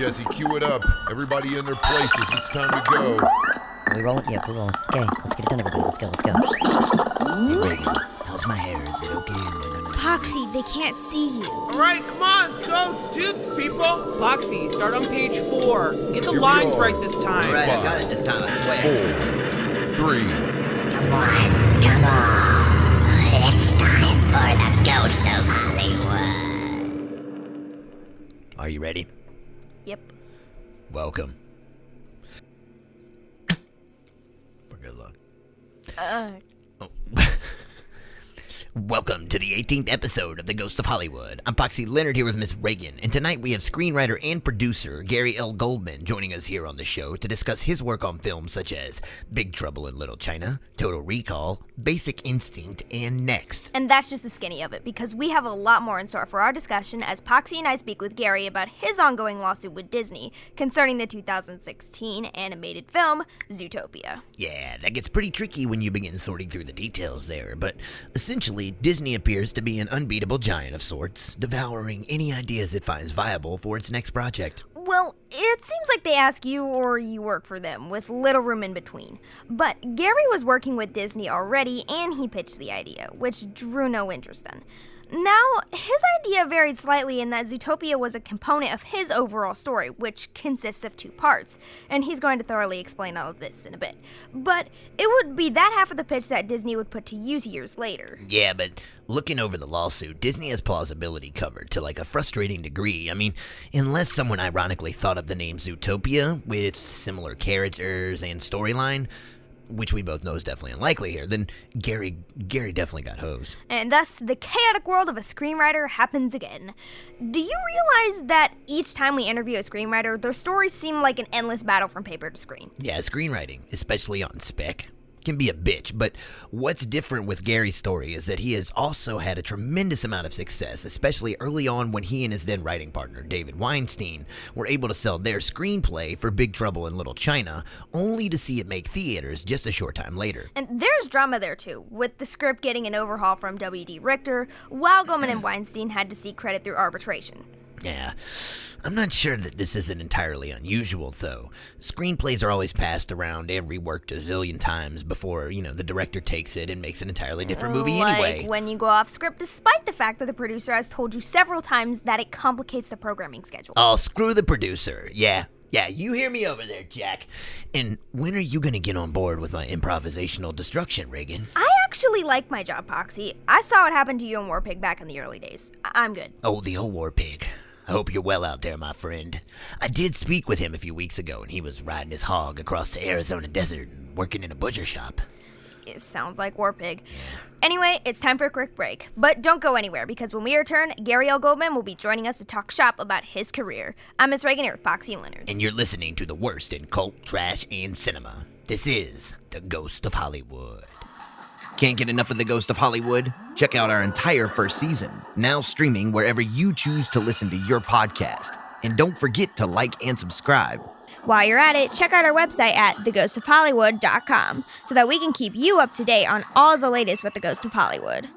Jesse, cue it up. Everybody in their places. It's time to go. Are we rolling? Yeah, we're rolling. Okay, let's get it done, everybody. Let's go. Hey, Ragan, how's my hair? Is it okay? Poxy, they can't see you. All right, come on, goats, toots, people. Poxy, start on page 4. Get the Here we lines are. right this time. Right, I got it this time, I swear. 4, 3. Come on. It's time for the Ghost of Hollywood. Are you ready? Yep. Welcome. For good luck. Oh. Welcome to the 18th episode of The Ghost of Hollywood. I'm Poxy Leonard here with Miss Ragan, and tonight we have screenwriter and producer Gary L. Goldman joining us here on the show to discuss his work on films such as Big Trouble in Little China, Total Recall, Basic Instinct, and Next. And that's just the skinny of it, because we have a lot more in store for our discussion as Poxy and I speak with Gary about his ongoing lawsuit with Disney concerning the 2016 animated film Zootopia. Yeah, that gets pretty tricky when you begin sorting through the details there, but essentially, Disney appears to be an unbeatable giant of sorts, devouring any ideas it finds viable for its next project. Well, it seems like they ask you or you work for them, with little room in between. But Gary was working with Disney already, and he pitched the idea, which drew no interest in. Now, his idea varied slightly in that Zootopia was a component of his overall story, which consists of 2 parts, and he's going to thoroughly explain all of this in a bit. But it would be that half of the pitch that Disney would put to use years later. Yeah, but looking over the lawsuit, Disney has plausibility covered to like a frustrating degree. I mean, unless someone ironically thought up the name Zootopia with similar characters and storyline, which we both know is definitely unlikely here, then Gary definitely got hosed. And thus, the chaotic world of a screenwriter happens again. Do you realize that each time we interview a screenwriter, their stories seem like an endless battle from paper to screen? Yeah, screenwriting, especially on spec, can be a bitch, but what's different with Gary's story is that he has also had a tremendous amount of success, especially early on when he and his then writing partner, David Weinstein, were able to sell their screenplay for Big Trouble in Little China, only to see it make theaters just a short time later. And there's drama there too, with the script getting an overhaul from W.D. Richter, while Goldman and Weinstein had to seek credit through arbitration. Yeah, I'm not sure that this isn't entirely unusual, though. Screenplays are always passed around and reworked a zillion times before, the director takes it and makes an entirely different movie anyway. Like when you go off script, despite the fact that the producer has told you several times that it complicates the programming schedule. Oh, screw the producer. Yeah, you hear me over there, Jack. And when are you gonna get on board with my improvisational destruction, Ragan? I actually like my job, Poxy. I saw what happened to you and War Pig back in the early days. I'm good. Oh, the old War Pig. I hope you're well out there, my friend. I did speak with him a few weeks ago, and he was riding his hog across the Arizona desert and working in a butcher shop. It sounds like War Pig. Anyway, it's time for a quick break. But don't go anywhere, because when we return, Gary L. Goldman will be joining us to talk shop about his career. I'm Miss Ragan here with Poxy and Leonard. And you're listening to the worst in cult, trash, and cinema. This is The Ghost of Hollywood. Can't get enough of The Ghost of Hollywood? Check out our entire first season, now streaming wherever you choose to listen to your podcast. And don't forget to like and subscribe. While you're at it, check out our website at theghostofhollywood.com so that we can keep you up to date on all the latest with The Ghost of Hollywood.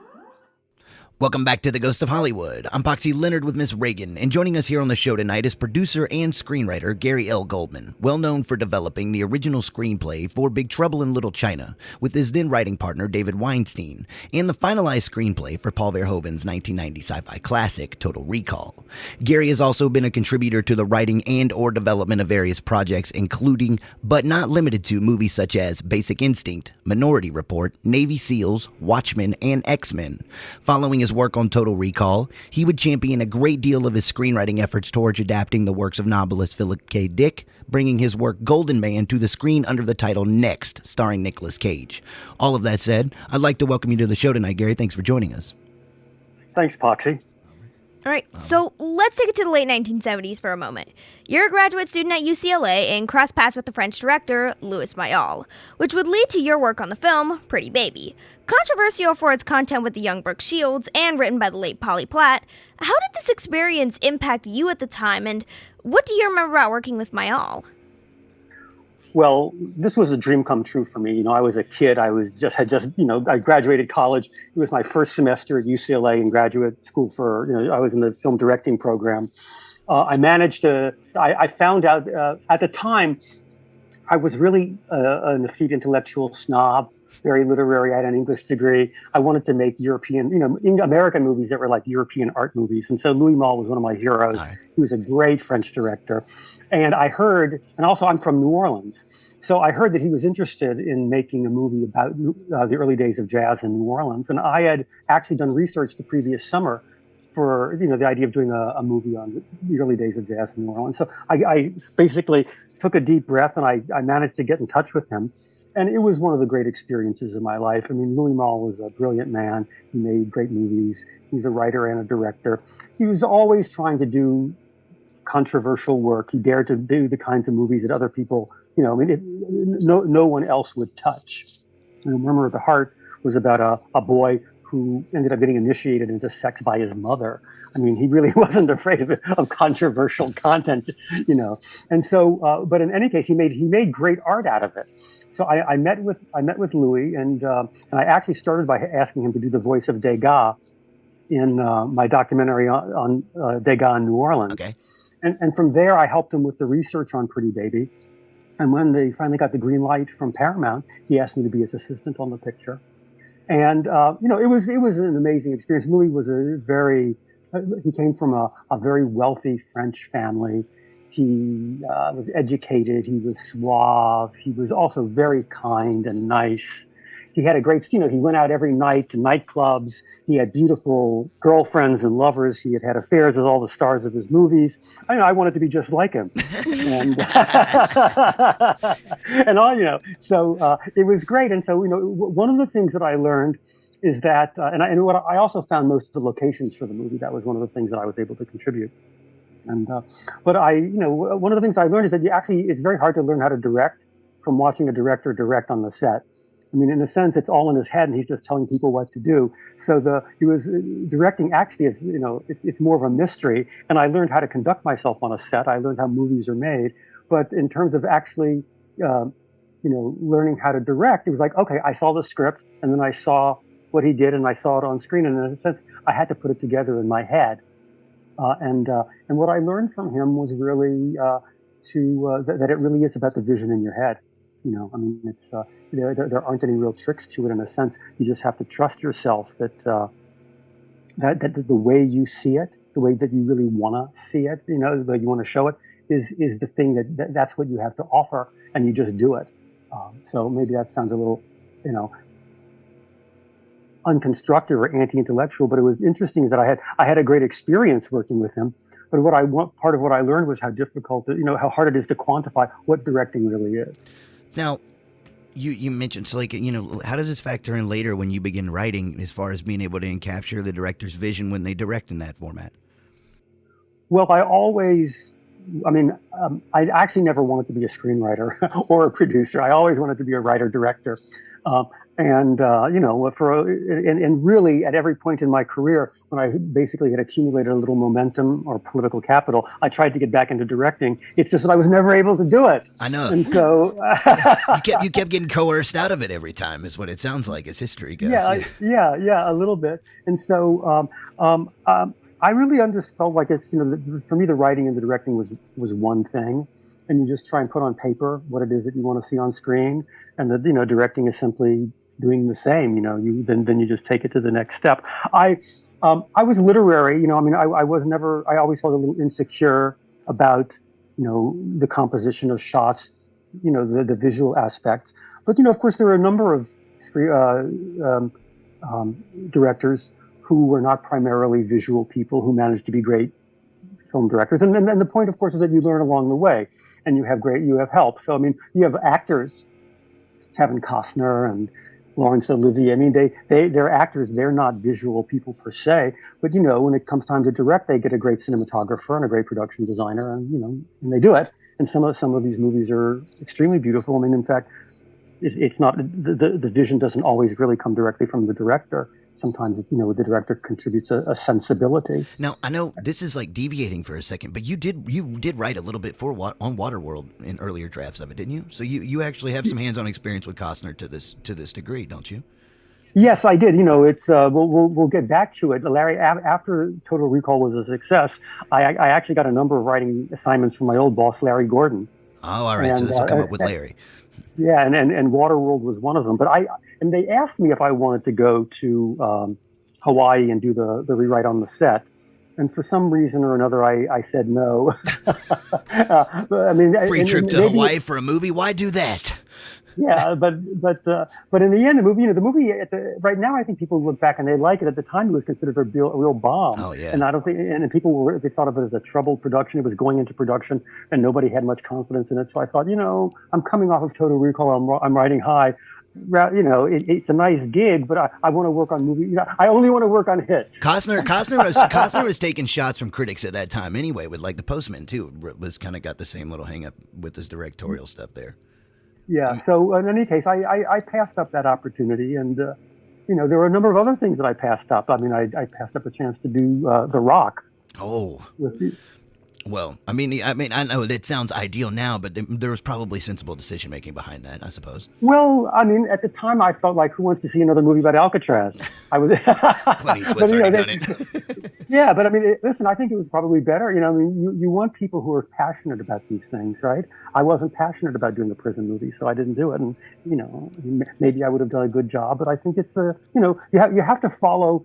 Welcome back to The Ghost of Hollywood. I'm Poxy Leonard with Miss Ragan, and joining us here on the show tonight is producer and screenwriter Gary L. Goldman, well known for developing the original screenplay for Big Trouble in Little China with his then writing partner David Weinstein, and the finalized screenplay for Paul Verhoeven's 1990 sci-fi classic Total Recall. Gary has also been a contributor to the writing and or development of various projects, including, but not limited to, movies such as Basic Instinct, Minority Report, Navy SEALs, Watchmen, and X-Men. Following his work on Total Recall, he would champion a great deal of his screenwriting efforts towards adapting the works of novelist Philip K. Dick, bringing his work Golden Man to the screen under the title Next, starring Nicolas Cage. All of that said, I'd like to welcome you to the show tonight, Gary. Thanks for joining us. Thanks, Poxy. All right, so let's take it to the late 1970s for a moment. You're a graduate student at UCLA and cross paths with the French director, Louis Malle, which would lead to your work on the film, Pretty Baby. Controversial for its content with the young Brooke Shields and written by the late Polly Platt, how did this experience impact you at the time, and what do you remember about working with Malle? Well, this was a dream come true for me. I was a kid. I graduated college. It was my first semester at UCLA in graduate school I was in the film directing program. I managed to. I found out at the time I was really an effete intellectual snob, very literary. I had an English degree. I wanted to make European, American movies that were like European art movies. And so Louis Malle was one of my heroes. Right. He was a great French director. And I heard, and also I'm from New Orleans. So I heard that he was interested in making a movie about the early days of jazz in New Orleans. And I had actually done research the previous summer for, the idea of doing a movie on the early days of jazz in New Orleans. So I basically took a deep breath and I managed to get in touch with him. And it was one of the great experiences of my life. I mean, Louis Malle was a brilliant man. He made great movies. He's a writer and a director. He was always trying to do controversial work. He dared to do the kinds of movies that other people, no one else would touch. Murmur of the Heart was about a boy who ended up getting initiated into sex by his mother. I mean, he really wasn't afraid of controversial content, And so, but in any case, he made great art out of it. So I met with Louis, and I actually started by asking him to do the voice of Degas in my documentary on Degas in New Orleans. Okay. And from there, I helped him with the research on Pretty Baby. And when they finally got the green light from Paramount, he asked me to be his assistant on the picture. And it was an amazing experience. Louis was he came from a very wealthy French family. He was educated. He was suave. He was also very kind and nice. He had a great, he went out every night to nightclubs. He had beautiful girlfriends and lovers. He had affairs with all the stars of his movies. I wanted to be just like him. And, and all, so it was great. And so, one of the things that I learned is that, and what I also found most of the locations for the movie, that was one of the things that I was able to contribute. And, but one of the things I learned is that it's very hard to learn how to direct from watching a director direct on the set. I mean, in a sense, it's all in his head and he's just telling people what to do. So directing actually is, it's more of a mystery. And I learned how to conduct myself on a set. I learned how movies are made. But in terms of actually, learning how to direct, it was like, okay, I saw the script and then I saw what he did and I saw it on screen. And in a sense, I had to put it together in my head. And what I learned from him was really that it really is about the vision in your head. It's there aren't any real tricks to it in a sense. You just have to trust yourself that the way you see it, the way that you really want to see it, the way you want to show it, is the thing that's what you have to offer, and you just do it. So maybe that sounds a little, unconstructive or anti-intellectual, but it was interesting that I had a great experience working with him. But part of what I learned was how difficult, how hard it is to quantify what directing really is. Now, you mentioned, so how does this factor in later when you begin writing as far as being able to capture the director's vision when they direct in that format? Well, I actually never wanted to be a screenwriter or a producer. I always wanted to be a writer-director. And really at every point in my career, when I basically had accumulated a little momentum or political capital, I tried to get back into directing. It's just that I was never able to do it. I know. And so you kept getting coerced out of it every time, is what it sounds like as history goes. Yeah, a little bit. And so I really felt like it's, for me, the writing and the directing was one thing. And you just try and put on paper what it is that you want to see on screen. And the directing is simply doing the same. Then you just take it to the next step. I was literary. I always felt a little insecure about the composition of shots, the visual aspects. But of course, there are a number of directors who were not primarily visual people who managed to be great film directors. And the point, of course, is that you learn along the way, and you have help. So you have actors, Kevin Costner and Laurence Olivier. They're actors. They're not visual people per se, but when it comes time to direct, they get a great cinematographer and a great production designer, and they do it. And some of these movies are extremely beautiful. In fact, it's not the vision doesn't always really come directly from the director. Sometimes, the director contributes a sensibility. Now, I know this is like deviating for a second, but you did write a little bit on Waterworld in earlier drafts of it, didn't you? So you actually have some hands-on experience with Costner to this degree, don't you? Yes, I did. It's we'll get back to it. Larry, after Total Recall was a success, I actually got a number of writing assignments from my old boss, Larry Gordon. Oh, all right. So And this will come up with Larry. yeah, and Waterworld was one of them. But they asked me if I wanted to go to Hawaii and do the rewrite on the set. And for some reason or another, I said no. I mean, Free trip to Hawaii for a movie? Why do that? Yeah, but in the end, the movie right now, I think people look back and they like it. At the time, it was considered a real bomb. Oh yeah. And I don't think, and people they thought of it as a troubled production. It was going into production, and nobody had much confidence in it. So I thought, I'm coming off of Total Recall. I'm riding high. It's a nice gig, but I want to work on movies. I only want to work on hits. Costner was taking shots from critics at that time anyway, with like The Postman too. Was kind of got the same little hang up with his directorial stuff there. Yeah. So in any case, I passed up that opportunity, and there were a number of other things that I passed up. I mean, I passed up a chance to do The Rock. Oh. Well, I mean, I know it sounds ideal now, but there was probably sensible decision making behind that, I suppose. Well, I mean, at the time, I felt like, who wants to see another movie about Alcatraz? I was. Clint Eastwood's already done it. Yeah, but I mean, listen, I think it was probably better. I mean, you want people who are passionate about these things, right? I wasn't passionate about doing the prison movie, so I didn't do it. And maybe I would have done a good job, but I think it's you have to follow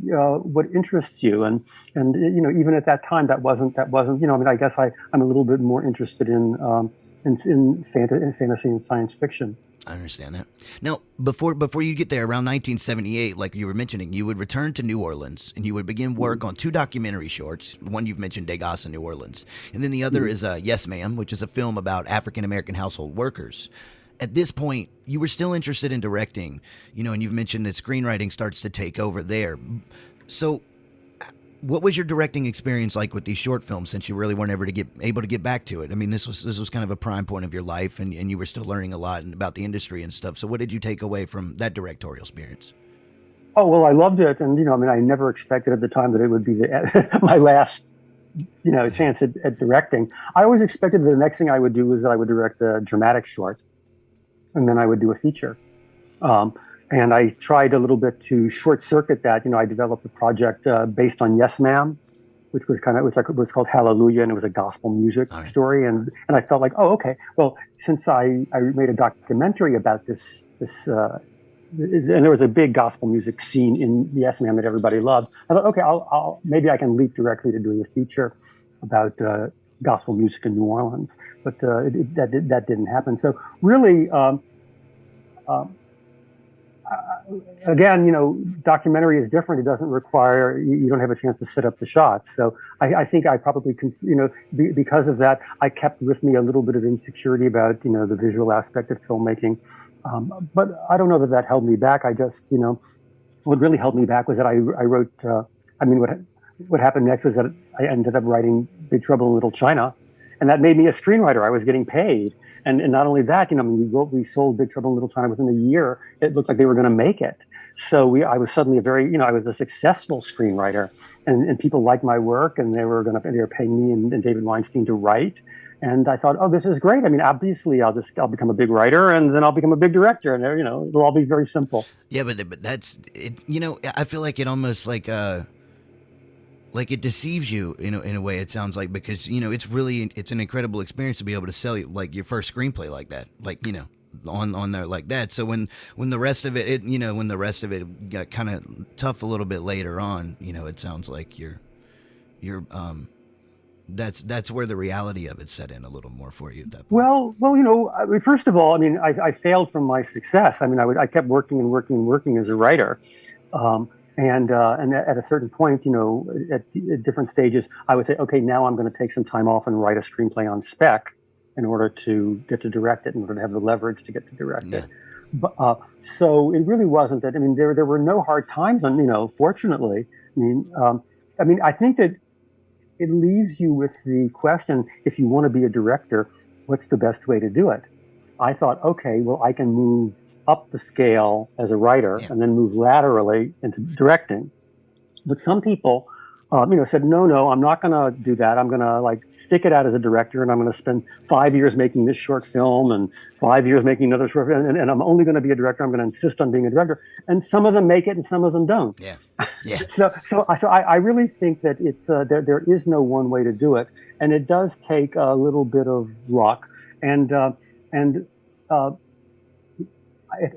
what interests you, and even at that time, that wasn't. I mean, I guess I'm a little bit more interested in fantasy and science fiction. I understand that. Now, before you get there, around 1978, like you were mentioning, you would return to New Orleans and you would begin work on two documentary shorts. One you've mentioned, Degas in New Orleans, and then the other is Yes Ma'am, which is a film about African American household workers. At this point, you were still interested in directing, and you've mentioned that screenwriting starts to take over there. So what was your directing experience like with these short films, since you really weren't ever able to get back to it? I mean, this was kind of a prime point of your life, and you were still learning a lot about the industry and stuff. So what did you take away from that directorial experience? Oh, well, I loved it. And, I mean, I never expected at the time that it would be my last chance at directing. I always expected that the next thing I would do was that I would direct a dramatic short, and then I would do a feature. And I tried a little bit to short circuit that. I developed a project based on Yes Ma'am, which was it was called Hallelujah, and it was a gospel music story. And I felt like, oh, okay, well, since I made a documentary about this, and there was a big gospel music scene in Yes Ma'am that everybody loved, I thought, okay, I'll maybe I can leap directly to doing a feature about gospel music in New Orleans, but that didn't happen. So really, again, documentary is different. It doesn't require, you don't have a chance to set up the shots. So I think I probably, because of that, I kept with me a little bit of insecurity about, the visual aspect of filmmaking. But I don't know that held me back. I just, what really held me back was that I wrote, what happened next was that I ended up writing Big Trouble in Little China, and that made me a screenwriter. I was getting paid. And not only that, we sold Big Trouble in Little China within a year. It looked like they were going to make it. So I was suddenly I was a successful screenwriter, and people liked my work, and they were paying me and David Weinstein to write. And I thought, oh, this is great. I mean, obviously, I'll become a big writer, and then I'll become a big director, and it'll all be very simple. Yeah, but that's it. I feel like it almost like it deceives you in a way. It sounds like, because it's an incredible experience to be able to sell you like your first screenplay like that, on there like that. So when the rest of it got kind of tough a little bit later on, it sounds like you're that's where the reality of it set in a little more for you at that point. Well, first of all, I failed from my success. I kept working as a writer. And at a certain point, at different stages, I would say, okay, now I'm going to take some time off and write a screenplay on spec in order to get to direct it, in order to have the leverage to get to direct it. But, so it really wasn't that. There were no hard times, fortunately. I think that it leaves you with the question: if you want to be a director, what's the best way to do it? I thought, okay, well, I can move up the scale as a writer and then move laterally into directing. But some people said, no, I'm not going to do that. I'm going to like stick it out as a director, and I'm going to spend 5 years making this short film and 5 years making another short film, and I'm only going to be a director. I'm going to insist on being a director. And some of them make it, and some of them don't. Yeah, yeah. So I really think that it's there is no one way to do it, and it does take a little bit of luck. And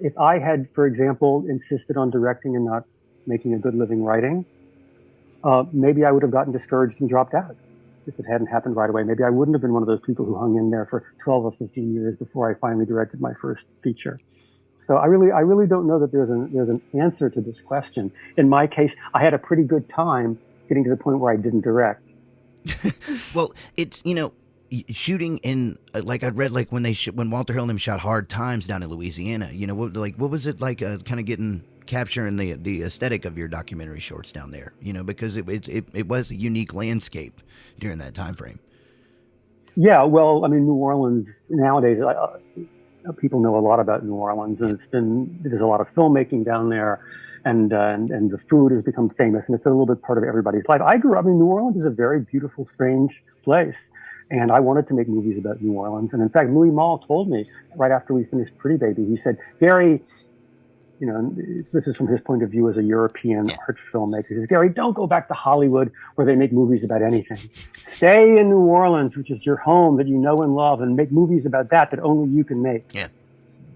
if I had, for example, insisted on directing and not making a good living writing, maybe I would have gotten discouraged and dropped out if it hadn't happened right away. Maybe I wouldn't have been one of those people who hung in there for 12 or 15 years before I finally directed my first feature. So I really don't know that there's an answer to this question. In my case, I had a pretty good time getting to the point where I didn't direct. Well, it's, shooting in, like I'd read, like when Walter Hill and them shot Hard Times down in Louisiana, what was it like kind of capturing the aesthetic of your documentary shorts down there, because it was a unique landscape during that time frame. Yeah, well, I mean, New Orleans nowadays, people know a lot about New Orleans, and there's a lot of filmmaking down there, and the food has become famous, and it's a little bit part of everybody's life. I grew up in New Orleans is a very beautiful, strange place, and I wanted to make movies about New Orleans. And in fact, Malle told me right after we finished Pretty Baby, he said, Gary, this is from his point of view as a European art filmmaker. He says, Gary, don't go back to Hollywood where they make movies about anything. Stay in New Orleans, which is your home that you know and love, and make movies about that only you can make. Yeah.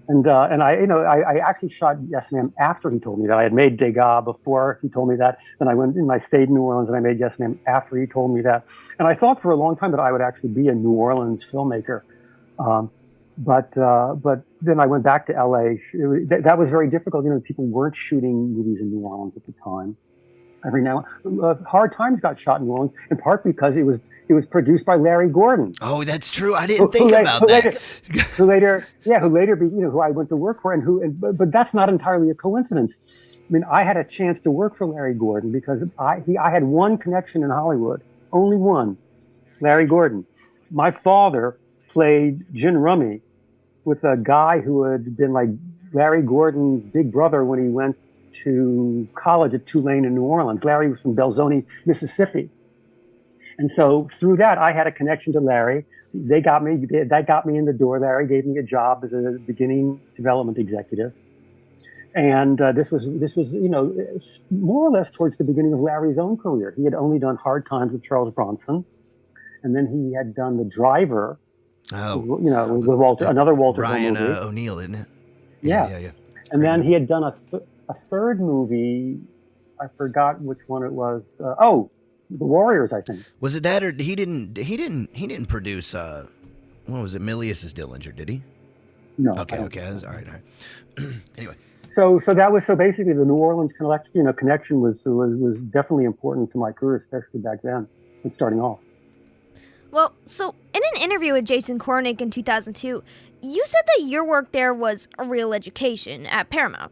And I actually shot Yes Ma'am after he told me that. I had made Degas before he told me that. Then I went and I stayed in New Orleans and I made Yes Ma'am after he told me that. And I thought for a long time that I would actually be a New Orleans filmmaker. But then I went back to LA. That was very difficult. People weren't shooting movies in New Orleans at the time. Every now Hard Times got shot in New Orleans, in part because it was produced by Larry Gordon. Oh, that's true. I didn't think about that. Who later, who I went to work for, but that's not entirely a coincidence. I mean, I had a chance to work for Larry Gordon because I had one connection in Hollywood, only one, Larry Gordon. My father played gin rummy with a guy who had been like Larry Gordon's big brother when he went to college at Tulane in New Orleans. Larry was from Belzoni, Mississippi. And so through that, I had a connection to Larry. That got me in the door. Larry gave me a job as a beginning development executive. And this was more or less towards the beginning of Larry's own career. He had only done Hard Times with Charles Bronson. And then he had done The Driver, with another Walter Ryan movie. O'Neal, isn't it? Yeah. And then he had done a third movie. I forgot which one it was. The Warriors, I think. Was it that, or he didn't produce? What was it? Milius' Dillinger, did he? No. Okay. All right. Anyway. So basically the New Orleans connection was definitely important to my career, especially back then, when starting off. Well, so in an interview with Jason Kornick in 2002, you said that your work there was a real education at Paramount.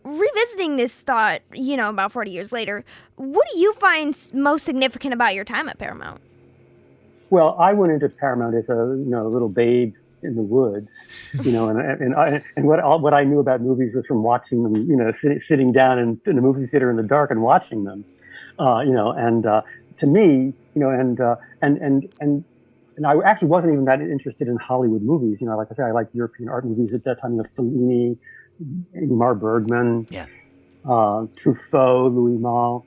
Revisiting this thought, about 40 years later, what do you find most significant about your time at Paramount? Well, I went into Paramount as a little babe in the woods, and what I knew about movies was from watching them, sitting down in the movie theater in the dark and watching them, to me, and I actually wasn't even that interested in Hollywood movies. Like I said, I liked European art movies at that time. Fellini, Ingmar Bergman, Truffaut, Louis Malle.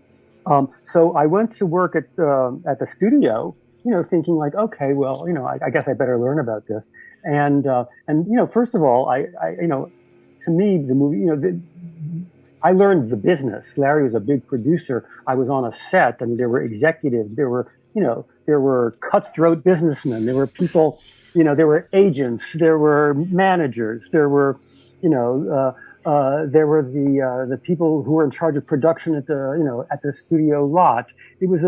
So I went to work at the studio, thinking like, okay, well, I guess I better learn about this. And first of all, to me, the movie, I learned the business. Larry was a big producer. I was on a set. I mean, there were executives. There were cutthroat businessmen. There were people, there were agents. There were managers. There were, there were the people who were in charge of production at the studio lot. It was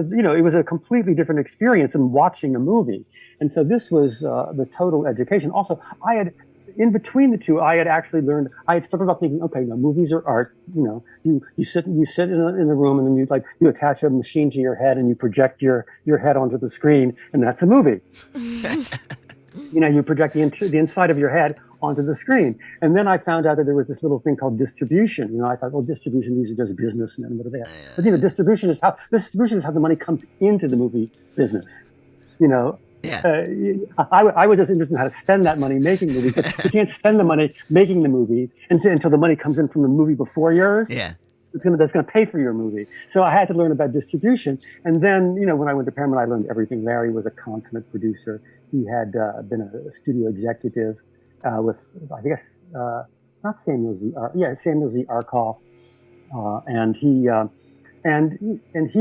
a completely different experience than watching a movie. And so this was the total education. Also, in between the two, I had actually learned. I had started off thinking, okay, movies are art. You sit in a room, and then you attach a machine to your head, and you project your head onto the screen, and that's a movie. You project the inside of your head onto the screen. And then I found out that there was this little thing called distribution. I thought, well, distribution, these are just businessmen. What are they? But distribution is how the money comes into the movie business. Yeah. I was just interested in how to spend that money making the movie. But you can't spend the money making the movie until the money comes in from the movie before yours. Yeah. That's gonna pay for your movie. So I had to learn about distribution. And then, when I went to Paramount, I learned everything. Larry was a consummate producer. He had been a studio executive with, I guess, not Samuel Z. Samuel Z. Arkoff, and he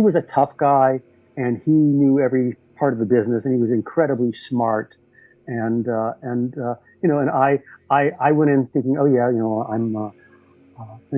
was a tough guy, and he knew every part of the business, and he was incredibly smart. And I went in thinking, oh yeah,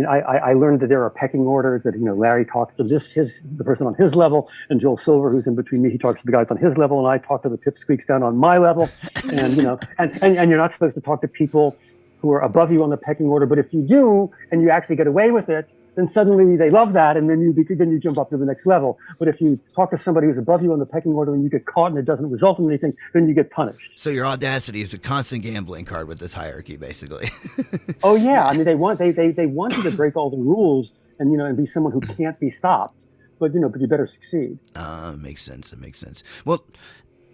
I learned that there are pecking orders, that Larry talks to the person on his level, and Joel Silver, who's in between me, he talks to the guys on his level, and I talk to the pipsqueaks down on my level. And and you're not supposed to talk to people who are above you on the pecking order, but if you do and you actually get away with it, then suddenly they love that, and then you jump up to the next level. But if you talk to somebody who's above you on the pecking order and you get caught and it doesn't result in anything, then you get punished. So your audacity is a constant gambling card with this hierarchy, basically. Oh yeah, I mean they want you to break all the rules and be someone who can't be stopped. But you better succeed. Makes sense. It makes sense. Well,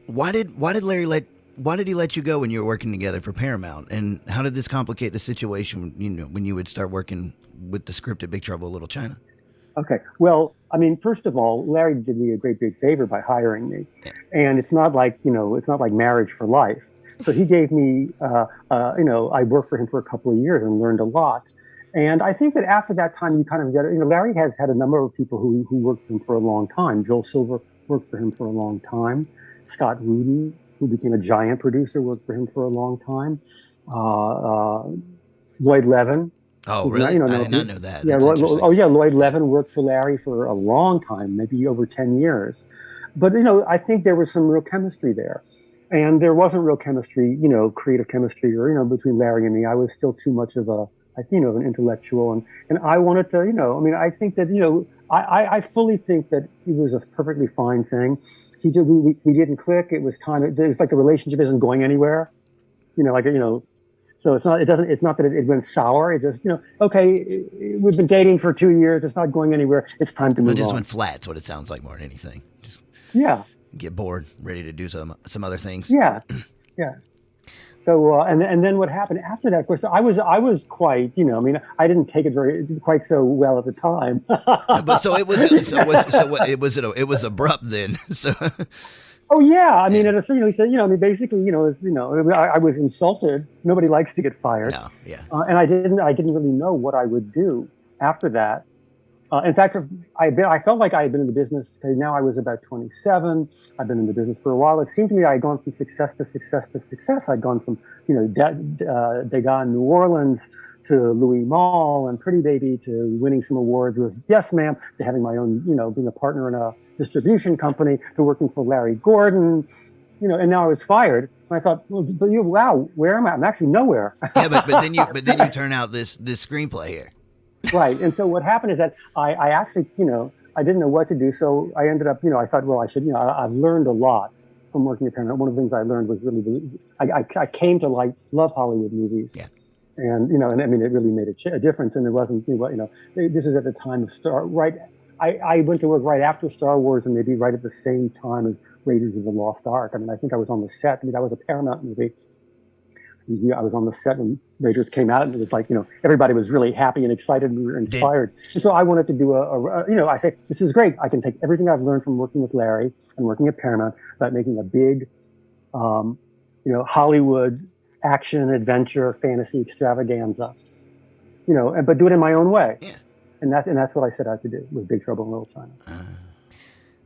why did Larry let you go when you were working together for Paramount, and how did this complicate the situation? When you would start working with the script at Big Trouble in Little China? Okay. Well, I mean, first of all, Larry did me a great big favor by hiring me, and it's not like marriage for life. So he gave me, I worked for him for a couple of years and learned a lot. And I think that after that time, you kind of get, Larry has had a number of people who worked for him for a long time. Joel Silver worked for him for a long time. Scott Rudin, who became a giant producer, worked for him for a long time. Lloyd Levin. Oh, really? I did not know that. Yeah, Lloyd Levin worked for Larry for a long time, maybe over 10 years. But, I think there was some real chemistry there. And there wasn't real chemistry, creative chemistry, or, between Larry and me. I was still too much of an intellectual. And I wanted to, I think that, I fully think that it was a perfectly fine thing. We didn't click. It was time. It's like the relationship isn't going anywhere. So it's not that it went sour. It just, okay, we've been dating for 2 years. It's not going anywhere. It's time to move on. It just went flat. That's what it sounds like more than anything. Just get bored, ready to do some other things. Yeah. Yeah. So, and then what happened after that, of course, I was quite, I didn't take it quite so well at the time. But so it was abrupt then. So. Oh yeah, I mean, he said, basically, I was insulted. Nobody likes to get fired. No, yeah. And I didn't really know what I would do after that. In fact, I felt like I had been in the business. Now I was about 27. I've been in the business for a while. It seemed to me I had gone from success to success to success. I'd gone from, Degas in New Orleans to Louis Malle and Pretty Baby to winning some awards with Yes Ma'am, to having my own, being a partner in a distribution company, to working for Larry Gordon, and now I was fired. And I thought, well, wow, where am I? I'm actually nowhere. Yeah, but then you turn out this screenplay here. Right. And so what happened is that I actually, I didn't know what to do. So I ended up, I thought, well, I should, I've learned a lot from working at Paramount. One of the things I learned was really, I came to love Hollywood movies. Yeah. And, and I mean, it really made a difference. And it wasn't, this is at the time of I went to work right after Star Wars and maybe right at the same time as Raiders of the Lost Ark. I mean, I think I was on the set. I mean, that was a Paramount movie. I was on the set when Raiders came out, and it was like, everybody was really happy and excited, and we were inspired. And so I wanted to do I say, this is great. I can take everything I've learned from working with Larry and working at Paramount about making a big, Hollywood action, adventure, fantasy extravaganza, but do it in my own way. Yeah. And that's what I set out to do with Big Trouble in Little China.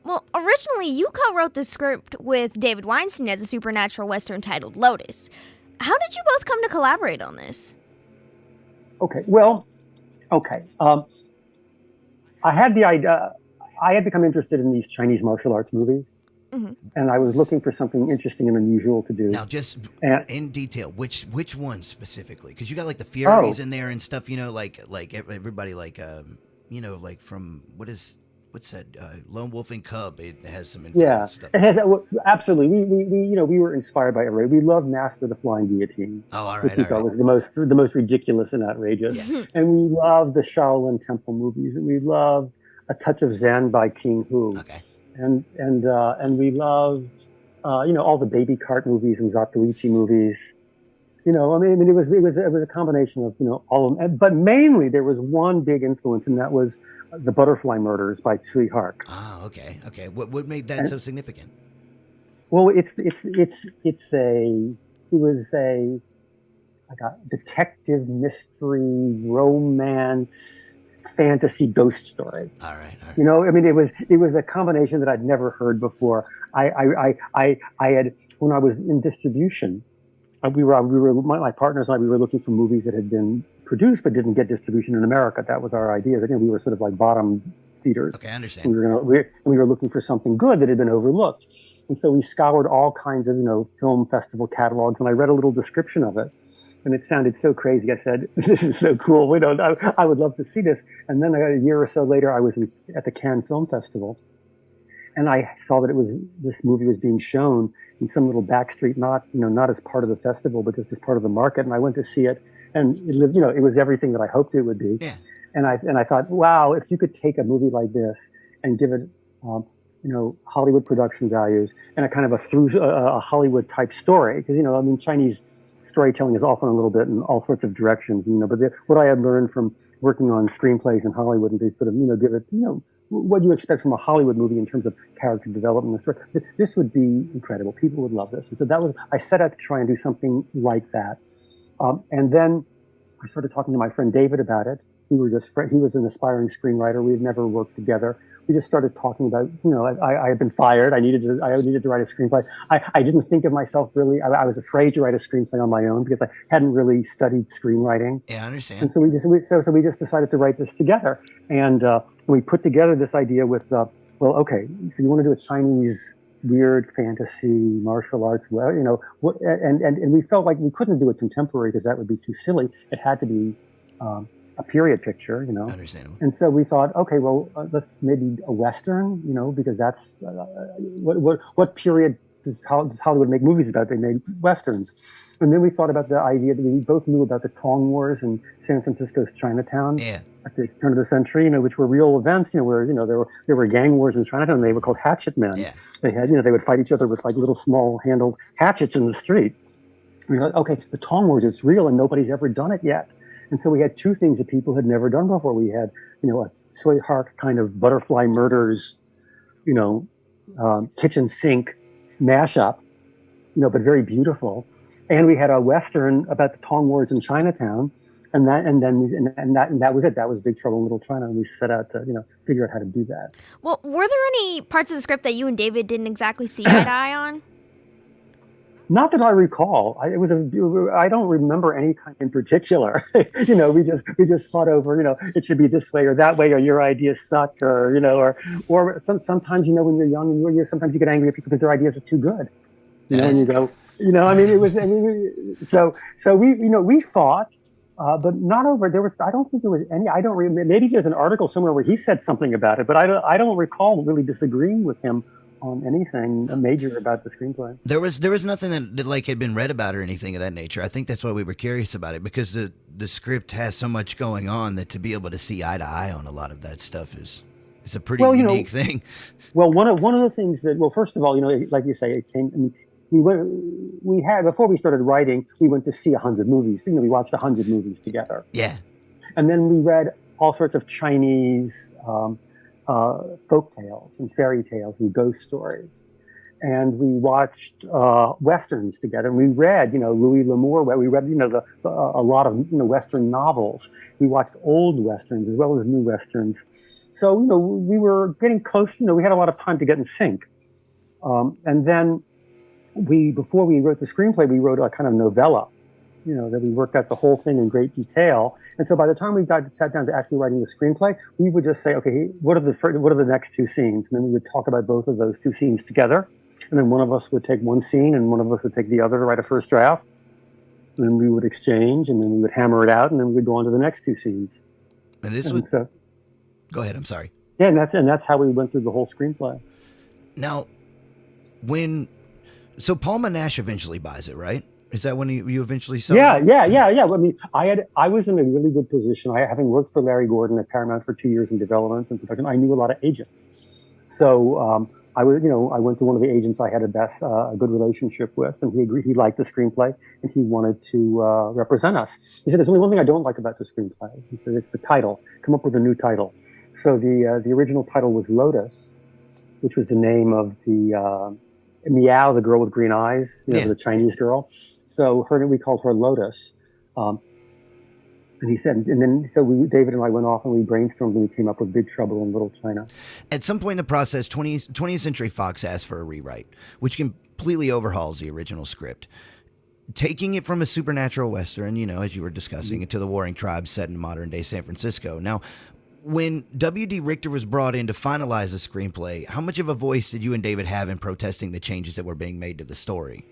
Well, originally you co-wrote the script with David Weinstein as a supernatural western titled Lotus. How did you both come to collaborate on this? Okay. Well, I had the idea. I had become interested in these Chinese martial arts movies, and I was looking for something interesting and unusual to do. Now, just in detail, which one specifically? Because you got like the Furies in there and stuff. Like everybody, like from what is what's that? Lone Wolf and Cub. It has some Yeah, influence stuff. it has absolutely. We were inspired by it. We loved Master of the Flying Guillotine, Oh, all which right, we all thought right. was the most ridiculous and outrageous. And we loved the Shaolin Temple movies, and we loved A Touch of Zen by King Hu, Okay. and we loved all the Baby Cart movies and Zatoichi movies. It was a combination of all of them, but mainly there was one big influence, and that was the Butterfly Murders by Tsui Hark. Ah, okay, okay. What made that so significant? Well, it was a like a detective mystery romance fantasy ghost story. All right, all right. It was a combination that I'd never heard before. I had, when I was in distribution, my partners and I, we were looking for movies that had been produced but didn't get distribution in America. That was our idea. That we were sort of like bottom feeders. Okay, I understand. We were looking for something good that had been overlooked, and so we scoured all kinds of film festival catalogs, and I read a little description of it, and it sounded so crazy. I said, "This is so cool. I would love to see this." And then a year or so later, I was at the Cannes Film Festival, and I saw that this movie was being shown in some little backstreet, not as part of the festival, but just as part of the market. And I went to see it, and it was everything that I hoped it would be. Yeah. And I thought, wow, if you could take a movie like this and give it, Hollywood production values and a kind of a Hollywood type story, because Chinese storytelling is often a little bit in all sorts of directions, but what I had learned from working on screenplays in Hollywood, and they sort of give it what you expect from a Hollywood movie in terms of character development. This would be incredible. People would love this. And so I set out to try and do something like that. And then I started talking to my friend David about it. He was an aspiring screenwriter. We had never worked together. We just started talking about, I had been fired. I needed to write a screenplay. I didn't think of myself really. I was afraid to write a screenplay on my own because I hadn't really studied screenwriting. Yeah, I understand. And so we just decided to write this together. And we put together this idea with, okay, so you want to do a Chinese weird fantasy martial arts, and we felt like we couldn't do it contemporary because that would be too silly. It had to be a period picture, Understandable. And so we thought, okay, well, let's maybe a Western, because that's what period does Hollywood make movies about? They made Westerns. And then we thought about the idea that we both knew about the Tong Wars in San Francisco's Chinatown at the turn of the century, which were real events, where, there were gang wars in Chinatown. They were called hatchet men. Yeah. They had, they would fight each other with like little small handled hatchets in the street. We thought, okay, the Tong Wars, it's real and nobody's ever done it yet. And so we had two things that people had never done before. We had, a Tsui Hark kind of Butterfly Murders, kitchen sink mashup, but very beautiful. And we had a Western about the Tong Wars in Chinatown. And that was it. That was Big Trouble in Little China. And we set out to, figure out how to do that. Well, were there any parts of the script that you and David didn't exactly see eye to eye on? Not that I recall. I don't remember any kind in particular. We just fought over. It should be this way or that way, or your ideas suck, or sometimes when you're young and sometimes you get angry at people because their ideas are too good. And you go, it was. So we fought, but not over. I don't think there was any. I don't remember. Maybe there's an article somewhere where he said something about it, but I don't recall really disagreeing with him on anything major about the screenplay. There was nothing that like had been read about or anything of that nature. I think that's why we were curious about it, because the script has so much going on that to be able to see eye to eye on a lot of that stuff is a pretty unique thing. Well, one of the things that, first of all, like you say, it came. We had before we started writing, we went to see 100 movies. We watched 100 movies together. Yeah. And then we read all sorts of Chinese folk tales and fairy tales and ghost stories. And we watched Westerns together. And we read, Louis L'Amour. We read, a lot of, Western novels. We watched old Westerns as well as new Westerns. So, we were getting close. We had a lot of time to get in sync. And then before we wrote the screenplay, we wrote a kind of novella, that we worked out the whole thing in great detail. And so by the time we sat down to actually writing the screenplay, we would just say, okay, what are the next two scenes? And then we would talk about both of those two scenes together. And then one of us would take one scene and one of us would take the other to write a first draft. And then we would exchange and then we would hammer it out and then we would go on to the next two scenes. And go ahead, I'm sorry. Yeah, and that's how we went through the whole screenplay. Now, so Paul Monash eventually buys it, right? Is that when you eventually sell Yeah, it? yeah. I mean, I was in a really good position. Having worked for Larry Gordon at Paramount for 2 years in development and production, I knew a lot of agents. So I went to one of the agents I had a good relationship with, and he agreed. He liked the screenplay, and he wanted to represent us. He said, "There's only one thing I don't like about the screenplay." He said, "It's the title. Come up with a new title." So the original title was Lotus, which was the name of the Meow, the girl with green eyes, the Chinese girl. So we called her Lotus. And he said, and then David and I went off and we brainstormed and we came up with Big Trouble in Little China. At some point in the process, 20th Century Fox asked for a rewrite, which completely overhauls the original script. Taking it from a supernatural Western, as you were discussing, into the warring tribes set in modern-day San Francisco. Now, when W.D. Richter was brought in to finalize the screenplay, how much of a voice did you and David have in protesting the changes that were being made to the story?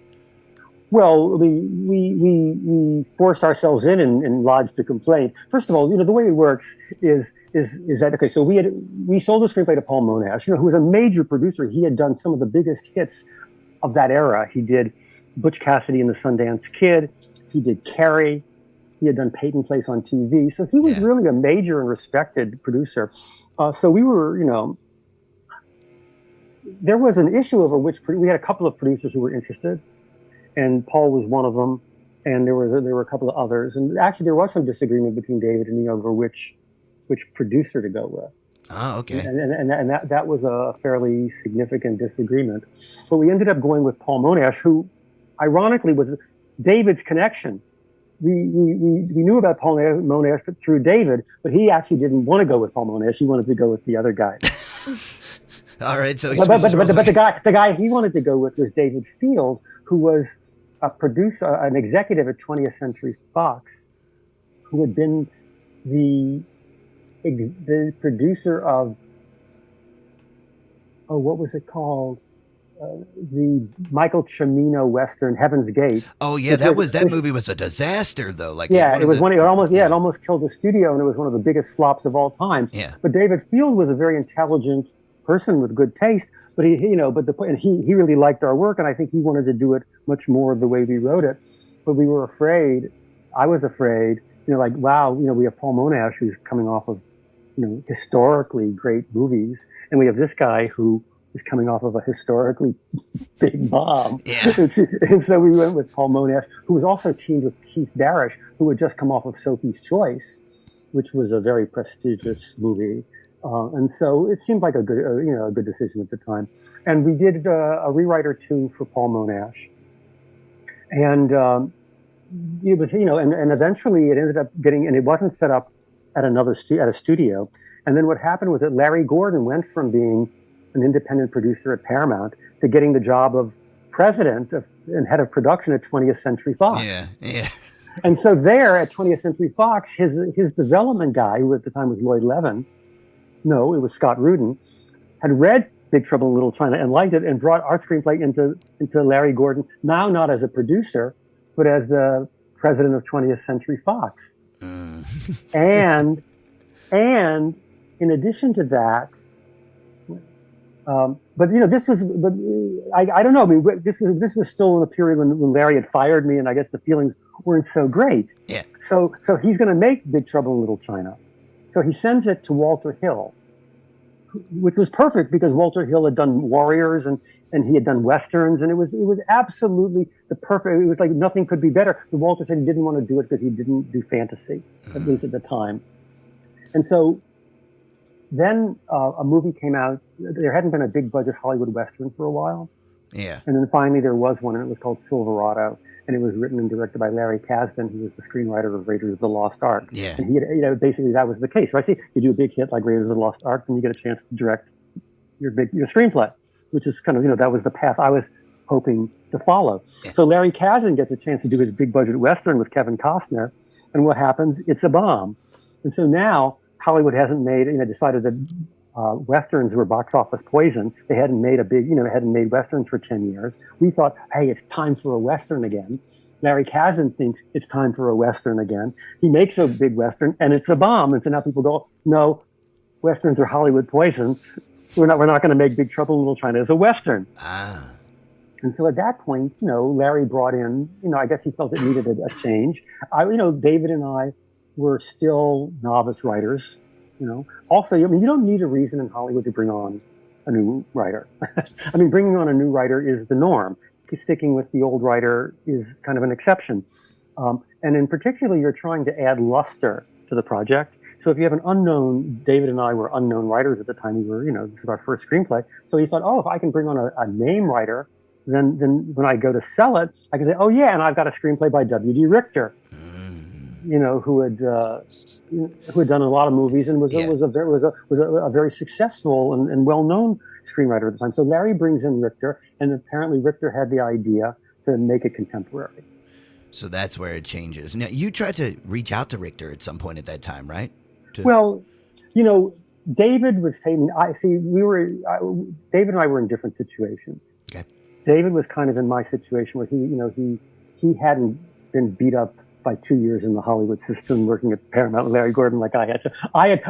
Well, we forced ourselves in and lodged a complaint. First of all, the way it works is that, okay, so we sold the screenplay to Paul Monash, who was a major producer. He had done some of the biggest hits of that era. He did Butch Cassidy and the Sundance Kid. He did Carrie. He had done Peyton Place on TV. So he was really a major and respected producer. So we were, there was an issue over we had a couple of producers who were interested. And Paul was one of them, and there were a couple of others. And actually, there was some disagreement between David and me over which producer to go with. Oh, okay. And that was a fairly significant disagreement. But we ended up going with Paul Monash, who, ironically, was David's connection. We knew about Paul Monash through David, but he actually didn't want to go with Paul Monash. He wanted to go with the other guy. All right. So, but the guy he wanted to go with was David Field, who was a producer, an executive at 20th Century Fox, who had been the producer of, what was it called? The Michael Cimino Western Heaven's Gate. Oh yeah, that movie was a disaster though. It almost killed the studio, and it was one of the biggest flops of all time. Yeah. But David Field was a very intelligent person with good taste, but he really liked our work, and I think he wanted to do it much more the way we wrote it. But we were afraid. I was afraid. Wow, we have Paul Monash who's coming off of, historically great movies, and we have this guy who is coming off of a historically big bomb. Yeah. And so we went with Paul Monash, who was also teamed with Keith Darish, who had just come off of Sophie's Choice, which was a very prestigious movie. And so it seemed like a good decision at the time. And we did a rewrite or two for Paul Monash. And it was, and eventually it ended up and it wasn't set up at at a studio. And then what happened was that Larry Gordon went from being an independent producer at Paramount to getting the job of president and head of production at 20th Century Fox. Yeah. And so there at 20th Century Fox, his development guy, who at the time was Lloyd Levin, no, it was Scott Rudin, had read Big Trouble in Little China and liked it and brought our screenplay into Larry Gordon, now not as a producer, but as the president of 20th Century Fox. And in addition to that, this was, I don't know. I mean, this was still in a period when Larry had fired me, and I guess the feelings weren't so great. Yeah. So he's going to make Big Trouble in Little China. So he sends it to Walter Hill, which was perfect because Walter Hill had done Warriors and he had done Westerns, and it was absolutely the perfect. It was like nothing could be better. But Walter said he didn't want to do it because he didn't do fantasy, at least at the time. And so then a movie came out. There hadn't been a big budget Hollywood Western for a while. Yeah. And then finally there was one, and it was called Silverado. And it was written and directed by Larry Kasdan, who was the screenwriter of Raiders of the Lost Ark. Yeah. And he had, basically that was the case, right? See, you do a big hit like Raiders of the Lost Ark, then you get a chance to direct your screenplay, which is kind of, that was the path I was hoping to follow. Yeah. So Larry Kasdan gets a chance to do his big budget Western with Kevin Costner. And what happens? It's a bomb. And so now Hollywood hasn't made, decided that Westerns were box office poison. They hadn't made hadn't made Westerns for 10 years. We thought, hey, it's time for a Western again. Larry Kasdan thinks it's time for a Western again. He makes a big Western, and it's a bomb. And so now people go, no, Westerns are Hollywood poison. We're not going to make Big Trouble in Little China as a Western. Ah. And so at that point, Larry brought in, I guess he felt it needed a change. David and I were still novice writers, Also, you don't need a reason in Hollywood to bring on a new writer. I mean, bringing on a new writer is the norm. Sticking with the old writer is kind of an exception. And in particular, you're trying to add luster to the project. So if you have an unknown, David and I were unknown writers at the time. We were, this is our first screenplay. So he thought, if I can bring on a name writer, then when I go to sell it, I can say, oh yeah, and I've got a screenplay by W.D. Richter, who had done a lot of movies and was a very successful and well-known screenwriter at the time. So Larry brings in Richter, and apparently Richter had the idea to make it contemporary. So that's where it changes. Now, you tried to reach out to Richter at some point at that time, right? Well, David was saying, David and I were in different situations. Okay. David was kind of in my situation where he hadn't been beat up by 2 years in the Hollywood system working at Paramount with Larry Gordon like I had. So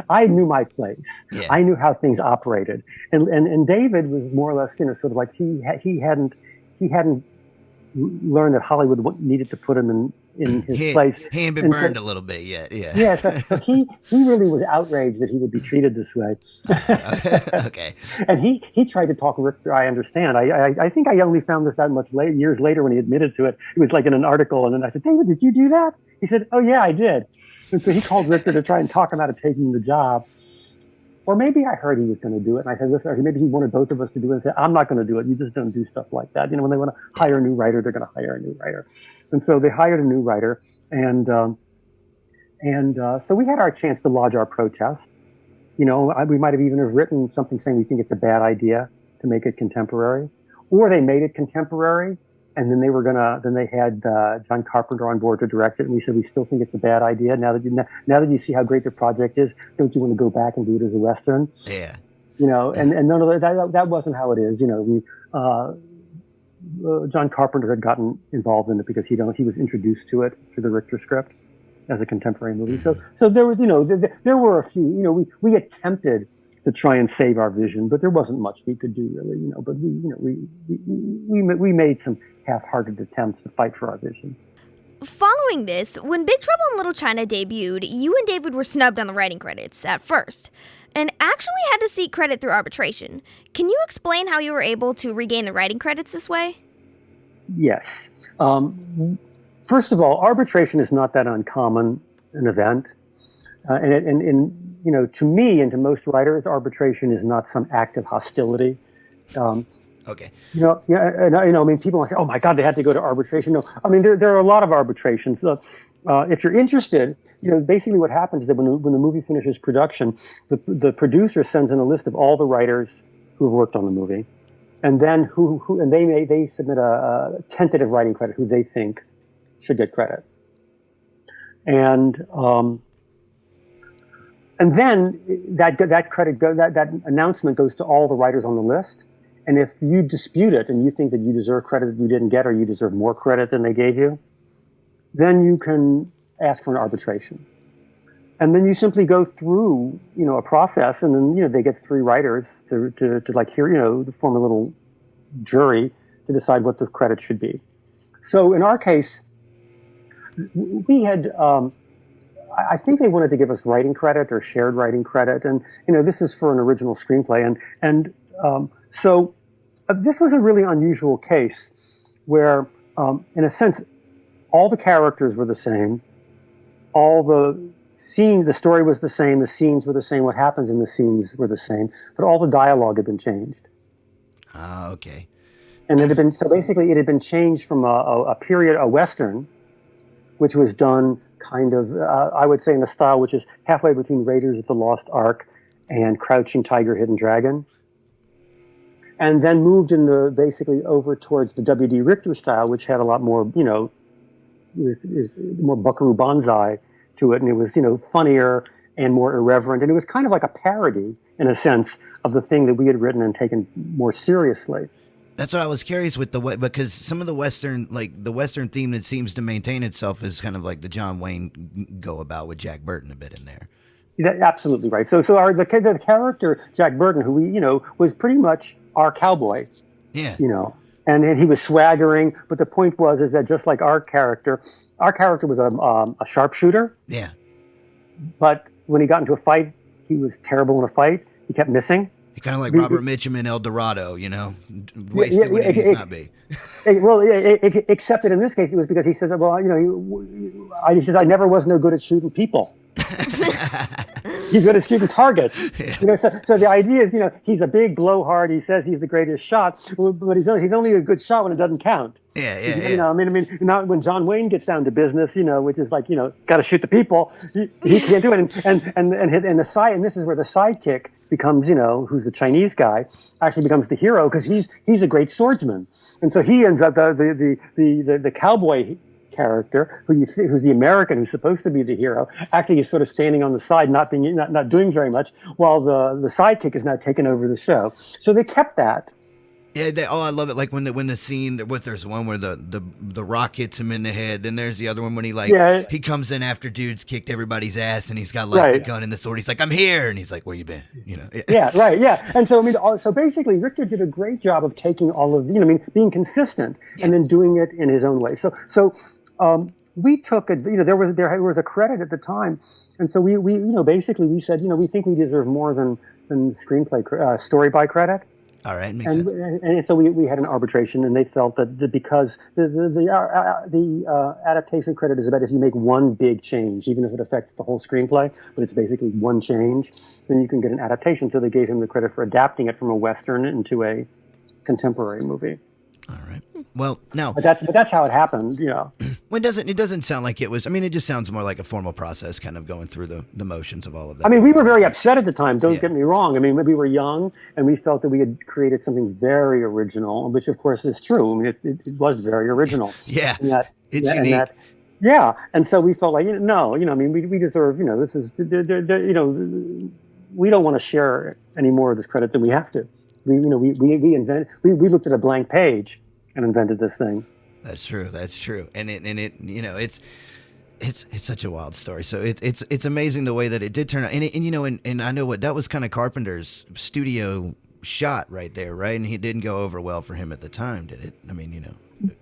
I knew my place. Yeah. I knew how things operated. And David was more or less, sort of like he hadn't learned that Hollywood needed to put him in his place. He hadn't been burned a little bit yet. Yeah. Yeah. So he really was outraged that he would be treated this way. Okay. And he tried to talk Richter. I understand. I think I only found this out years later when he admitted to it. It was like in an article, and then I said, David, did you do that? He said, oh yeah, I did. And so he called Richter to try and talk him out of taking the job. Or maybe I heard he was going to do it, and I said, listen, maybe he wanted both of us to do it, and said, I'm not going to do it. You just don't do stuff like that. When they want to hire a new writer, they're going to hire a new writer. And so they hired a new writer, and so we had our chance to lodge our protest. We might have even written something saying we think it's a bad idea to make it contemporary, or they made it contemporary, and then they had John Carpenter on board to direct it, and we said we still think it's a bad idea. Now that you see how great the project is, don't you want to go back and do it as a Western? Yeah. And none of that wasn't how it is. John Carpenter had gotten involved in it because he was introduced to it through the Richter script as a contemporary movie. So there was there were a few. We attempted to try and save our vision, but there wasn't much we could do really. But we made some half-hearted attempts to fight for our vision. Following this, when Big Trouble in Little China debuted, you and David were snubbed on the writing credits at first, and actually had to seek credit through arbitration. Can you explain how you were able to regain the writing credits this way? Yes. First of all, arbitration is not that uncommon an event, and to me and to most writers, arbitration is not some act of hostility. Okay. People might say, "Oh my God, they had to go to arbitration." No, there are a lot of arbitrations. If you're interested, basically what happens is that when the movie finishes production, the producer sends in a list of all the writers who have worked on the movie, and then they submit a tentative writing credit who they think should get credit, and then that credit that announcement goes to all the writers on the list. And if you dispute it and you think that you deserve credit that you didn't get, or you deserve more credit than they gave you, then you can ask for an arbitration. And then you simply go through, a process, and then, they get 3 writers to form a little jury to decide what the credit should be. So in our case, we had, I think they wanted to give us writing credit or shared writing credit. And, this is for an original screenplay. So this was a really unusual case where, in a sense, all the characters were the same, all the story was the same, the scenes were the same, what happens in the scenes were the same, but all the dialogue had been changed. Ah, okay. And it had been changed from a Western, which was done kind of, I would say in a style which is halfway between Raiders of the Lost Ark and Crouching Tiger, Hidden Dragon. And then moved basically over towards the W.D. Richter style, which had a lot more, is more Buckaroo Banzai to it. And it was, funnier and more irreverent. And it was kind of like a parody, in a sense, of the thing that we had written and taken more seriously. That's what I was curious with because some of the Western theme that seems to maintain itself is kind of like the John Wayne go about with Jack Burton a bit in there. Absolutely right. So the character Jack Burton, who was pretty much our cowboy, Yeah. And he was swaggering. But the point is that just like our character was a sharpshooter. Yeah. But when he got into a fight, he was terrible in a fight. He kept missing. Kind of like Robert Mitchum in El Dorado, wasted when he needs not be. Except that in this case, it was because he said, well, he says, I never was no good at shooting people. He's good at shooting targets. Yeah. So the idea is, he's a big blowhard. He says he's the greatest shot, but he's only a good shot when it doesn't count. Yeah. I mean, not when John Wayne gets down to business, which is like, got to shoot the people. He can't do it. And this is where the sidekick becomes, who's the Chinese guy, actually becomes the hero because he's a great swordsman, and so he ends up the cowboy character who's the American who's supposed to be the hero actually is sort of standing on the side, not doing very much, while the sidekick is now taking over the show. So they kept that. Yeah, I love it. Like when the scene, there's one where the rock hits him in the head. Then there's the other one when he comes in after dude's kicked everybody's ass and he's got the gun and the sword. He's like, I'm here, and he's like, where you been? Yeah, right, yeah. And so so basically, Richter did a great job of taking all of being consistent and then doing it in his own way. So we took there was a credit at the time, and so we basically we said we think we deserve more than screenplay story by credit. All right, makes sense. And so we had an arbitration, and they felt that because the adaptation credit is about if you make one big change, even if it affects the whole screenplay, but it's basically one change, then you can get an adaptation. So they gave him the credit for adapting it from a Western into a contemporary movie. All right. Well, no. But that's how it happened, Well, it doesn't sound like it was. I mean, it just sounds more like a formal process, kind of going through the motions of all of that. I mean, we were very upset at the time. Don't get me wrong. I mean, we were young, and we felt that we had created something very original, which of course is true. I mean, it was very original. Yeah. It's unique. And so we felt like, I mean, we deserve, this is, we don't want to share any more of this credit than we have to. We looked at a blank page and invented this thing. That's true. And it's such a wild story. So it's amazing the way that it did turn out. And I know that was kind of Carpenter's studio shot right there, right? And he didn't go over well for him at the time, did it? I mean,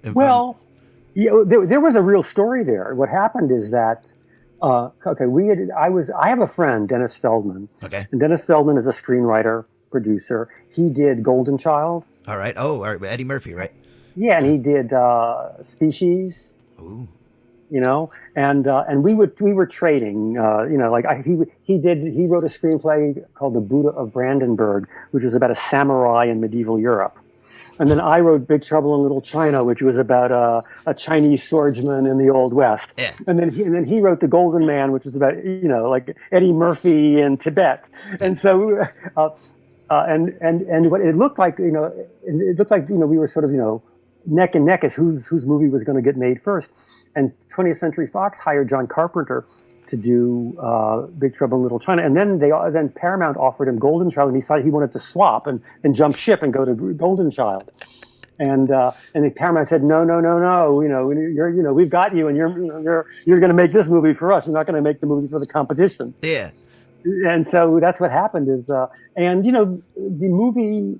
there was a real story there. What happened is that I have a friend, Dennis Feldman. Okay. And Dennis Feldman is a screenwriter, producer. He did Golden Child. All right. Oh, all right. Eddie Murphy, right? Yeah, and he did Species. Ooh. And we were trading. He wrote a screenplay called The Buddha of Brandenburg, which was about a samurai in medieval Europe. And then I wrote Big Trouble in Little China, which was about a Chinese swordsman in the Old West. Yeah. And then he wrote The Golden Man, which was about like Eddie Murphy in Tibet. And so and what it looked like, we were sort of neck and neck as whose movie was going to get made first. And 20th Century Fox hired John Carpenter to do Big Trouble in Little China, and then Paramount offered him Golden Child, and he decided he wanted to swap and jump ship and go to Golden Child. And the Paramount said, no, we've got you, and you're going to make this movie for us. You're not going to make the movie for the competition. Yeah. And so that's what happened is, the movie,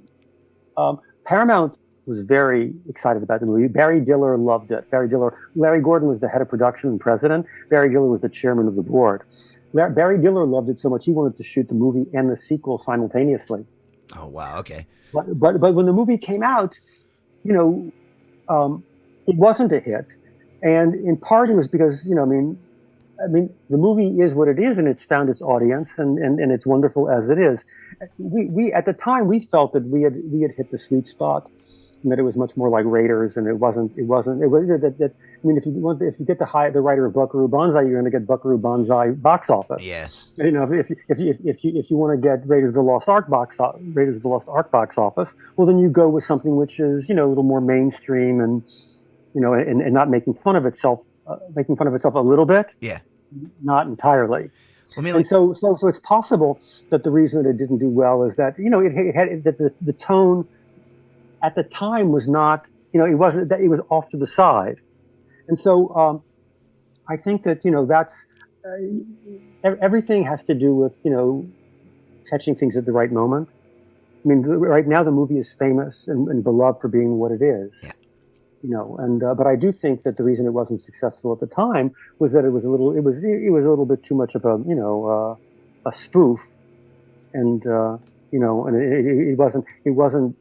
Paramount was very excited about the movie. Barry Diller loved it. Larry Gordon was the head of production and president. Barry Diller was the chairman of the board. Barry Diller loved it so much he wanted to shoot the movie and the sequel simultaneously. Oh, wow. Okay. But when the movie came out, it wasn't a hit. And in part it was because, I mean, the movie is what it is, and it's found its audience, and it's wonderful as it is. We at the time we felt that we had hit the sweet spot, and that it was much more like Raiders, and it wasn't. If you get the writer of Buckaroo Banzai, you're going to get Buckaroo Banzai box office. Yeah. If you want to get Raiders of the Lost Ark box office, well then you go with something which is a little more mainstream and not making fun of itself a little bit. Yeah. Not entirely. I mean, and so it's possible that the reason that it didn't do well is that it had that the tone at the time was not it wasn't that it was off to the side, and so I think that that's everything has to do with, catching things at the right moment. I mean, right now the movie is famous and beloved for being what it is. Yeah. But I do think that the reason it wasn't successful at the time was that it was a little bit too much of a spoof, and it wasn't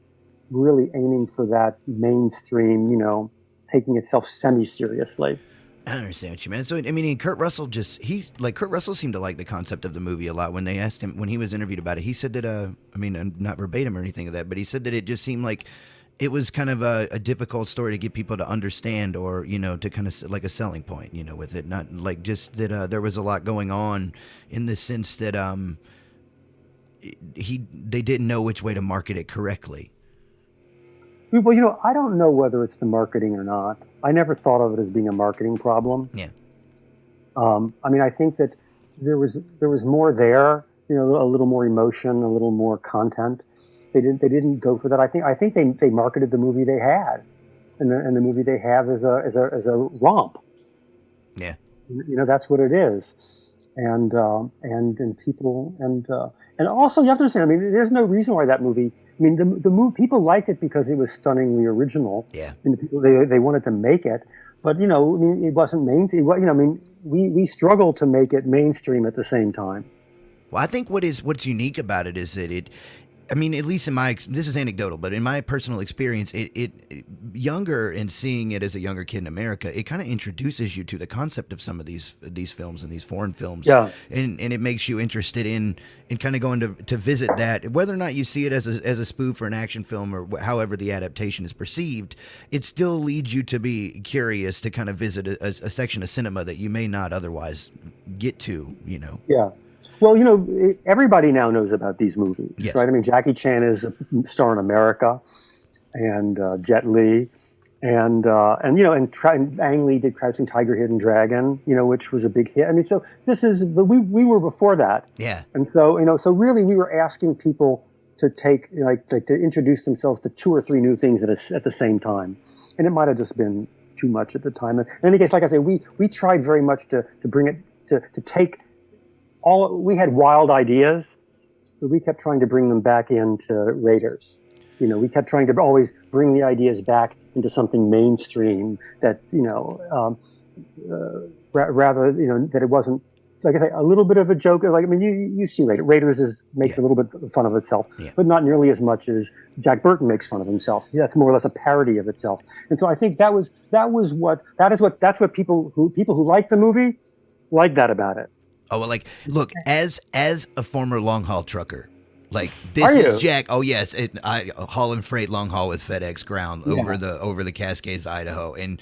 really aiming for that mainstream, taking itself semi-seriously. I understand what you mean. So, I mean, Kurt Russell Kurt Russell seemed to like the concept of the movie a lot. When they asked him, when he was interviewed about it, he said that, I mean, not verbatim or anything of that, but he said that it just seemed like it was kind of a difficult story to get people to understand, or, to kind of like a selling point, with it. Not like just that there was a lot going on in the sense that they didn't know which way to market it correctly. Well, I don't know whether it's the marketing or not. I never thought of it as being a marketing problem. Yeah. I mean, I think that there was more there, a little more emotion, a little more content. They didn't go for that. I think they marketed the movie they had, and the movie they have is a romp. Yeah. That's what it is, and people and also you have to understand. I mean, there's no reason why that movie. I mean, the movie, people liked it because it was stunningly original. Yeah. And the people, they wanted to make it, but I mean, it wasn't mainstream. I mean, we struggled to make it mainstream at the same time. Well, I think what's unique about it is that I mean, at least this is anecdotal, but in my personal experience, it younger, and seeing it as a younger kid in America, it kind of introduces you to the concept of some of these films and these foreign films. Yeah. And it makes you interested in kind of going to visit that, whether or not you see it as a spoof or an action film or however the adaptation is perceived, it still leads you to be curious to kind of visit a section of cinema that you may not otherwise get to, Yeah. Well, everybody now knows about these movies, yes. right? I mean, Jackie Chan is a star in America, and Jet Li, and Ang Lee did Crouching Tiger, Hidden Dragon, which was a big hit. I mean, so we were before that, yeah, and so so really we were asking people to take to introduce themselves to 2 or 3 new things at the same time, and it might have just been too much at the time. And in any case, like I say, we tried very much to bring it to take. We had wild ideas, but we kept trying to bring them back into Raiders. We kept trying to always bring the ideas back into something mainstream that, rather, that it wasn't, like I say, a little bit of a joke. Like, I mean, you see Raiders makes a little bit of fun of itself, but not nearly as much as Jack Burton makes fun of himself. That's more or less a parody of itself. And so I think that's what people who like the movie like that about it. Oh, well, like, look, as a former long haul trucker, like, this is Jack. Oh yes, I hauling freight long haul with FedEx Ground over the Cascades, Idaho, and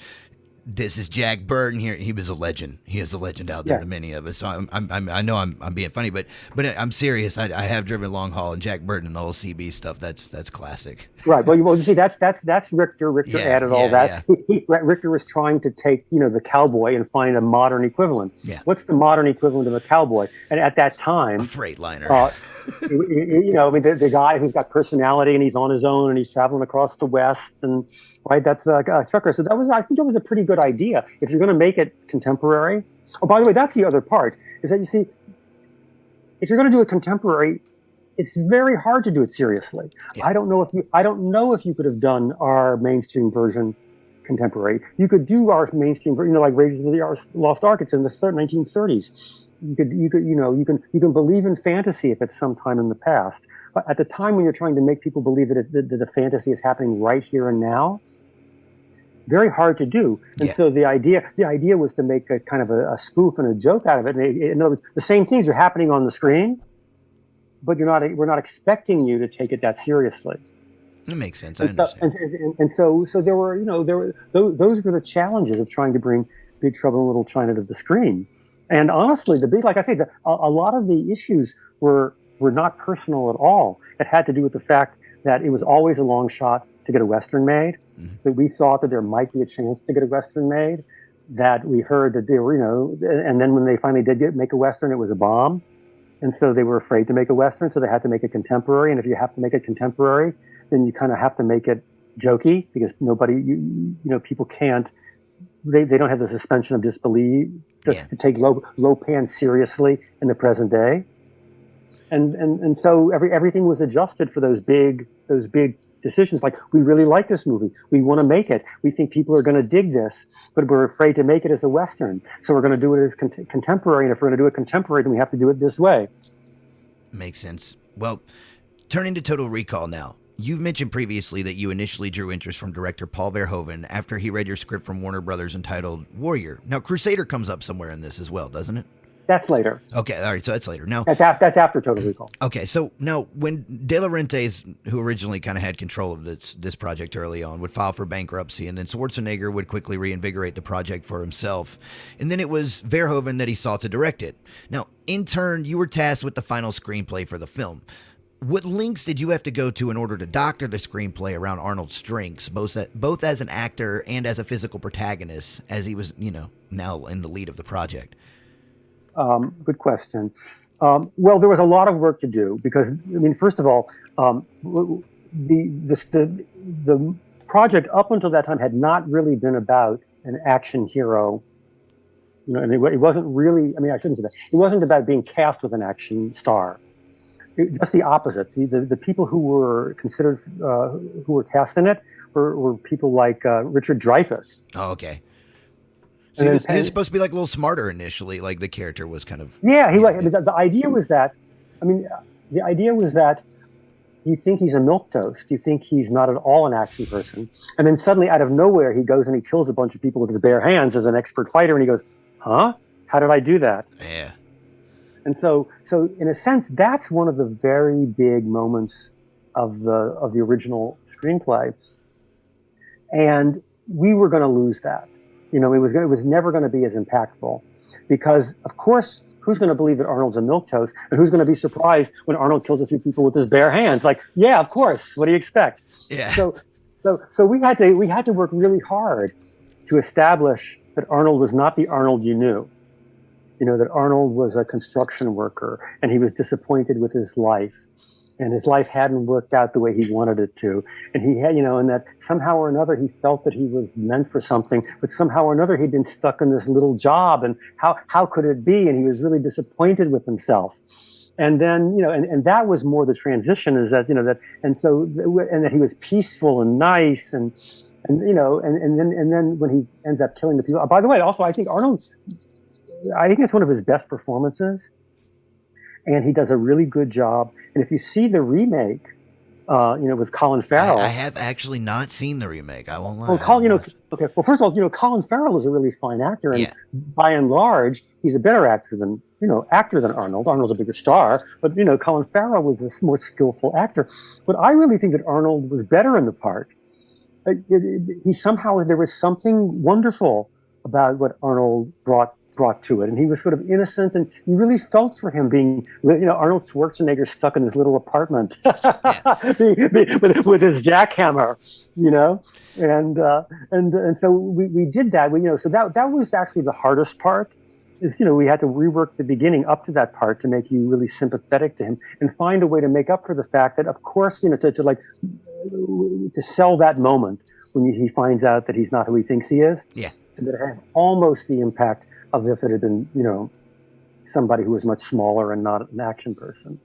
this is Jack Burton here. He was a legend. He is a legend out there to many of us. So I know I'm being funny, but I'm serious. I have driven long haul, and Jack Burton and the whole CB stuff. That's classic. Right. Well, you see, that's Richter. Richter added all that. Yeah. Richter was trying to take the cowboy and find a modern equivalent. Yeah. What's the modern equivalent of a cowboy? And at that time, a Freightliner. I mean, the guy who's got personality and he's on his own and he's traveling across the West, and that's a trucker. So I think that was a pretty good idea if you're going to make it contemporary. Oh, by the way, that's the other part, is that you see, if you're going to do it contemporary, it's very hard to do it seriously. Yeah. I don't know if you could have done our mainstream version contemporary. You could do our mainstream version, like Raiders of the Lost Ark. It's in the 1930s. You can believe in fantasy if it's sometime in the past. But at the time when you're trying to make people believe that the fantasy is happening right here and now, very hard to do. And so the idea was to make a kind of a spoof and a joke out of it. And in other words, the same things are happening on the screen, but we're not expecting you to take it that seriously. It makes sense. I understand. And so there were those were the challenges of trying to bring Big Trouble in Little China to the screen. And honestly, like I say, a lot of the issues were not personal at all. It had to do with the fact that it was always a long shot to get a Western made, that we thought that there might be a chance to get a Western made, that we heard that they were, and then when they finally did make a Western, it was a bomb. And so they were afraid to make a Western, so they had to make it contemporary. And if you have to make it contemporary, then you kind of have to make it jokey, because people can't they don't have the suspension of disbelief to take Lopan seriously in the present day. And so everything was adjusted for those big decisions. Like, we really like this movie. We want to make it. We think people are going to dig this, but we're afraid to make it as a Western. So we're going to do it as contemporary. And if we're going to do it contemporary, then we have to do it this way. Makes sense. Well, turning to Total Recall now. You've mentioned previously that you initially drew interest from director Paul Verhoeven after he read your script from Warner Brothers entitled Warrior. Now, Crusader comes up somewhere in this as well, doesn't it? That's later. Okay, all right, so that's later. Now that's after Total Recall. Okay, so now when De Laurentiis, who originally kind of had control of this project early on, would file for bankruptcy, and then Schwarzenegger would quickly reinvigorate the project for himself, and then it was Verhoeven that he sought to direct it. Now, in turn, you were tasked with the final screenplay for the film. What links did you have to go to in order to doctor the screenplay around Arnold's strengths, both as an actor and as a physical protagonist, as he was, now in the lead of the project? Good question. Well, there was a lot of work to do because, first of all, the project up until that time had not really been about an action hero. And it wasn't really, I shouldn't say that. It wasn't about being cast with an action star. Just the opposite. The people who were considered, who were cast in it were people like Richard Dreyfuss. Oh, okay. So he was supposed to be like a little smarter initially, like the character was kind of... Yeah, the idea was that, the idea was that you think he's a milquetoast, you think he's not at all an action person, and then suddenly out of nowhere he goes and he kills a bunch of people with his bare hands as an expert fighter, and he goes, huh? How did I do that? Yeah. And so in a sense, that's one of the very big moments of the original screenplay. And we were going to lose that. It was never going to be as impactful because, of course, who's going to believe that Arnold's a milquetoast, and who's going to be surprised when Arnold kills a few people with his bare hands? Like, yeah, of course. What do you expect? Yeah. So we had to work really hard to establish that Arnold was not the Arnold you knew. That Arnold was a construction worker and he was disappointed with his life, and his life hadn't worked out the way he wanted it to. And he had, and that somehow or another he felt that he was meant for something, but somehow or another he'd been stuck in this little job, and how could it be? And he was really disappointed with himself. And then, and that was more the transition, is that, and that he was peaceful and nice and then when he ends up killing the people. By the way, also, I think it's one of his best performances, and he does a really good job. And if you see the remake, with Colin Farrell, I have actually not seen the remake. I won't lie. Well, okay. Well, first of all, Colin Farrell is a really fine actor, and by and large, he's a better actor than Arnold. Arnold's a bigger star, but Colin Farrell was a more skillful actor. But I really think that Arnold was better in the part. There was something wonderful about what Arnold brought to it, and he was sort of innocent, and you really felt for him being, Arnold Schwarzenegger stuck in his little apartment with his jackhammer, and so we did that. So that was actually the hardest part. Is we had to rework the beginning up to that part to make you really sympathetic to him and find a way to make up for the fact that, of course, to sell that moment when he finds out that he's not who he thinks he is. Yeah. So that it had almost the impact of if it had been, somebody who was much smaller and not an action person.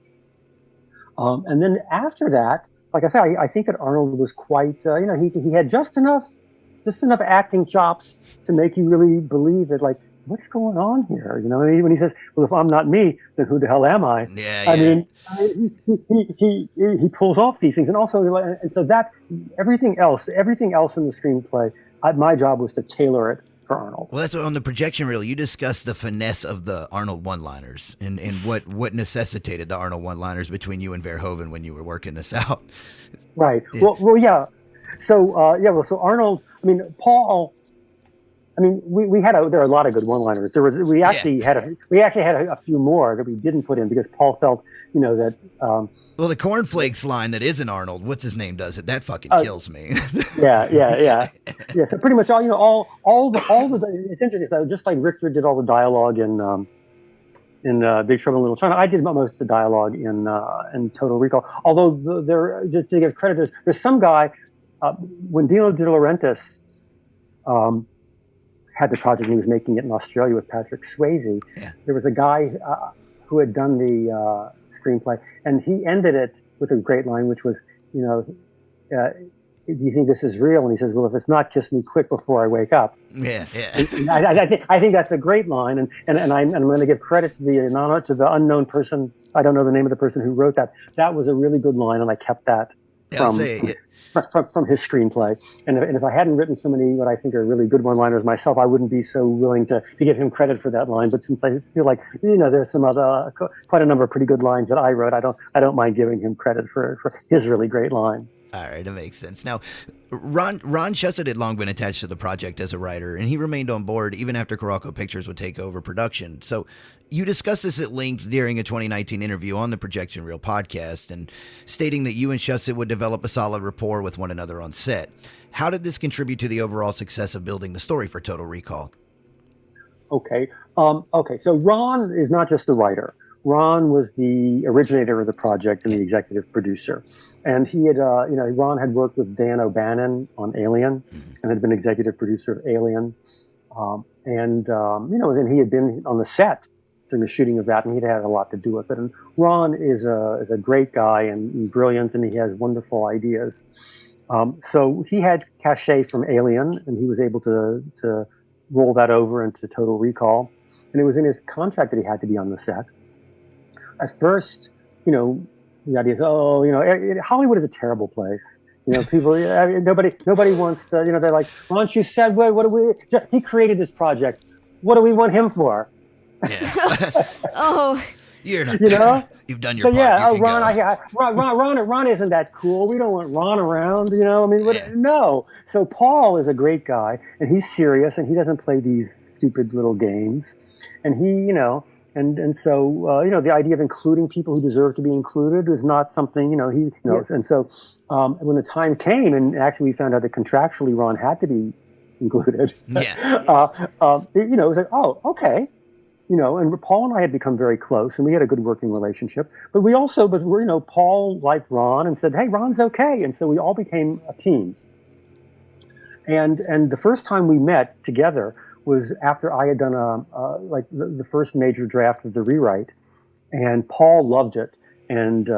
And then after that, like I said, I think that Arnold was quite, he had just enough acting chops to make you really believe that, like, what's going on here? When he says, well, if I'm not me, then who the hell am I? Yeah. He pulls off these things. And also, and so that everything else in the screenplay, my job was to tailor it for Arnold. Well, that's on the projection reel. You discussed the finesse of the Arnold one-liners and what necessitated the Arnold one-liners between you and Verhoeven when you were working this out. Right. Well, yeah. So, so Arnold, Paul, we had there are a lot of good one-liners. We actually had a few more that we didn't put in because Paul felt, that. Well, the cornflakes line that isn't Arnold, what's his name does it? That fucking kills me. Yeah. So pretty much all the. It's interesting though. Just like Richter did all the dialogue in Big Trouble in Little China, I did most of the dialogue in Total Recall. Although just to give credit, there's some guy when Dino De Laurentiis. had the project and he was making it in Australia with Patrick Swayze. Yeah. There was a guy who had done the screenplay, and he ended it with a great line, which was, do you think this is real? And he says, well, if it's not, kiss me quick before I wake up. Yeah. And I think that's a great line, and I'm going to give credit to the unknown person. I don't know the name of the person who wrote that. That was a really good line, and I kept that from his screenplay. And if I hadn't written so many what I think are really good one-liners myself, I wouldn't be so willing to give him credit for that line. But since I feel like there's some other quite a number of pretty good lines that I wrote, I don't mind giving him credit for his really great line. All right, that makes sense. Now, Ron Shusett had long been attached to the project as a writer, and he remained on board even after Carolco Pictures would take over production. So you discussed this at length during a 2019 interview on the Projection Reel podcast, and stating that you and Shusett would develop a solid rapport with one another on set. How did this contribute to the overall success of building the story for Total Recall? Okay. So Ron is not just the writer. Ron was the originator of the project and the executive producer. And he had, Ron had worked with Dan O'Bannon on Alien and had been executive producer of Alien. Then he had been on the set during the shooting of that, and he'd had a lot to do with it. And Ron is a great guy and brilliant, and he has wonderful ideas. So he had cachet from Alien, and he was able to roll that over into Total Recall. And it was in his contract that he had to be on the set. At first, the idea is, Hollywood is a terrible place. People, nobody wants to, they're like, once you said, what do we, he created this project. What do we want him for? Yeah. Oh. You're not, you've done your part. Yeah, Ron isn't that cool. We don't want Ron around, No. So Paul is a great guy, and he's serious, and he doesn't play these stupid little games. And he, And so, the idea of including people who deserve to be included is not something, he knows. And so when the time came, and actually we found out that contractually Ron had to be included, it was like, oh, okay. And Paul and I had become very close, and we had a good working relationship. But Paul liked Ron and said, hey, Ron's okay. And so we all became a team. And the first time we met together was after I had done the first major draft of the rewrite, and Paul loved it, and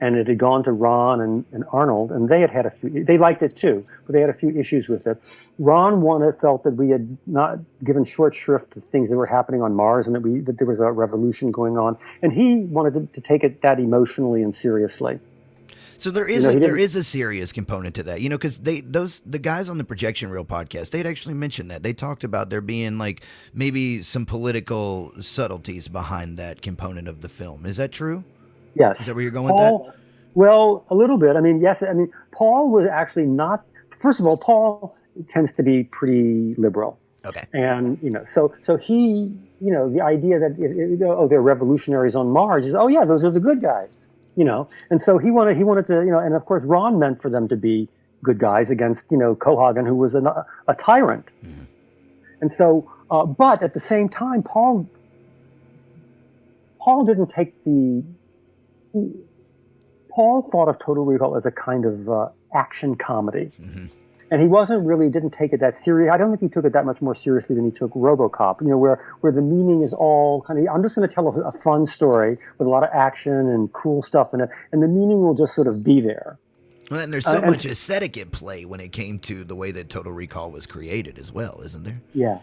it had gone to Ron and Arnold, and they had a few. They liked it too, but they had a few issues with it. Ron felt that we had not given short shrift to things that were happening on Mars, and that there was a revolution going on, and he wanted to take it that emotionally and seriously. So there is a serious component to that, because the guys on the Projection Reel podcast, they'd actually mentioned that. They talked about there being maybe some political subtleties behind that component of the film. Is that true? Yes. Is that where you're going with that? Well, a little bit. Yes. Paul was actually not. First of all, Paul tends to be pretty liberal. Okay. And so he, the idea that they're revolutionaries on Mars is, those are the good guys. And so he wanted to, and of course Ron meant for them to be good guys against, Cohagen, who was a tyrant. Mm-hmm. And so, but at the same time, Paul didn't take Paul thought of Total Recall as a kind of action comedy. Mm-hmm. And he didn't take it that serious. I don't think he took it that much more seriously than he took RoboCop, where the meaning is all kind of, I'm just going to tell a fun story with a lot of action and cool stuff in it, and the meaning will just sort of be there. Well, and there's so much aesthetic at play when it came to the way that Total Recall was created as well, isn't there? Yeah.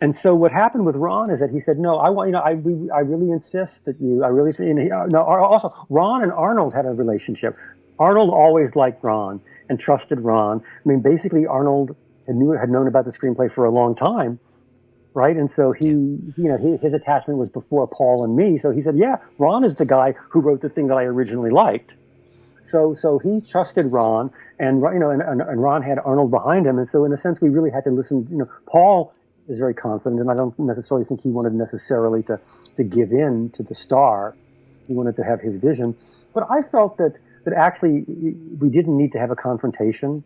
And so what happened with Ron is that he said, no, I really insist that also, Ron and Arnold had a relationship. Arnold always liked Ron and trusted Ron. Basically, Arnold had known about the screenplay for a long time, right? And so his attachment was before Paul and me. So he said, yeah, Ron is the guy who wrote the thing that I originally liked. So he trusted Ron, and Ron had Arnold behind him. And so in a sense, we really had to listen. Paul is very confident, and I don't necessarily think he wanted necessarily to give in to the star. He wanted to have his vision. But I felt that actually we didn't need to have a confrontation,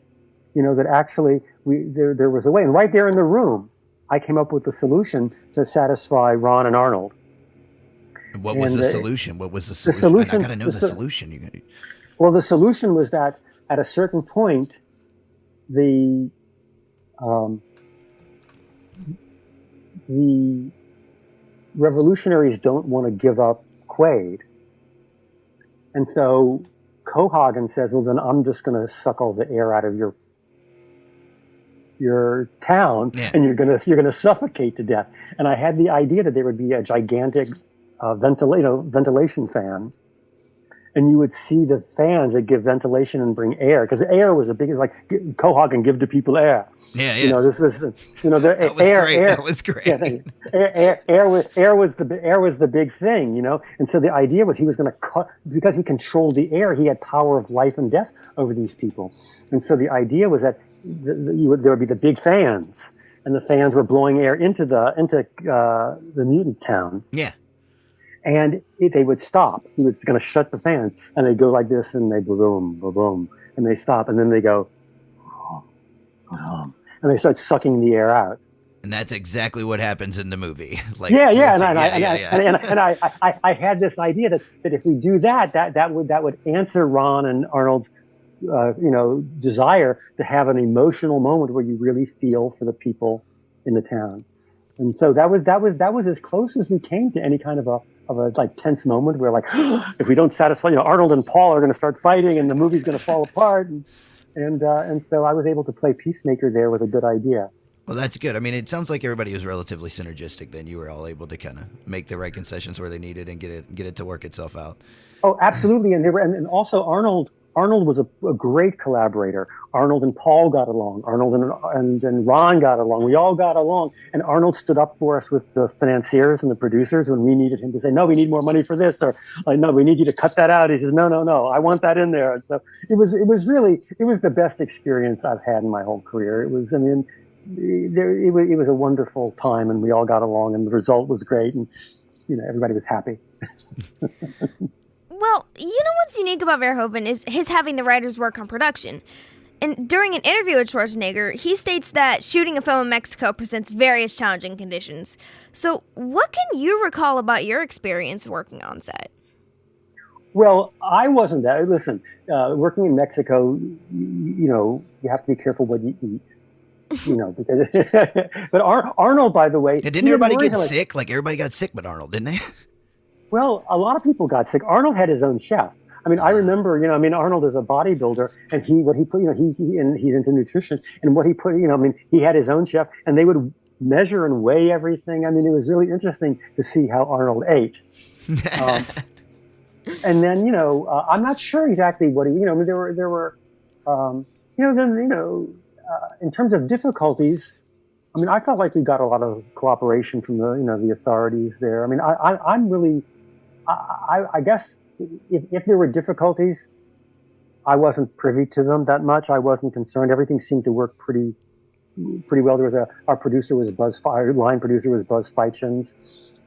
that actually there was a way. And right there in the room, I came up with the solution to satisfy Ron and Arnold. What was the solution? What was the solution? I got to know the solution. Well, the solution was that at a certain point, the revolutionaries don't want to give up Quaid. And so Cohagen says, well, then I'm just going to suck all the air out of your town, and you're gonna suffocate to death. And I had the idea that there would be a gigantic ventilation fan, and you would see the fans that give ventilation and bring air, because air was a big, like Cohagen give to people air. Yeah. You know, this was, you know, the that was air. Great. Air. That was great. Yeah, air was the big thing, you know. And so the idea was he was going to cut, because he controlled the air. He had power of life and death over these people. And so the idea was that there would be the big fans, and the fans were blowing air into the mutant town. Yeah. And they would stop. He was going to shut the fans, and they'd go like this, and they boom, boom, boom, and they stop, and then they go, and they start sucking the air out. And that's exactly what happens in the movie. Like, and I had this idea that if we do that would answer Ron and Arnold's desire to have an emotional moment where you really feel for the people in the town. And so that was as close as we came to any kind of a like tense moment where, like, if we don't satisfy, Arnold and Paul are going to start fighting and the movie's going to fall apart. And so I was able to play peacemaker there with a good idea. Well, that's good. I mean, it sounds like everybody was relatively synergistic. Then you were all able to kind of make the right concessions where they needed and get it to work itself out. Oh, absolutely. And also Arnold was a great collaborator. Arnold and Paul got along. Arnold and Ron got along. We all got along. And Arnold stood up for us with the financiers and the producers when we needed him to say, no, we need more money for this, or like, no, we need you to cut that out. He says, no, I want that in there. And so it was the best experience I've had in my whole career. It was a wonderful time, and we all got along, and the result was great, and everybody was happy. Well, what's unique about Verhoeven is his having the writers work on production. And during an interview with Schwarzenegger, he states that shooting a film in Mexico presents various challenging conditions. So what can you recall about your experience working on set? Well, I wasn't there. Listen, working in Mexico, you have to be careful what you eat. Because but Arnold, by the way, didn't everybody get sick? Like everybody got sick, but Arnold, didn't they? Well, a lot of people got sick. Arnold had his own chef. I mean, I remember, Arnold is a bodybuilder, and he's into nutrition, and what he put, he had his own chef, and they would measure and weigh everything. I mean, it was really interesting to see how Arnold ate. And then, I'm not sure exactly what there were, in terms of difficulties, I mean, I felt like we got a lot of cooperation from the authorities there. I mean, I guess if there were difficulties, I wasn't privy to them that much. I wasn't concerned. Everything seemed to work pretty well. There was our producer was line producer was Buzz Feichens,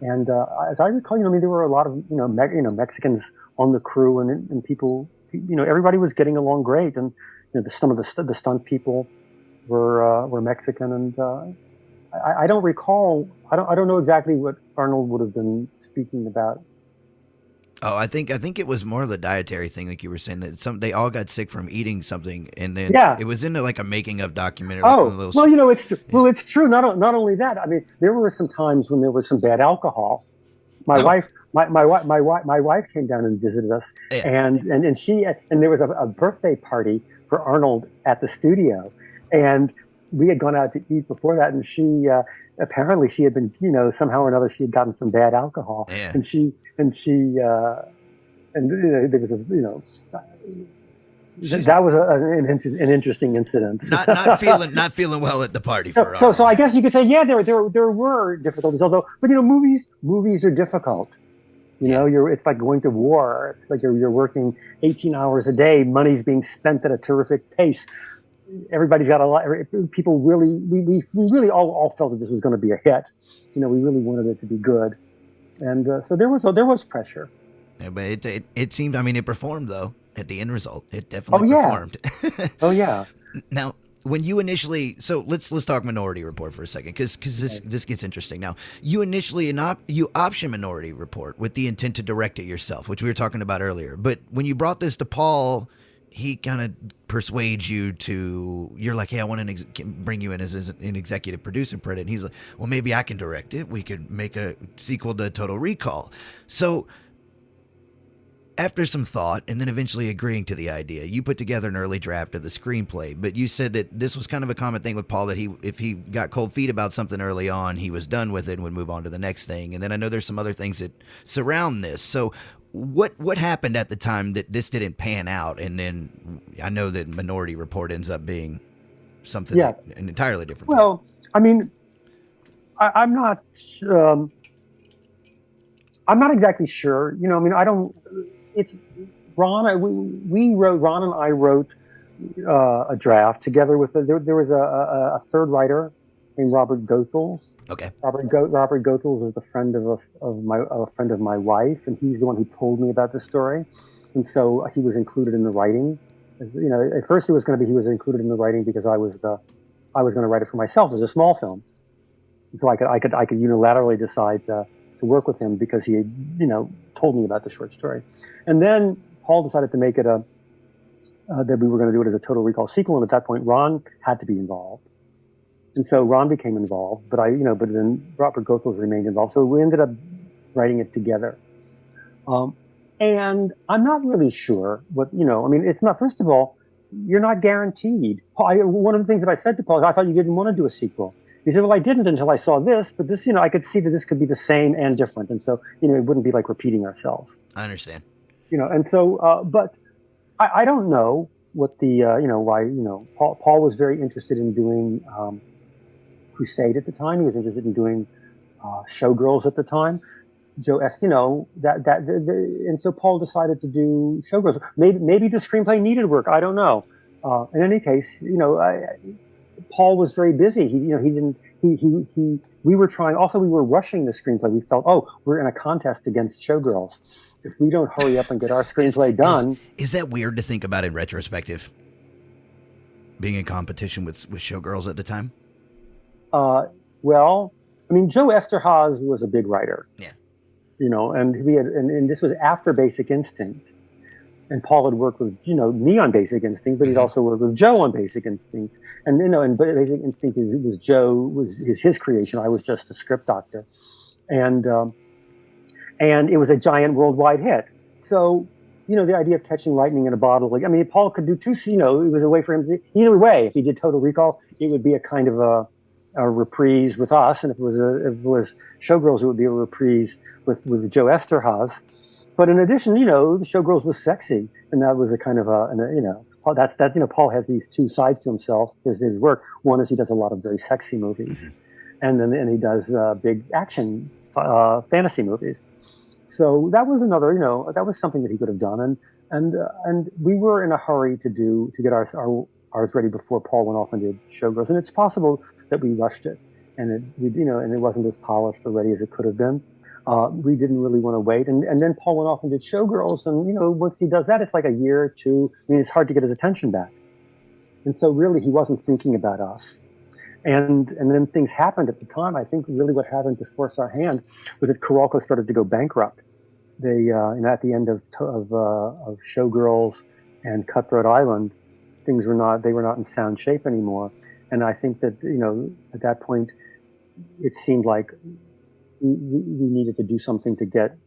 and as I recall, there were a lot of Mexicans on the crew, and people, everybody was getting along great, and some of the stunt people were Mexican, and I don't recall. I don't know exactly what Arnold would have been speaking about. Oh, I think it was more of the dietary thing, like you were saying, that they all got sick from eating something, and then it was into like a making of documentary. Oh, well, it's true. Not only that. I mean, there were some times when there was some bad alcohol. My wife came down and visited us, and there was a birthday party for Arnold at the studio, and we had gone out to eat before that, and she apparently she had been, somehow or another she had gotten some bad alcohol, and there was that was an interesting incident. Not feeling well at the party for so I guess you could say there were difficulties, but movies are difficult. It's like going to war. It's like you're working 18 hours a day. Money's being spent at a terrific pace. Everybody's got a lot. People really, we really all felt that this was going to be a hit. We really wanted it to be good, and so there was pressure. Yeah, but it seemed. I mean, it performed though. At the end result, it definitely performed. Oh yeah. Now, when you initially, so let's talk Minority Report for a second, because this gets interesting. Now, you initially you optioned Minority Report with the intent to direct it yourself, which we were talking about earlier. But when you brought this to Paul, he kind of persuades you to, you're like, hey, I want to bring you in as an executive producer credit. And he's like, well, maybe I can direct it. We could make a sequel to Total Recall. So after some thought and then eventually agreeing to the idea, you put together an early draft of the screenplay. But you said that this was kind of a common thing with Paul, that if he got cold feet about something early on, he was done with it and would move on to the next thing. And then I know there's some other things that surround this. So what happened at the time that this didn't pan out? And then I know that Minority Report ends up being something an entirely different thing. Well, I mean, I'm not exactly sure. You know, I mean, I don't. It's Ron. Ron and I wrote a draft together with there was a third writer named Robert Goethals. Okay. Robert Goethals was a friend of my wife, and he's the one who told me about the story, and so he was included in the writing. You know, at first he was included in the writing because I was going to write it for myself as a small film, so I could unilaterally decide to work with him because he had, you know, told me about the short story. And then Paul decided to make it that we were going to do it as a Total Recall sequel. And at that point, Ron had to be involved. And so Ron became involved, but then Robert Goethals remained involved. So we ended up writing it together. And I'm not really sure what, you know, I mean, it's not, first of all, you're not guaranteed. One of the things that I said to Paul is, I thought you didn't want to do a sequel. He said, well, I didn't until I saw this, but this, you know, I could see that this could be the same and different. And so, you know, it wouldn't be like repeating ourselves. I understand. You know, and so, but I don't know what the, you know, why, you know, Paul was very interested in doing Crusade at the time. He was interested in doing Showgirls at the time. You know, and so Paul decided to do Showgirls. Maybe the screenplay needed work. I don't know. In any case, you know, Paul was very busy. We were rushing the screenplay. We felt, we're in a contest against Showgirls. If we don't hurry up and get our screenplay done. Is that weird to think about in retrospective? Being in competition with Showgirls at the time? Well, I mean, Joe Esterhazy was a big writer. Yeah. You know, and and this was after Basic Instinct. And Paul had worked with, you know, me on Basic Instinct, but he'd also worked with Joe on Basic Instinct. And, you know, and Basic Instinct was his creation. I was just a script doctor. And it was a giant worldwide hit. So, you know, the idea of catching lightning in a bottle, like, I mean, Paul could do two, you know, it was a way for him to, either way, if he did Total Recall, it would be a kind of a reprise with us. And if it was Showgirls, it would be a reprise with Joe Esterhazy. But in addition, you know, the Showgirls was sexy, and that was a kind of you know, you know, Paul has these two sides to himself, his work. One is he does a lot of very sexy movies, and he does big action fantasy movies. So that was another, you know, that was something that he could have done, and we were in a hurry to get ours ready before Paul went off and did Showgirls, and it's possible that we rushed it, and it wasn't as polished or ready as it could have been. We didn't really want to wait. And then Paul went off and did Showgirls. And, you know, once he does that, it's like a year or two. I mean, it's hard to get his attention back. And so really, he wasn't thinking about us. And then things happened at the time. I think really what happened to force our hand was that Carolco started to go bankrupt. They, you know, at the end of Showgirls and Cutthroat Island, they were not in sound shape anymore. And I think that, you know, at that point, it seemed like we needed to do something to get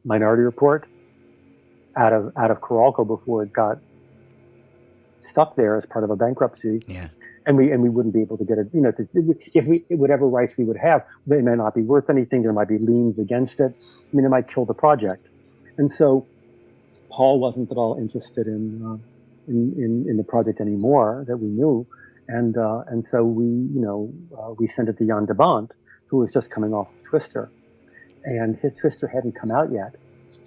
Minority Report out of Carolco before it got stuck there as part of a bankruptcy. Yeah. And we wouldn't be able to get it. You know, whatever rights we would have, they may not be worth anything. There might be liens against it. I mean, it might kill the project. And so Paul wasn't at all interested in the project anymore that we knew. And so we sent it to Jan de Bont, who was just coming off of Twister, and his Twister hadn't come out yet,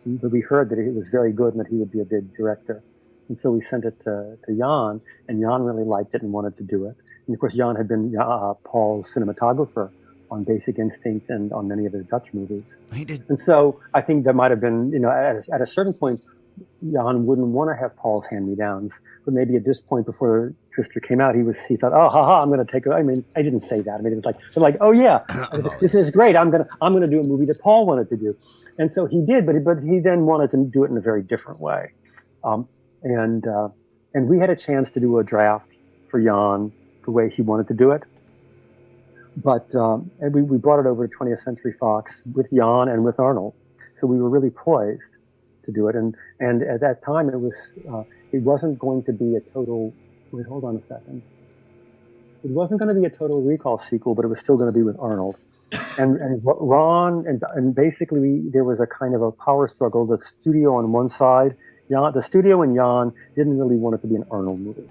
but we heard that it was very good and that he would be a big director. And so we sent it to Jan, and Jan really liked it and wanted to do it. And of course, Jan had been Paul's cinematographer on Basic Instinct and on many of his Dutch movies. He did. And so I think there might have been, you know, at a certain point, Jan wouldn't want to have Paul's hand-me-downs, but maybe at this point before Twister came out, he thought, I'm going to take it. I mean, I didn't say that. I mean, it was like, oh yeah, this is great. I'm going to do a movie that Paul wanted to do. And so he did, but he then wanted to do it in a very different way. and we had a chance to do a draft for Jan the way he wanted to do it. But and we brought it over to 20th Century Fox with Jan and with Arnold, so we were really poised to do it. And at that time, it wasn't going to be a total. Wait, hold on a second. It wasn't going to be a Total Recall sequel, but it was still going to be with Arnold. And Ron and basically there was a kind of a power struggle. The studio on one side, the studio and Jan didn't really want it to be an Arnold movie.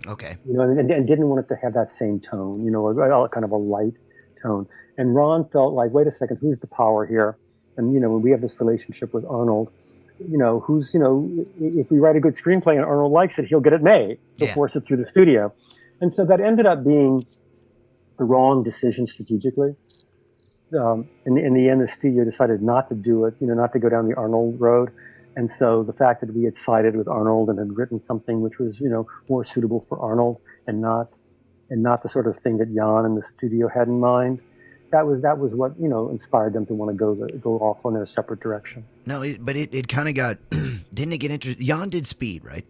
Okay. You know, and didn't want it to have that same tone, you know, a kind of a light tone. And Ron felt like, wait a second, who's the power here? And, you know, when we have this relationship with Arnold, you know, if we write a good screenplay and Arnold likes it, he'll get it made. He'll force it through the studio. And so that ended up being the wrong decision strategically. In the end, the studio decided not to do it, you know, not to go down the Arnold road. And so the fact that we had sided with Arnold and had written something which was, you know, more suitable for Arnold and not the sort of thing that Jan and the studio had in mind, that was what, you know, inspired them to want to go off on their separate direction. No, but it kind of got, didn't it get interesting? Jan did Speed, right?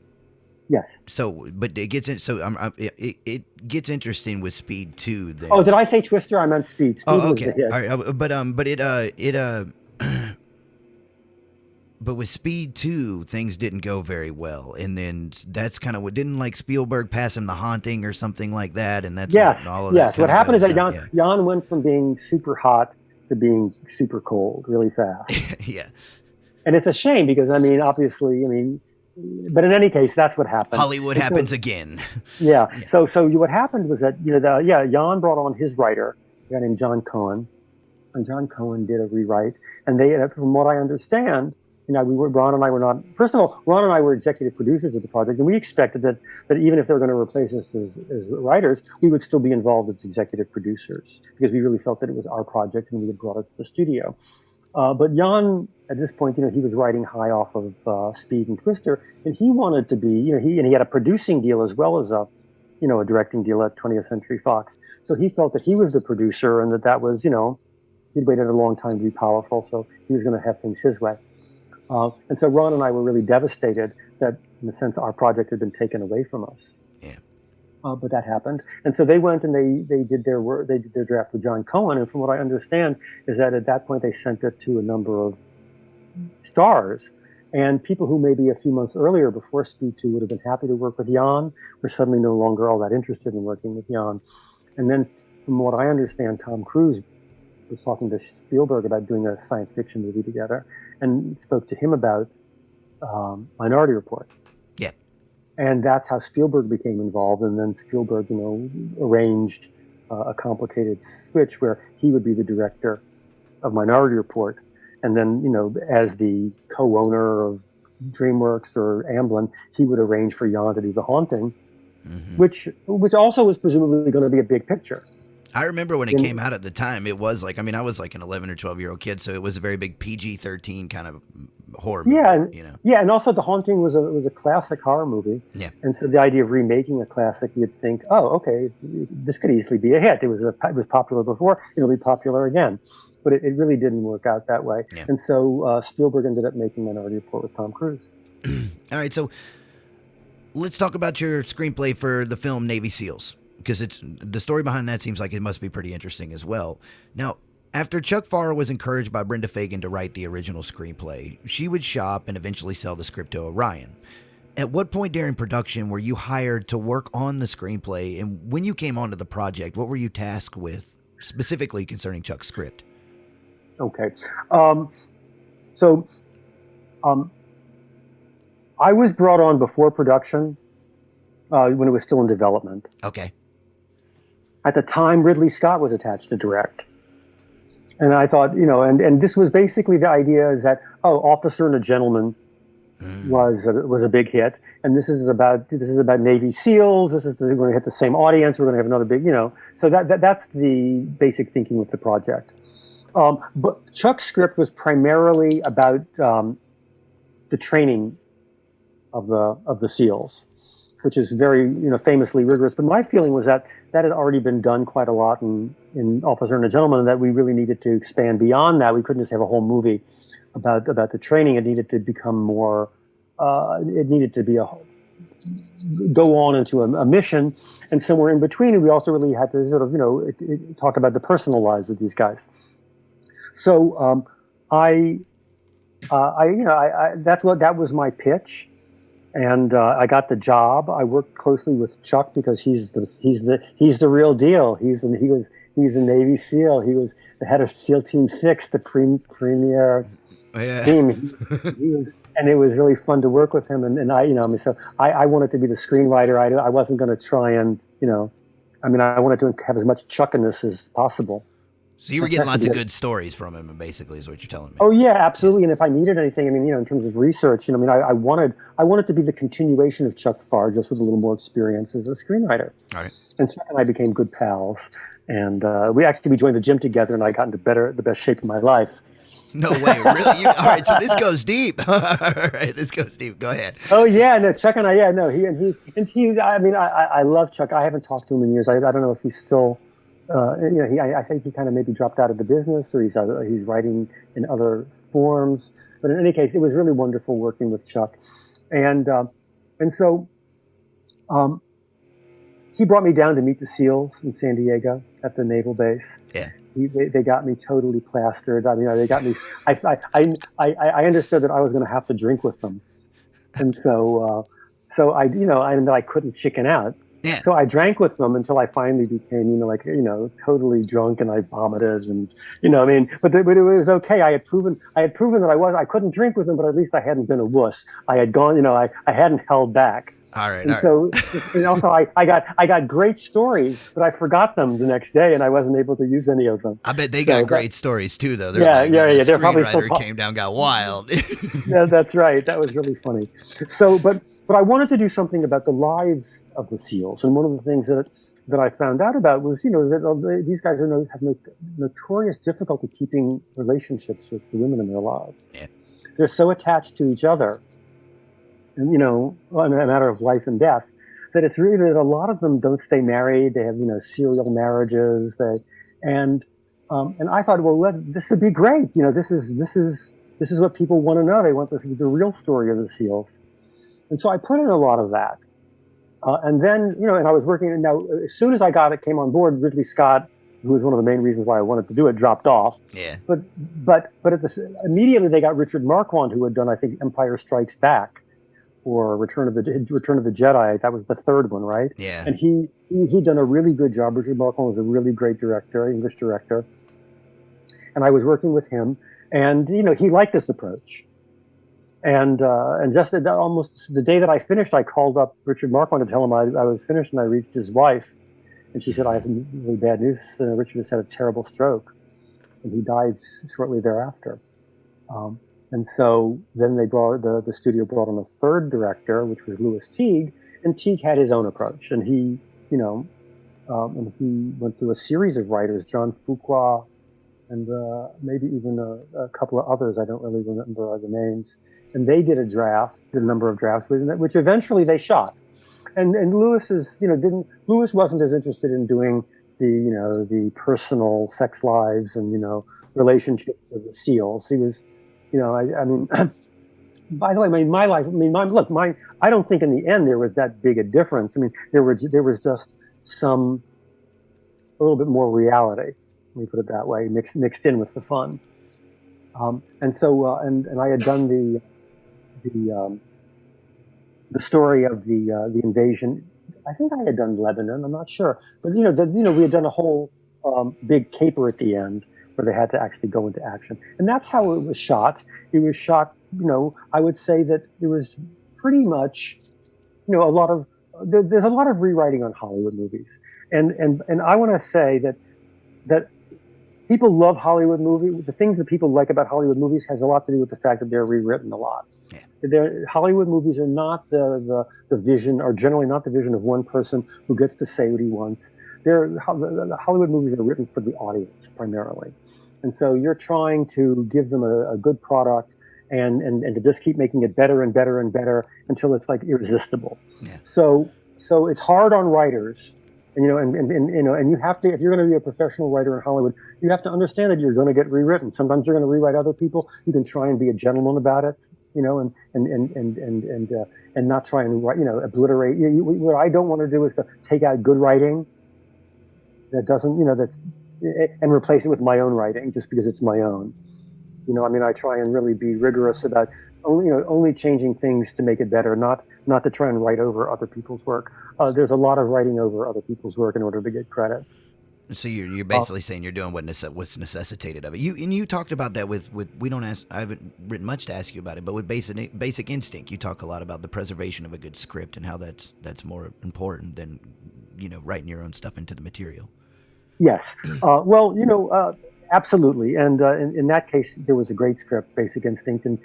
Yes. So, but it gets it gets interesting with Speed 2. Then. Oh, did I say Twister? I meant Speed. Speed okay. was the hit. All right, but with Speed 2, things didn't go very well, and then that's kind of what didn't like Spielberg pass him The Haunting or something like that, and that's all of that. Yes. What happened is that Jan went from being super hot to being super cold really fast. Yeah. And it's a shame because obviously, but in any case, that's what happened. Hollywood happens again. Yeah. So what happened was that Jan brought on his writer, a guy named John Cohen, and John Cohen did a rewrite, and they, from what I understand. Ron and I were not. First of all, Ron and I were executive producers of the project, and we expected that even if they were going to replace us as writers, we would still be involved as executive producers because we really felt that it was our project and we had brought it to the studio. But Jan, at this point, he was riding high off of Speed and Twister, and he wanted to be, he had a producing deal as well as a directing deal at 20th Century Fox. So he felt that he was the producer and that was, he'd waited a long time to be powerful, so he was going to have things his way. And so Ron and I were really devastated that, in a sense, our project had been taken away from us. Yeah. But that happened, and so they went and they did their work. They did their draft with John Cohen, and from what I understand, is that at that point they sent it to a number of stars, and people who maybe a few months earlier, before Speed 2, would have been happy to work with Jan, were suddenly no longer all that interested in working with Jan. And then, from what I understand, Tom Cruise was talking to Spielberg about doing a science fiction movie together, and spoke to him about Minority Report. Yeah. And that's how Spielberg became involved. And then Spielberg, arranged a complicated switch where he would be the director of Minority Report. And then, as the co-owner of DreamWorks or Amblin, he would arrange for Jan to do The Haunting, which also was presumably going to be a big picture. I remember when it came out at the time, it was like, I was like an 11 or 12-year-old kid, so it was a very big PG-13 kind of horror movie. Yeah, and also The Haunting was a classic horror movie. Yeah. And so the idea of remaking a classic, you'd think, oh, okay, this could easily be a hit. It was popular before, it'll be popular again. But it really didn't work out that way. Yeah. And so Spielberg ended up making Minority Report with Tom Cruise. All right, so let's talk about your screenplay for the film Navy SEALs. Because the story behind that seems like it must be pretty interesting as well. Now, after Chuck Farrar was encouraged by Brenda Fagan to write the original screenplay, she would shop and eventually sell the script to Orion. At what point during production were you hired to work on the screenplay, and when you came onto the project, what were you tasked with, specifically concerning Chuck's script? Okay. I was brought on before production when it was still in development. Okay. At the time, Ridley Scott was attached to direct. And I thought, and this was basically the idea is that, Officer and a Gentleman was a big hit. And this is about Navy SEALs. We're going to hit the same audience. We're going to have another big, So that's the basic thinking with the project. But Chuck's script was primarily about the training of the SEALs, which is very, famously rigorous. But my feeling was that had already been done quite a lot in Officer and a Gentleman, and that we really needed to expand beyond that. We couldn't just have a whole movie about the training. It needed to become more it needed to be go on into a mission, and somewhere in between, we also really had to sort of talk about the personal lives of these guys. So that was my pitch, and I got the job. I worked closely with Chuck because he's the real deal. He's a Navy SEAL. He was the head of SEAL Team 6, the premier team. He was, and it was really fun to work with him. And I wanted to be the screenwriter. I wasn't going to try and I wanted to have as much Chuck in this as possible. So you were getting lots of good stories from him, basically, is what you're telling me. Oh yeah, absolutely. And if I needed anything, in terms of research, I wanted to be the continuation of Chuck Farr, just with a little more experience as a screenwriter. All right. And Chuck and I became good pals, and we joined the gym together, and I got into the best shape of my life. No way, really? All right, so this goes deep. All right, this goes deep. Go ahead. Oh yeah, no, Chuck and I, he. I love Chuck. I haven't talked to him in years. I don't know if he's still. I think he kind of maybe dropped out of the business, or he's writing in other forms. But in any case, it was really wonderful working with Chuck, and so he brought me down to meet the SEALs in San Diego at the naval base. Yeah, they got me totally plastered. They got me. I understood that I was going to have to drink with them, and so I couldn't chicken out. Yeah. So I drank with them until I finally became, totally drunk, and I vomited, and but it was okay. I had proven that I couldn't drink with them, but at least I hadn't been a wuss. I had gone, I hadn't held back. All right. And so, and also I got great stories, but I forgot them the next day, and I wasn't able to use any of them. I bet they got great stories too, though. Yeah. They're probably still came down, got wild. Yeah, that's right. That was really funny. So, but I wanted to do something about the lives of the SEALs, and one of the things that I found out about was, that these guys have notorious difficulty keeping relationships with the women in their lives. Yeah. They're so attached to each other, and on a matter of life and death, that it's really that a lot of them don't stay married. They have serial marriages. And I thought, well, this would be great. This is what people want to know. They want the real story of the SEALs. And so I put in a lot of that. And then, and I was working, and now as soon as I came on board, Ridley Scott, who was one of the main reasons why I wanted to do it, dropped off. Yeah. But immediately they got Richard Marquand, who had done, I think, Empire Strikes Back or Return of the Jedi. That was the third one, right? Yeah. And he'd done a really good job. Richard Marquand was a really great director, English director. And I was working with him, and, he liked this approach. And just almost the day that I finished, I called up Richard Marquand to tell him I was finished, and I reached his wife, and she said, I have really bad news. Richard has had a terrible stroke, and he died shortly thereafter. And so then the studio brought on a third director, which was Louis Teague, and Teague had his own approach, and he went through a series of writers, John Fuqua, and maybe even a couple of others. I don't really remember the names. And they did a number of drafts, which eventually they shot. And Louis Louis wasn't as interested in doing the personal sex lives and relationships with the SEALs. He was, by the way, my life. I don't think in the end there was that big a difference. There was just a little bit more reality. Let me put it that way, mixed in with the fun. And so I had done the story of the invasion. I think I had done Lebanon. I'm not sure, but we had done a whole big caper at the end where they had to actually go into action, and that's how it was shot. It was shot. I would say that it was pretty much, there's a lot of rewriting on Hollywood movies, and I want to say that people love Hollywood movies. The things that people like about Hollywood movies has a lot to do with the fact that they're rewritten a lot. Yeah. Hollywood movies are not the vision, or generally not the vision of one person who gets to say what he wants. The Hollywood movies are written for the audience primarily. And so you're trying to give them a good product and to just keep making it better and better and better until it's like irresistible. Yeah. So it's hard on writers. And you have to, if you're going to be a professional writer in Hollywood, you have to understand that you're going to get rewritten. Sometimes you're going to rewrite other people. You can try and be a gentleman about it, and not try and obliterate. What I don't want to do is to take out good writing that doesn't, and replace it with my own writing just because it's my own. I try and really be rigorous about only changing things to make it better, not to try and write over other people's work. There's a lot of writing over other people's work in order to get credit. So you're basically saying you're doing what's necessitated of it. You talked about that with we don't ask. I haven't written much to ask you about it, but with Basic Instinct, you talk a lot about the preservation of a good script and how that's more important than writing your own stuff into the material. Yes. Absolutely. And in that case, there was a great script, Basic Instinct, and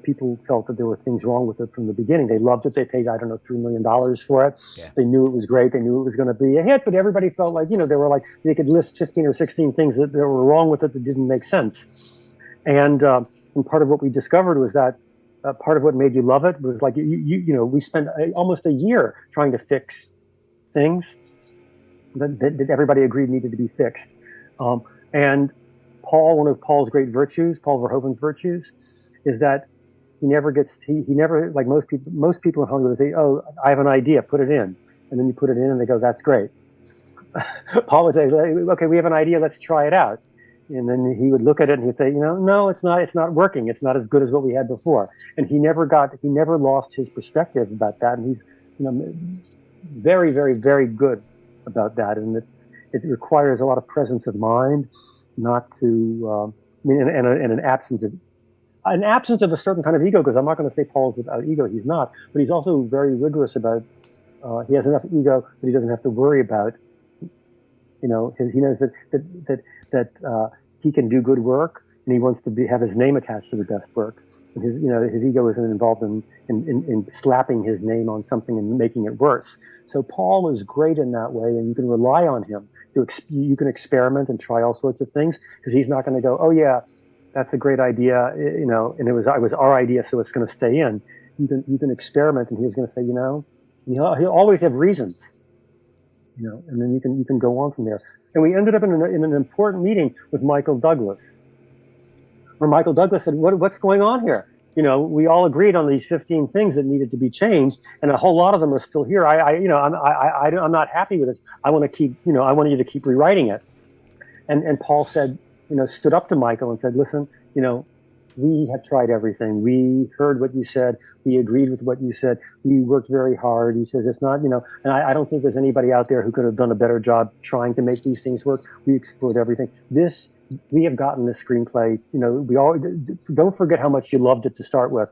people felt that there were things wrong with it from the beginning. They loved it. They paid, $3 million for it. Yeah. They knew it was great. They knew it was going to be a hit, but everybody felt like, they could list 15 or 16 things that were wrong with it that didn't make sense. And part of what we discovered was that part of what made you love it was like, we spent almost a year trying to fix things that everybody agreed needed to be fixed. And one of Paul's great virtues, Paul Verhoeven's virtues, is that he never, like most people in Hollywood say, "Oh, I have an idea, put it in." And then you put it in and they go, "That's great." Paul would say, "Okay, we have an idea, let's try it out." And then he would look at it and he'd say, "No, it's not working. It's not as good as what we had before." And he never lost his perspective about that. And he's, very, very, very good about that. And it requires a lot of presence of mind, not to, and an absence of a certain kind of ego, because I'm not going to say Paul's without ego. He's not, but he's also very rigorous about. He has enough ego that he doesn't have to worry about. He knows that he can do good work, and he wants to have his name attached to the best work. And his ego isn't involved in slapping his name on something and making it worse. So Paul is great in that way, and you can rely on him. You can experiment and try all sorts of things, because he's not going to go, "Oh yeah, that's a great idea," and it was our idea, so it's going to stay in. You can experiment, and he's going to say, he'll always have reasons, and then you can go on from there. And we ended up in an important meeting with Michael Douglas, where Michael Douglas said, "What's going on here? We all agreed on these 15 things that needed to be changed, and a whole lot of them are still here. I'm not happy with this. I want you to keep rewriting it." And Paul said, stood up to Michael and said, "Listen, we have tried everything. We heard what you said. We agreed with what you said. We worked very hard." He says, "It's not, and I don't think there's anybody out there who could have done a better job trying to make these things work. We explored everything. We have gotten this screenplay. We all don't forget how much you loved it to start with.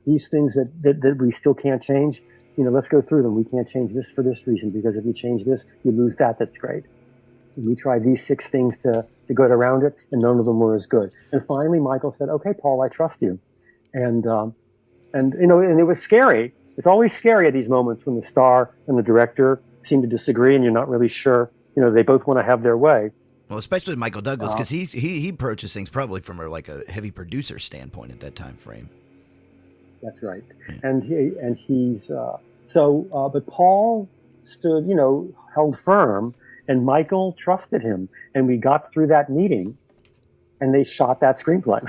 These things that we still can't change. Let's go through them. We can't change this for this reason, because if you change this, you lose that. That's great. And we tried these 6 things to get around it, and none of them were as good." And finally, Michael said, "Okay, Paul, I trust you." And it was scary. It's always scary at these moments when the star and the director seem to disagree, and you're not really sure. They both want to have their way. Well, especially with Michael Douglas, because he approaches things probably from a heavy producer standpoint at that time frame. That's right. Yeah. But Paul stood, held firm, and Michael trusted him, and we got through that meeting, and they shot that screenplay.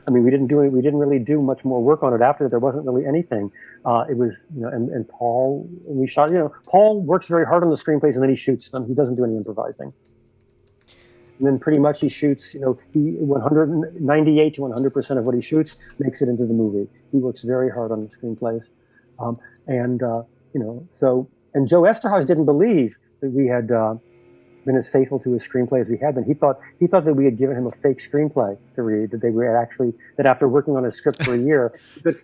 I mean, we didn't really do much more work on it after that. There wasn't really anything. It was, and Paul, and we shot. Paul works very hard on the screenplays, and then he shoots them. He doesn't do any improvising. And then pretty much he shoots, he 198 to 100% of what he shoots makes it into the movie. He works very hard on the screenplays. And Joe Esterhaus didn't believe that we had been as faithful to his screenplay as we had been. He thought that we had given him a fake screenplay to read, that after working on his script for a year,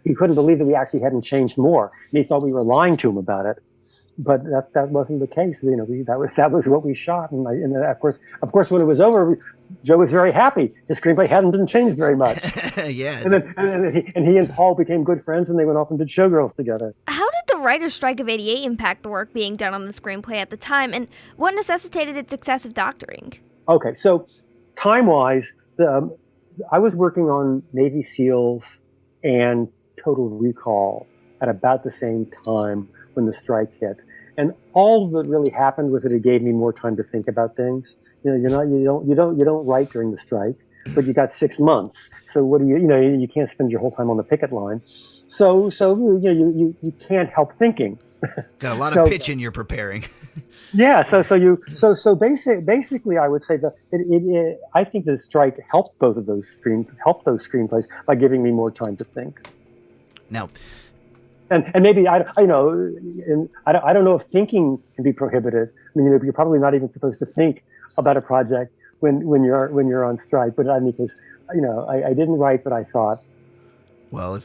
he couldn't believe that we actually hadn't changed more. And he thought we were lying to him about it. But that wasn't the case. That was what we shot, and of course, when it was over, Joe was very happy. His screenplay hadn't been changed very much. Yeah. And he and Paul became good friends, and they went off and did Showgirls together. How did the writer's strike of '88 impact the work being done on the screenplay at the time, and what necessitated its excessive doctoring? Okay, so time-wise, I was working on Navy SEALs and Total Recall at about the same time when the strike hit. And all that really happened was that it gave me more time to think about things. You don't write during the strike. but you got 6 months. So what do you can't spend your whole time on the picket line. So you can't help thinking. Got a lot of pitching you're preparing. Yeah. Basically, I would say that I think the strike helped those screenplays by giving me more time to think. Now, and maybe I don't know if thinking can be prohibited. I mean, you're probably not even supposed to think about a project when you're on strike. But I mean, because I didn't write, but I thought. Well,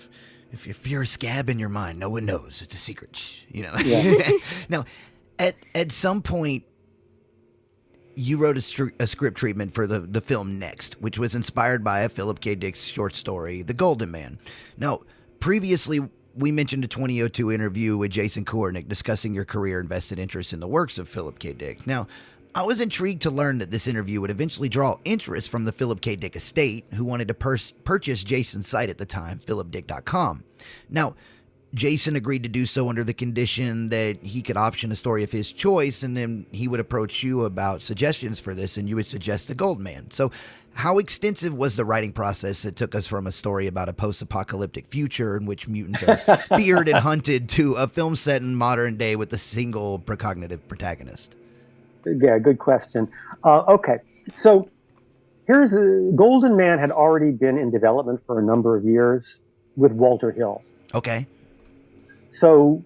if you're a scab in your mind, no one knows. It's a secret. Yeah. Now, at some point, you wrote a script treatment for the film Next, which was inspired by a Philip K. Dick short story, The Golden Man. Now, previously, we mentioned a 2002 interview with Jason Kornick discussing your career and vested interest in the works of Philip K. Dick. Now, I was intrigued to learn that this interview would eventually draw interest from the Philip K. Dick estate, who wanted to purchase Jason's site at the time, philipdick.com. Now, Jason agreed to do so under the condition that he could option a story of his choice, and then he would approach you about suggestions for this, and you would suggest The Goldman. So how extensive was the writing process that took us from a story about a post-apocalyptic future in which mutants are feared and hunted to a film set in modern day with a single precognitive protagonist? Yeah, good question. Okay, so here's Golden Man had already been in development for a number of years with Walter Hill. Okay. So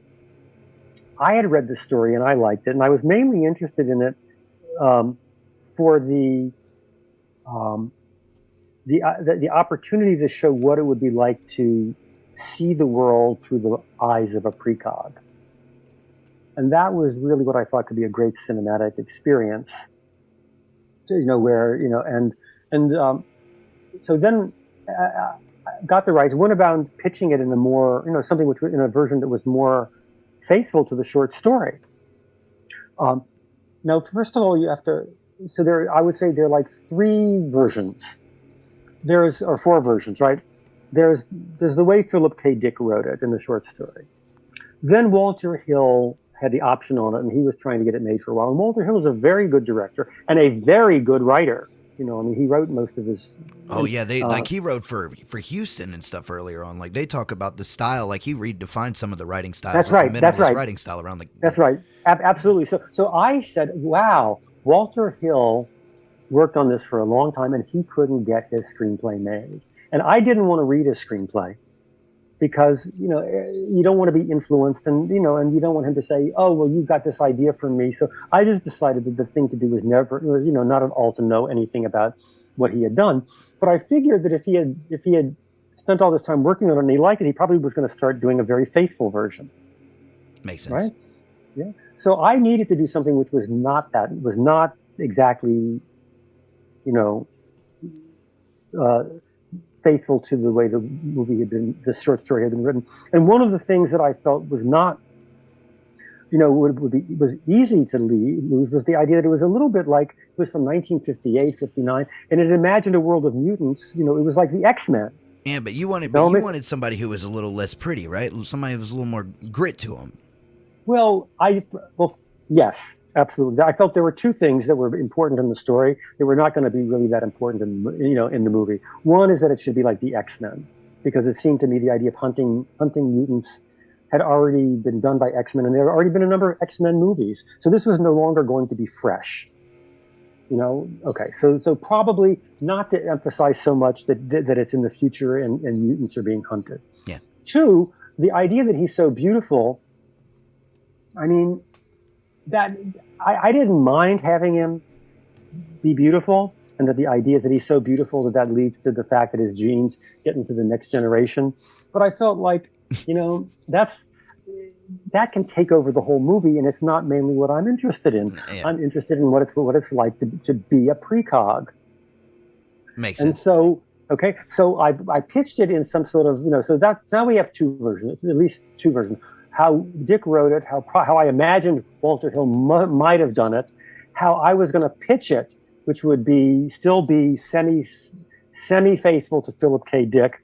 I had read the story and I liked it, and I was mainly interested in it for the opportunity to show what it would be like to see the world through the eyes of a precog. And that was really what I thought could be a great cinematic experience. So then I got the rights, went about pitching it in a more, something which in a version that was more faithful to the short story. Now, first of all, I would say there are like 3 versions. Or 4 versions, right? There's the way Philip K. Dick wrote it in the short story. Then Walter Hill had the option on it, and he was trying to get it made for a while. And Walter Hill is a very good director and a very good writer. He wrote most of his. Oh yeah, he wrote for Houston and stuff earlier on. Like they talk about the style, like he redefined some of the writing styles. That's right. That's right. Writing style around the. That's right. Absolutely. So I said, wow, Walter Hill worked on this for a long time, and he couldn't get his screenplay made. And I didn't want to read his screenplay because you don't want to be influenced, and you don't want him to say, oh well, you got this idea from me. So I just decided that the thing to do was not at all to know anything about what he had done. But I figured that if he had spent all this time working on it and he liked it, he probably was going to start doing a very faithful version. Makes sense, right? Yeah. So I needed to do something which was not exactly, faithful to the way the short story had been written. And one of the things that I felt was not, was easy to lose was the idea that it was a little bit like, it was from 1958, 59, and it imagined a world of mutants. It was like the X-Men. Yeah, but you wanted somebody who was a little less pretty, right? Somebody who was a little more grit to him. Well, yes. Absolutely. I felt there were 2 things that were important in the story that were not going to be really that important in the movie. One is that it should be like the X-Men, because it seemed to me the idea of hunting mutants had already been done by X-Men, and there had already been a number of X-Men movies. So this was no longer going to be fresh. Okay. So probably not to emphasize so much that it's in the future and mutants are being hunted. Yeah. 2, the idea that he's so beautiful. I mean, that I didn't mind having him be beautiful, and that the idea that he's so beautiful that leads to the fact that his genes get into the next generation. But I felt like, that can take over the whole movie, and it's not mainly what I'm interested in. Yeah. I'm interested in what it's like to be a precog. Makes sense. And so, okay, so I pitched it in some sort of, so now we have 2 versions, at least 2 versions. How Dick wrote it, how I imagined Walter Hill might have done it, how I was going to pitch it, which would still be semi-faithful to Philip K. Dick,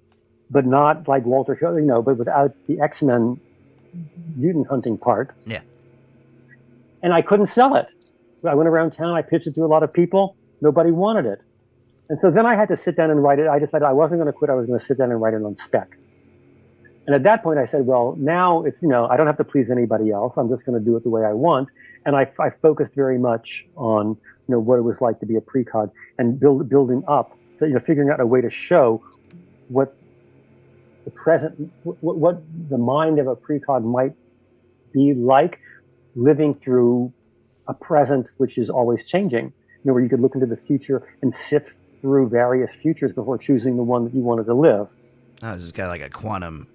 but not like Walter Hill, but without the X-Men mutant hunting part. Yeah. And I couldn't sell it. I went around town, I pitched it to a lot of people, nobody wanted it. And so then I had to sit down and write it. I decided I wasn't going to quit. I was going to sit down and write it on spec. And at that point I said, well, now it's, I don't have to please anybody else. I'm just going to do it the way I want. And I focused very much on, what it was like to be a precog and building up, figuring out a way to show what the present, what the mind of a precog might be like living through a present which is always changing, where you could look into the future and sift through various futures before choosing the one that you wanted to live. Oh, this has got like a quantum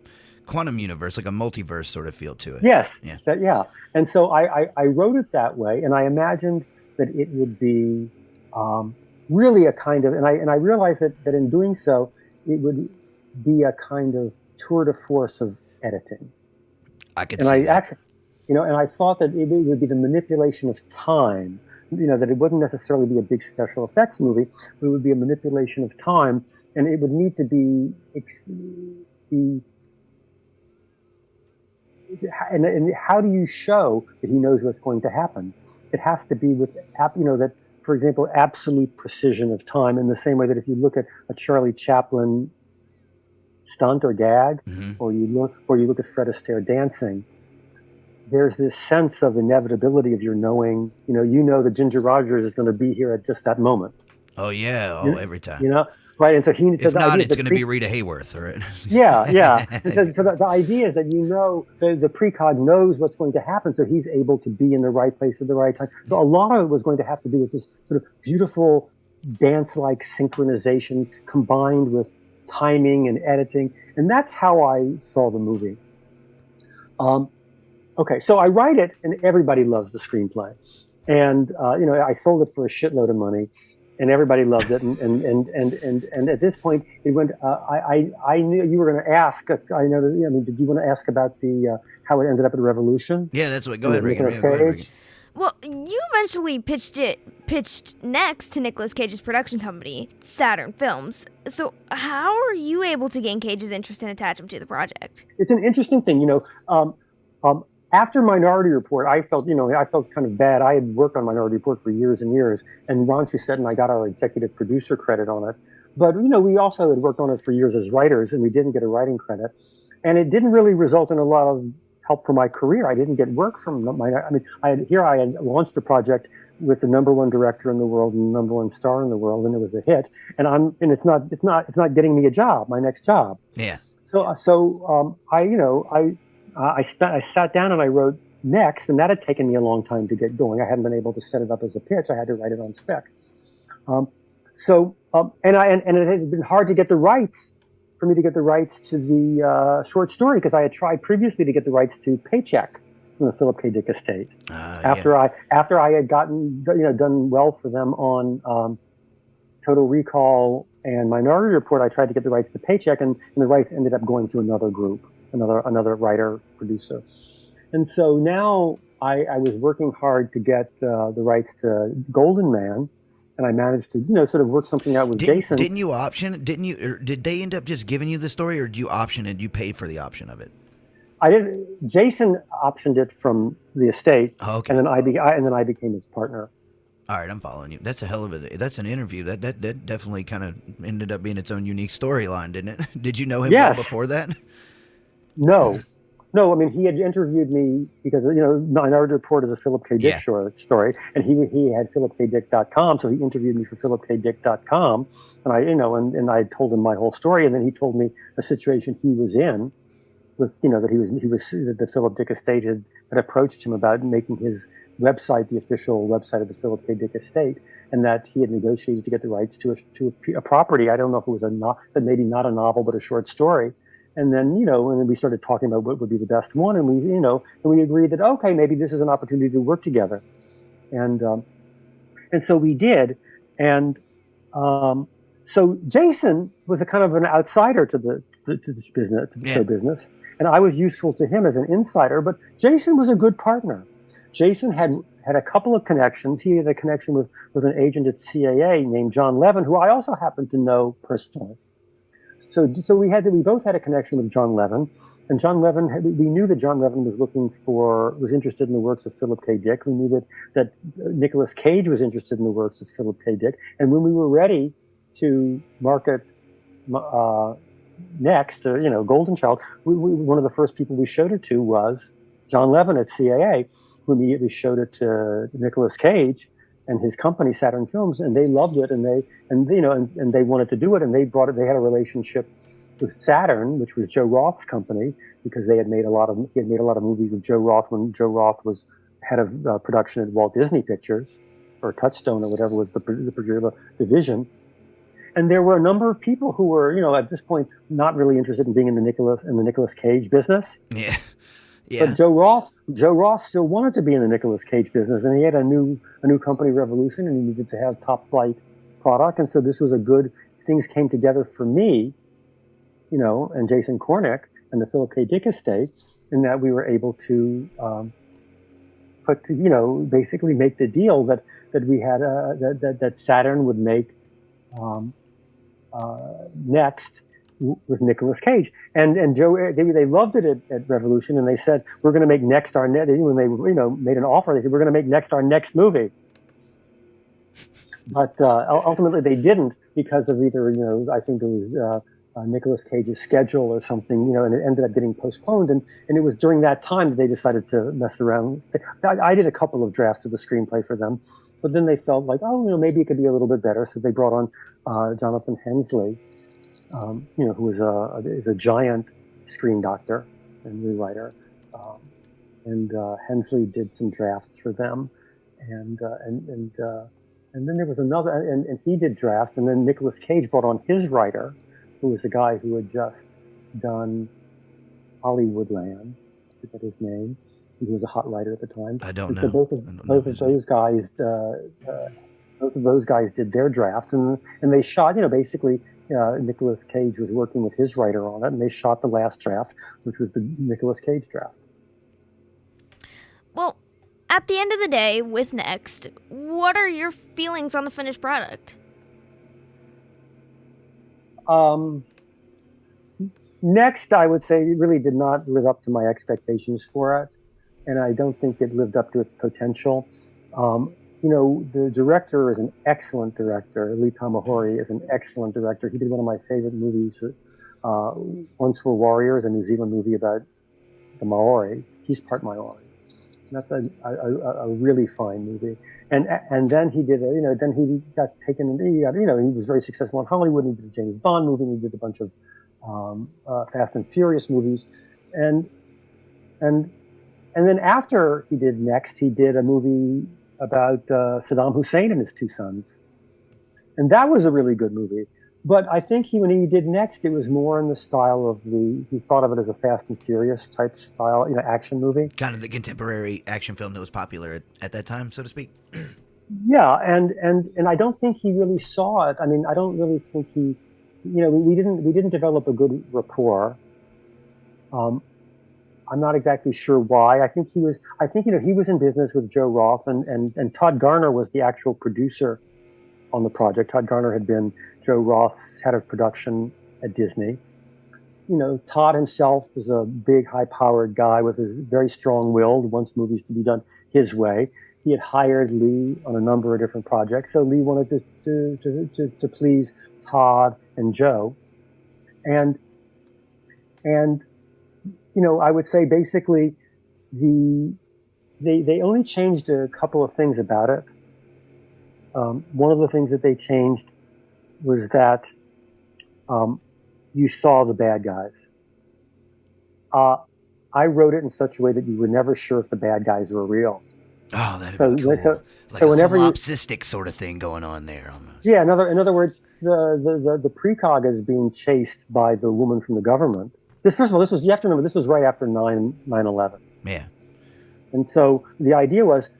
universe, like a multiverse sort of feel to it. Yes. Yeah. Yeah. And so I wrote it that way, and I imagined that it would be really a kind of, and I realized that in doing so, it would be a kind of tour de force of editing. I could see that. Actually, and I thought that it would be the manipulation of time, that it wouldn't necessarily be a big special effects movie, but it would be a manipulation of time, and it would need to be and how do you show that he knows what's going to happen? It has to be with, that, for example, absolute precision of time, in the same way that if you look at a Charlie Chaplin stunt or gag, mm-hmm. or you look at Fred Astaire dancing, there's this sense of inevitability of your knowing, that Ginger Rogers is going to be here at just that moment. Oh yeah, every time. Right, and so if not, it's going to be Rita Hayworth, right? Yeah. So the idea is that the precog knows what's going to happen, so he's able to be in the right place at the right time. So a lot of it was going to have to do with this sort of beautiful dance-like synchronization combined with timing and editing, and that's how I saw the movie. Okay, so I write it, and everybody loves the screenplay, and I sold it for a shitload of money. And everybody loved it, and at this point, it went. I knew you were going to ask. I know that. Did you want to ask about the how it ended up at Revolution? Yeah, that's what. Go ahead, Regan. Well, you eventually pitched next to Nicolas Cage's production company, Saturn Films. So, how are you able to gain Cage's interest and attach him to the project? It's an interesting thing, After Minority Report, I felt kind of bad. I had worked on Minority Report for years and years, and Ron Shusett and I got our executive producer credit on it. But, we also had worked on it for years as writers, and we didn't get a writing credit. And it didn't really result in a lot of help for my career. I didn't get work from I had launched a project with the #1 director in the world and the #1 star in the world, and it was a hit. And it's not getting me a job, my next job. Yeah. I sat down and I wrote Next, and that had taken me a long time to get going. I hadn't been able to set it up as a pitch. I had to write it on spec. And it had been hard to get the rights, for me to get the rights to the short story, because I had tried previously to get the rights to Paycheck from the Philip K. Dick estate. After I had gotten done well for them on Total Recall and Minority Report, I tried to get the rights to Paycheck, and the rights ended up going to another group. Another writer, producer. And so now I was working hard to get the rights to Golden Man, and I managed to, sort of work something out with Jason. Didn't you option? Did they end up just giving you the story, or did you option it? You paid for the option of it? I did. Jason optioned it from the estate, okay. And then I became his partner. All right, I'm following you. That's a hell of that's an interview. That definitely kind of ended up being its own unique storyline, didn't it? Did you know him well before that? No. I mean, he had interviewed me because, Minority Report is a Philip K. Dick story, and he had philipkdick.com, so he interviewed me for philipkdick.com, and I told him my whole story, and then he told me the situation he was in, with, that the Philip Dick estate had approached him about making his website the official website of the Philip K. Dick estate, and that he had negotiated to get the rights to a property. I don't know if it was maybe not a novel, but a short story. And then, and then we started talking about what would be the best one. And we agreed that, okay, maybe this is an opportunity to work together. And so we did. And so Jason was a kind of an outsider to this business, to the show business. And I was useful to him as an insider, but Jason was a good partner. Jason had a couple of connections. He had a connection with an agent at CAA named John Levin, who I also happened to know personally. So we both had a connection with John Levin, and John Levin, we knew that John Levin was interested in the works of Philip K. Dick. We knew that Nicolas Cage was interested in the works of Philip K. Dick, and when we were ready to market Next, Golden Child, one of the first people we showed it to was John Levin at CAA, who immediately showed it to Nicolas Cage and his company Saturn Films, and they loved it, and they wanted to do it, and they brought it. They had a relationship with Saturn, which was Joe Roth's company, because he had made a lot of movies with Joe Roth when Joe Roth was head of production at Walt Disney Pictures, or Touchstone, or whatever was the division. And there were a number of people who were, at this point, not really interested in being in the Nicolas Cage business. Yeah. But Joe Roth still wanted to be in the Nicolas Cage business, and he had a new company, Revolution, and he needed to have top flight product. And so this was things came together for me, and Jason Kornick and the Philip K. Dick estate, in that we were able to basically make the deal that we had that Saturn would make Next with Nicolas Cage, and Joe. They loved it at Revolution, and they said, we're going to make Next our next. When they made an offer, they said, we're going to make Next our next movie. But ultimately they didn't, because of either I think it was Nicolas Cage's schedule or something, and it ended up getting postponed. And it was during that time that they decided to mess around. I did a couple of drafts of the screenplay for them, but then they felt like, maybe it could be a little bit better. So they brought on Jonathan Hensley, who is a giant screen doctor and rewriter. And Hensley did some drafts for them. And then there was another, and he did drafts. And then Nicolas Cage brought on his writer, who was a guy who had just done Hollywoodland, I forget his name. He was a hot writer at the time. I don't know. So both of those guys did their draft, and they shot. Basically, Nicolas Cage was working with his writer on it, and they shot the last draft, which was the Nicolas Cage draft. Well, at the end of the day, with Next, what are your feelings on the finished product? Next, I would say, really did not live up to my expectations for it, and I don't think it lived up to its potential. The director is an excellent director. Lee Tamahori is an excellent director. He did one of my favorite movies, Once Were Warriors, a New Zealand movie about the Maori. He's part Maori. And that's a really fine movie. And then he did then he got taken. He was very successful in Hollywood. He did a James Bond movie. And he did a bunch of Fast and Furious movies, and then after he did Next, he did a movie about Saddam Hussein and his two sons, and that was a really good movie. But I think when he did Next, it was more in the style of he thought of it as a Fast and Furious type style, action movie. Kind of the contemporary action film that was popular at that time, so to speak. Yeah, and I don't think he really saw it. I mean, I don't really think he, we didn't develop a good rapport. I'm not exactly sure why. I think he was in business with Joe Roth, and Todd Garner was the actual producer on the project. Todd Garner had been Joe Roth's head of production at Disney. Todd himself was a big, high-powered guy with his very strong-willed, wants movies to be done his way. He had hired Lee on a number of different projects, so Lee wanted to please Todd and Joe, and I would say basically they only changed a couple of things about it. One of the things that they changed was that you saw the bad guys. I wrote it in such a way that you were never sure if the bad guys were real. Oh, that'd be cool. Like a solipsistic sort of thing going on there almost. Yeah, in other words, the precog is being chased by the woman from the government. You have to remember, this was right after 9/11. Yeah. And so the idea was,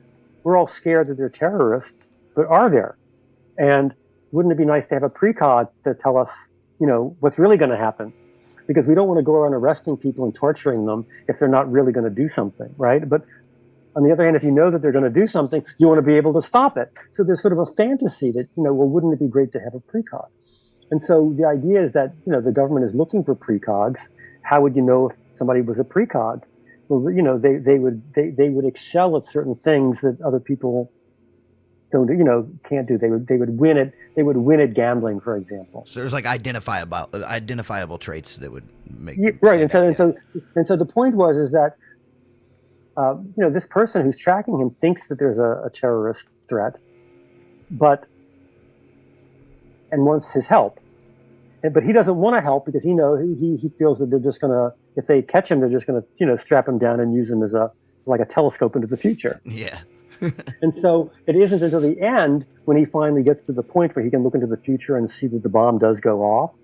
we're all scared that they're terrorists, but are there? And wouldn't it be nice to have a precog to tell us, what's really going to happen? Because we don't want to go around arresting people and torturing them if they're not really going to do something, right? But on the other hand, if you know that they're going to do something, you want to be able to stop it. So there's sort of a fantasy that, wouldn't it be great to have a precog? And so the idea is that, the government is looking for precogs. How would you know if somebody was a precog? Well, they would excel at certain things that other people can't do. They would win it. They would win at gambling, for example. So there's like identifiable traits that would make right. And so the point is that this person who's tracking him thinks that there's a terrorist threat, and wants his help. But he doesn't want to help because he feels that they're just going to, if they catch him, they're just going to, strap him down and use him as a telescope into the future. Yeah. And so it isn't until the end when he finally gets to the point where he can look into the future and see that the bomb does go off.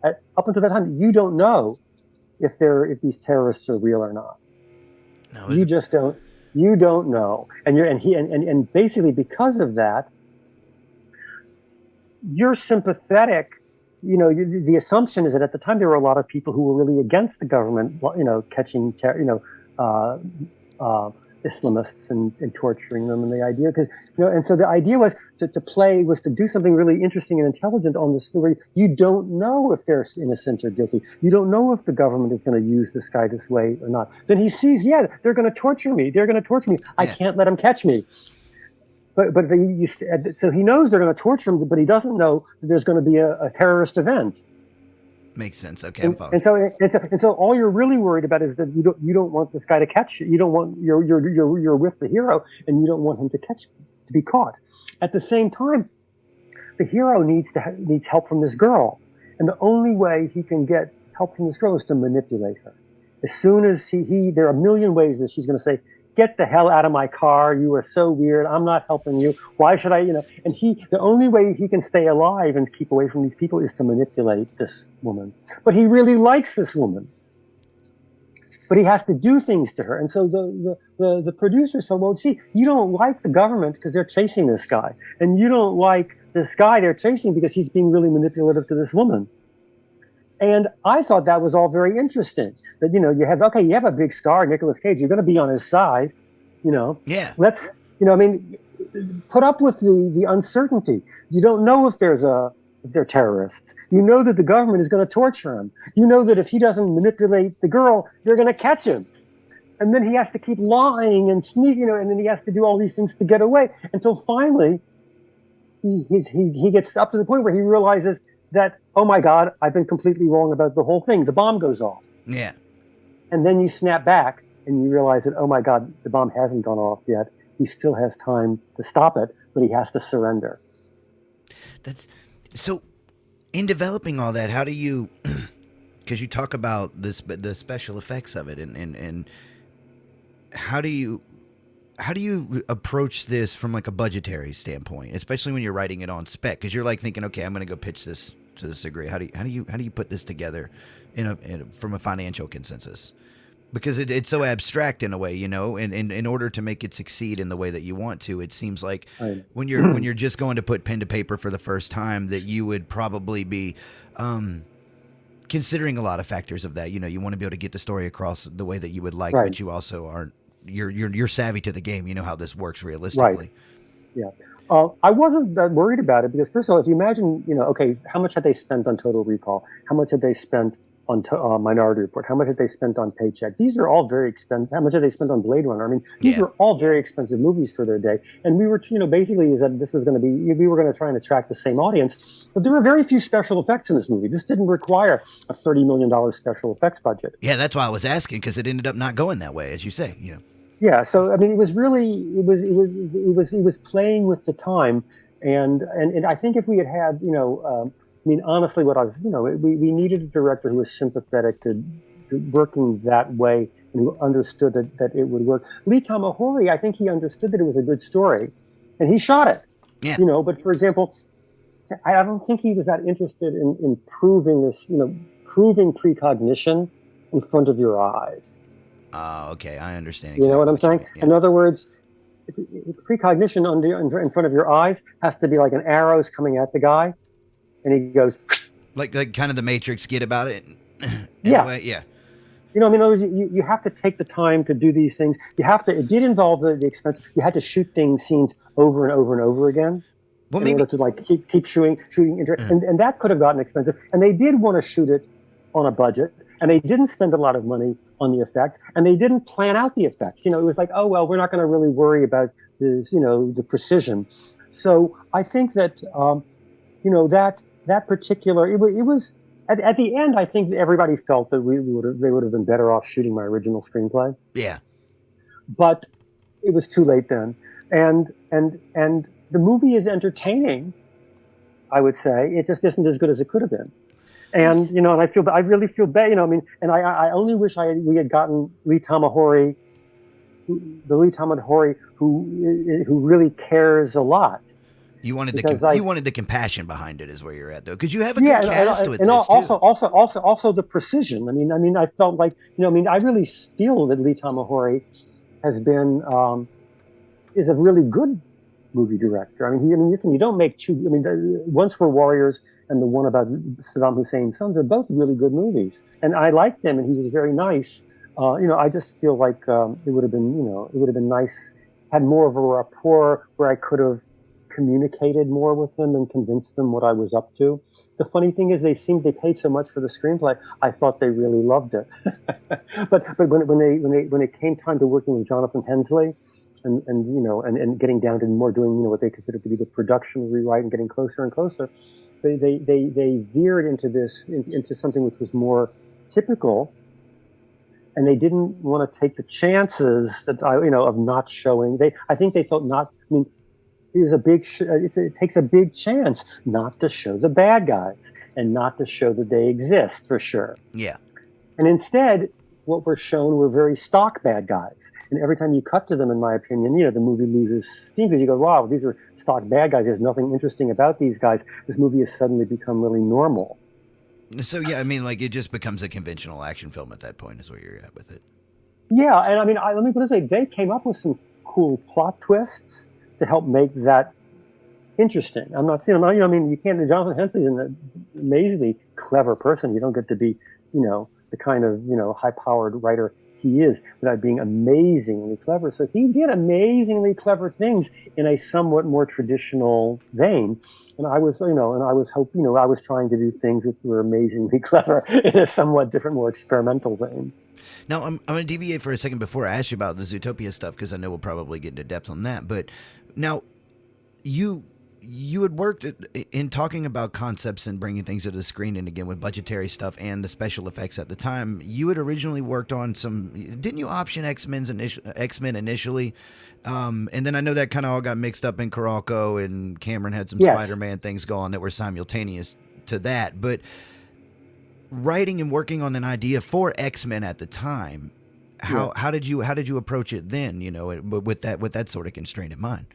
Up until that time, you don't know if these terrorists are real or not. No, you just don't. You don't know, and basically because of that, you're sympathetic. The assumption is that at the time there were a lot of people who were really against the government, catching, Islamists and torturing them, and the idea, and so the idea was to do something really interesting and intelligent on this story. You don't know if they're innocent or guilty. You don't know if the government is going to use this guy this way or not. Then he sees, they're going to torture me. They're going to torture me. I can't let them catch me. So he knows they're going to torture him, but he doesn't know that there's going to be a terrorist event. Makes sense. Okay, and so all you're really worried about is that you don't want this guy to catch you. You don't want you're with the hero, and you don't want him to be caught. At the same time, the hero needs help from this girl, and the only way he can get help from this girl is to manipulate her. As soon as there are a million ways that she's going to say, "Get the hell out of my car! You are so weird. I'm not helping you. Why should I?" And the only way he can stay alive and keep away from these people is to manipulate this woman. But he really likes this woman. But he has to do things to her. And so the producers said, "Well, gee, you don't like the government because they're chasing this guy, and you don't like this guy they're chasing because he's being really manipulative to this woman." And I thought that was all very interesting. That you have a big star, Nicolas Cage. You're going to be on his side, Yeah. Let's, put up with the uncertainty. You don't know if they're terrorists. You know that the government is going to torture him. You know that if he doesn't manipulate the girl, they're going to catch him. And then he has to keep lying and sneaking, and then he has to do all these things to get away until finally he gets up to the point where he realizes that, oh my God, I've been completely wrong about the whole thing. The bomb goes off. Yeah. And then you snap back and you realize that, oh my God, the bomb hasn't gone off yet. He still has time to stop it, but he has to surrender. That's so. In developing all that, how do you? Because you talk about the special effects of it, and how do you approach this from like a budgetary standpoint, especially when you're writing it on spec? Because you're like thinking, okay, I'm going to go pitch this to this degree. How do you put this together from a financial consensus? Because it's so abstract in a way, and in order to make it succeed in the way that you want to, it seems like when you're just going to put pen to paper for the first time, that you would probably be considering a lot of factors of that. You want to be able to get the story across the way that you would like, but you also aren't. You're savvy to the game. You know how this works realistically. Right. Yeah. I wasn't that worried about it because, first of all, if you imagine, okay, how much had they spent on Total Recall? How much had they spent on Minority Report? How much had they spent on Paycheck? These are all very expensive. How much had they spent on Blade Runner? I mean, these were all very expensive movies for their day. And we were, basically is that this was going to be, we were going to try and attract the same audience. But there were very few special effects in this movie. This didn't require a $30 million special effects budget. Yeah, that's why I was asking, because it ended up not going that way, as you say. Yeah, so I mean, it was really it was playing with the time, and I think if we had honestly, what I was we needed a director who was sympathetic to working that way and who understood that it would work. Lee Tamahori, I think he understood that it was a good story, and he shot it. Yeah. But for example, I don't think he was that interested in proving this, proving precognition in front of your eyes. Oh, okay. I understand. Exactly. You know what I'm saying? Yeah. In other words, precognition in front of your eyes has to be like an arrow's coming at the guy, and he goes like kind of the Matrix. Get about it. Yeah. Yeah. You have to take the time to do these things. It did involve the expense. You had to shoot scenes over and over and over again. Well, in order to keep shooting, and that could have gotten expensive. And they did want to shoot it on a budget, and they didn't spend a lot of money on the effects, and they didn't plan out the effects. It was like, oh well, we're not going to really worry about is the precision. So I think that that particular it was at the end. I think everybody felt that they would have been better off shooting my original screenplay. Yeah. But it was too late then, and the movie is entertaining. I would say it just isn't as good as it could have been, and and I really feel bad. And I only wish we had gotten Lee Tamahori, who really cares a lot. You wanted the compassion behind it, is where you're at, though, because you have a good cast with and this also the precision. I felt like I really feel that Lee Tamahori has been is a really good movie director. You don't make two. Once We're Warriors and the one about Saddam Hussein's sons are both really good movies, and I liked them, and he was very nice. I just feel like it would have been nice, had more of a rapport where I could have communicated more with them and convinced them what I was up to. The funny thing is, they paid so much for the screenplay. I thought they really loved it, but when it came time to working with Jonathan Hensley, and getting down to more doing what they considered to be the production rewrite and getting closer and closer, they veered into something which was more typical, and they didn't want to take the chances that of not showing. I think they felt not. It was it takes a big chance not to show the bad guys and not to show that they exist for sure. Yeah. And instead, what we're shown were very stock bad guys. And every time you cut to them, in my opinion, the movie loses steam because you go, wow, these are stock bad guys. There's nothing interesting about these guys. This movie has suddenly become really normal. So, yeah, it just becomes a conventional action film at that point is where you're at with it. Yeah, and let me put it this way. They came up with some cool plot twists to help make that interesting. I'm not saying, you can't, Jonathan Hensley is an amazingly clever person. You don't get to be, the kind of, high-powered writer he is without being amazingly clever. So he did amazingly clever things in a somewhat more traditional vein. And I was, I was trying to do things which were amazingly clever in a somewhat different, more experimental vein. Now, I'm going to deviate for a second before I ask you about the Zootopia stuff, because I know we'll probably get into depth on that. But now, you had worked in talking about concepts and bringing things to the screen, and again with budgetary stuff and the special effects at the time. You had originally worked on didn't you option X-Men initially? And then I know that kind of all got mixed up in Carolco, and Cameron had some Spider-Man things going that were simultaneous to that. But writing and working on an idea for X-Men at the time, how did you approach it then? With that sort of constraint in mind.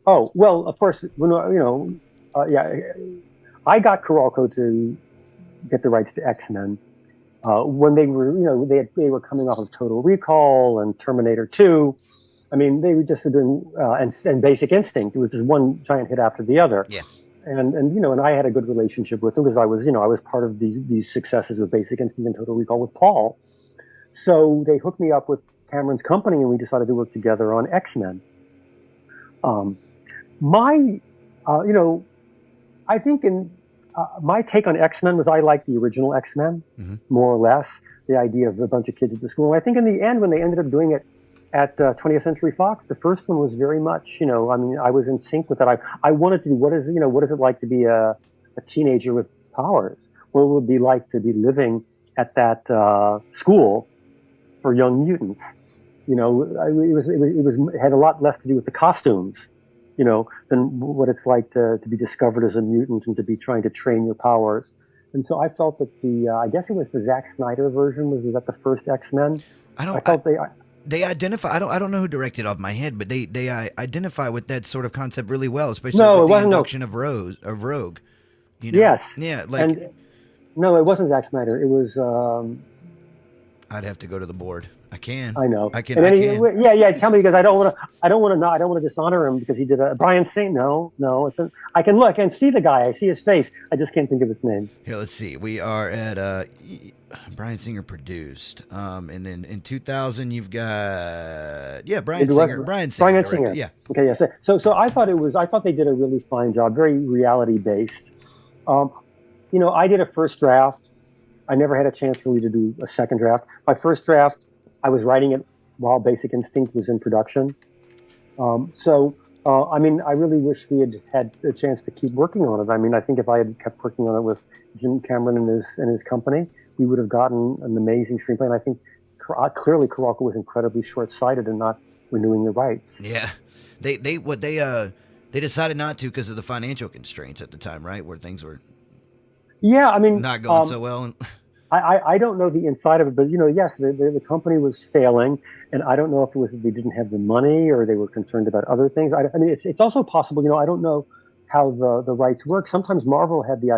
Oh, well, of course, when I got Carolco to get the rights to X-Men when they were, they were coming off of Total Recall and Terminator 2. They were just doing and Basic Instinct. It was just one giant hit after the other. Yeah. And I had a good relationship with them because I was part of these successes with Basic Instinct and Total Recall with Paul. So they hooked me up with Cameron's company, and we decided to work together on X-Men. I think my take on X-Men was I liked the original X-Men, more or less, the idea of a bunch of kids at the school. And I think in the end, when they ended up doing it at 20th Century Fox, the first one was very much, I was in sync with it. I wanted to do, what is it like to be a teenager with powers? What would it be like to be living at that school for young mutants? It had a lot less to do with the costumes, than what it's like to be discovered as a mutant and to be trying to train your powers. And so I felt that I guess it was the Zack Snyder version, was that the first X-Men? They identify. I don't know who directed it off my head, but they identify with that sort of concept really well, especially with the induction of Rogue. Yes. Yeah. No, it wasn't Zack Snyder. It was. I'd have to go to the board. I can. I know. I can. Yeah. Tell me, because I don't want to dishonor him because he did a Brian Singer. No. I can look and see the guy. I see his face. I just can't think of his name. Here, let's see. We are at Brian Singer produced, and then in 2000 you've got Brian Singer. Brian Singer. Yeah. Okay. Yes. So I thought they did a really fine job. Very reality based. I did a first draft. I never had a chance really to do a second draft. My first draft, I was writing it while Basic Instinct was in production. I mean, I really wish we had had a chance to keep working on it. I mean, I think if I had kept working on it with Jim Cameron and his company, we would have gotten an amazing screenplay. And I think clearly Kuroko was incredibly short-sighted in not renewing the rights. Yeah, they decided not to because of the financial constraints at the time, right? Where things were Yeah, I mean, not going so well. I don't know the inside of it, but yes, the company was failing, and I don't know if it was that they didn't have the money or they were concerned about other things. I mean, it's also possible. I don't know how the rights work. Sometimes Marvel had the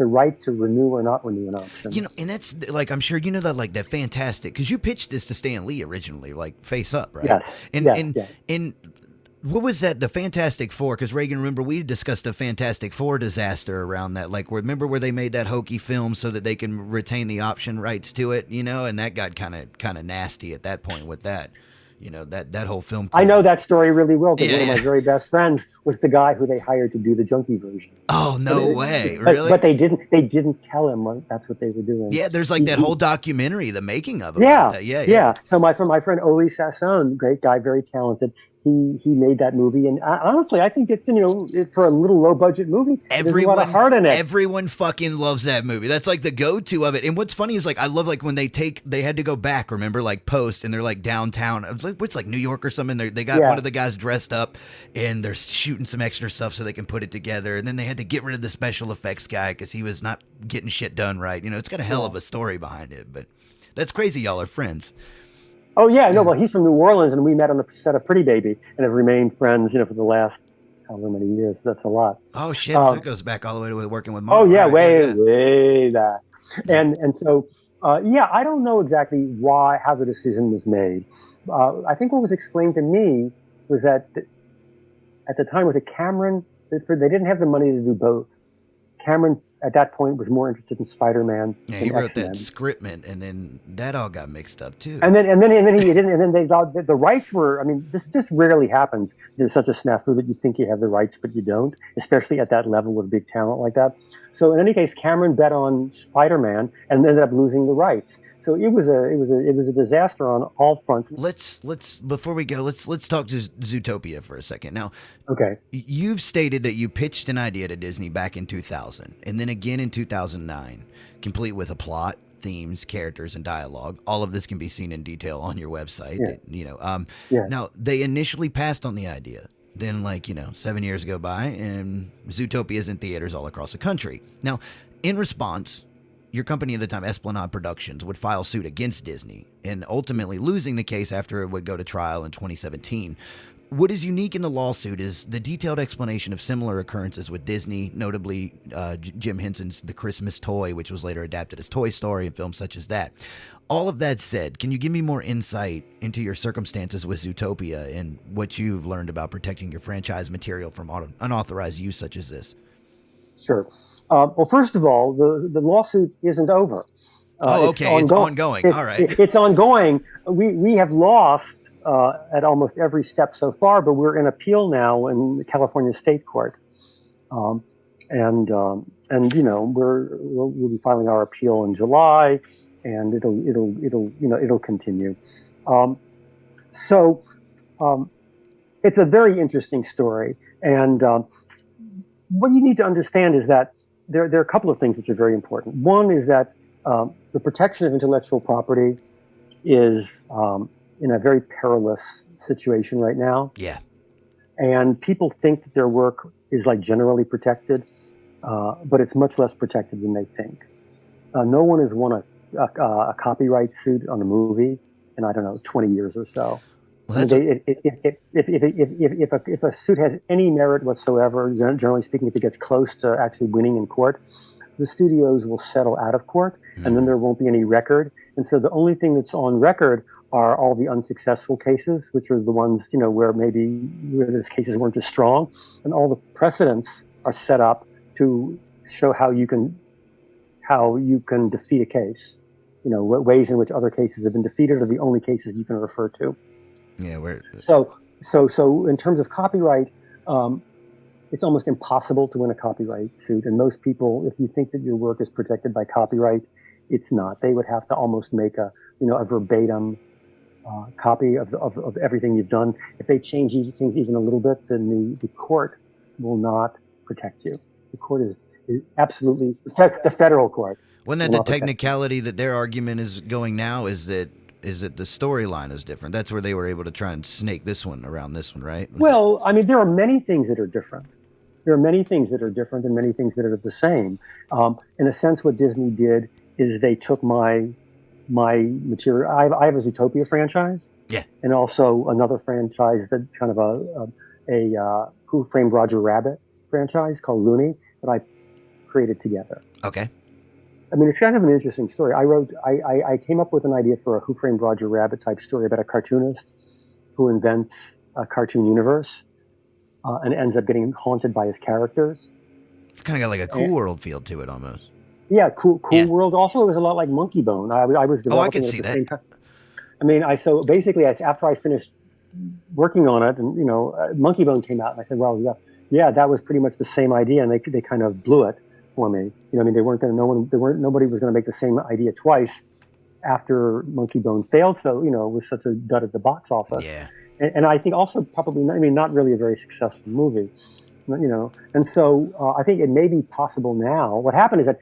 right to renew or not renew an option. And that's like, I'm sure that like that Fantastic, because you pitched this to Stan Lee originally, like Face Up, right? Yes. And what was that? The Fantastic Four? Because Reagan, remember we discussed the Fantastic Four disaster around that. Like, remember where they made that hokey film so that they can retain the option rights to it, and that got kind of nasty at that point with that. That whole film. I know that story really well because one of my very best friends was the guy who they hired to do the junkie version. Oh, no way. Really? But they didn't tell him that's what they were doing. Yeah, there's like that whole documentary, the making of it. Yeah. So my friend Oli Sassoon, great guy, very talented. He made that movie, and honestly, I think it's for a little low budget movie. There's a lot of heart in it. Everyone fucking loves that movie. That's like the go-to of it. And what's funny is like I love like when they had to go back. Remember, like post, and they're like downtown. It was like what's like New York or something. They got one of the guys dressed up, and they're shooting some extra stuff so they can put it together. And then they had to get rid of the special effects guy because he was not getting shit done right. It's got a hell of a story behind it. But that's crazy. Y'all are friends. Oh yeah, no. Well, he's from New Orleans, and we met on the set of Pretty Baby, and have remained friends, for the last however many years. That's a lot. Oh shit! So it goes back all the way to working with Malle. Oh yeah, right? way back. And so I don't know exactly how the decision was made. I think what was explained to me was that at the time with Cameron, they didn't have the money to do both. Cameron at that point was more interested in Spider-Man. Yeah, he wrote that scriptment, and then that all got mixed up too. And then he didn't. And then the rights were. I mean, this rarely happens. There's such a snafu that you think you have the rights, but you don't, especially at that level with big talent like that. So in any case, Cameron bet on Spider-Man and ended up losing the rights. So it was a disaster on all fronts. Let's before we go, let's talk to Zootopia for a second. Now, okay, you've stated that you pitched an idea to Disney back in 2000, and then again in 2009, complete with a plot, themes, characters, and dialogue. All of this can be seen in detail on your website. Now they initially passed on the idea. Then, 7 years go by, and Zootopia is in theaters all across the country. Now, in response, your company at the time, Esplanade Productions, would file suit against Disney, and ultimately losing the case after it would go to trial in 2017. What is unique in the lawsuit is the detailed explanation of similar occurrences with Disney, notably Jim Henson's The Christmas Toy, which was later adapted as Toy Story and films such as that. All of that said, can you give me more insight into your circumstances with Zootopia and what you've learned about protecting your franchise material from unauthorized use such as this? Sure. Well, first of all, the lawsuit isn't over. Okay. It's ongoing. All right. It's ongoing. We have lost at almost every step so far, but we're in appeal now in the California State Court, we'll be filing our appeal in July, and it'll continue. It's a very interesting story, and what you need to understand is that there are a couple of things which are very important. One is that the protection of intellectual property is in a very perilous situation right now. Yeah. And people think that their work is generally protected, but it's much less protected than they think. No one has won a copyright suit on a movie in, 20 years or so. Well, if a suit has any merit whatsoever, generally speaking, if it gets close to actually winning in court, the studios will settle out of court, and then there won't be any record. And so the only thing that's on record are all the unsuccessful cases, which are the ones where those cases weren't as strong, and all the precedents are set up to show how you can defeat a case. Ways in which other cases have been defeated are the only cases you can refer to. Yeah, so in terms of copyright, it's almost impossible to win a copyright suit. And most people, if you think that your work is protected by copyright, it's not. They would have to almost make a verbatim copy of everything you've done. If they change things even a little bit, then the court will not protect you. The court is absolutely the federal court. Wasn't that the technicality that their argument is going now? Is that the storyline is different? That's where they were able to try and snake this one around this one, right? Well, I mean, there are many things that are different. There are many things that are different and many things that are the same. In a sense, what Disney did is they took my material. I have a Zootopia franchise, yeah, and also another franchise that's kind of a Who Framed Roger Rabbit franchise called Looney that I created together. Okay. I mean, it's kind of an interesting story. I came up with an idea for a Who Framed Roger Rabbit type story about a cartoonist who invents a cartoon universe and ends up getting haunted by his characters. It's kind of got like a Cool World feel to it almost. Yeah, Cool World. Also, it was a lot like Monkey Bone. I was developing I can see that. I mean, so basically, after I finished working on it, and Monkey Bone came out, and I said, well, yeah, that was pretty much the same idea, and they kind of blew it for me. I mean, they weren't going to. Nobody was going to make the same idea twice after Monkey Bone failed. So it was such a dud at the box office. Yeah. And I think also probably, not really a very successful movie. And so I think it may be possible now. What happened is that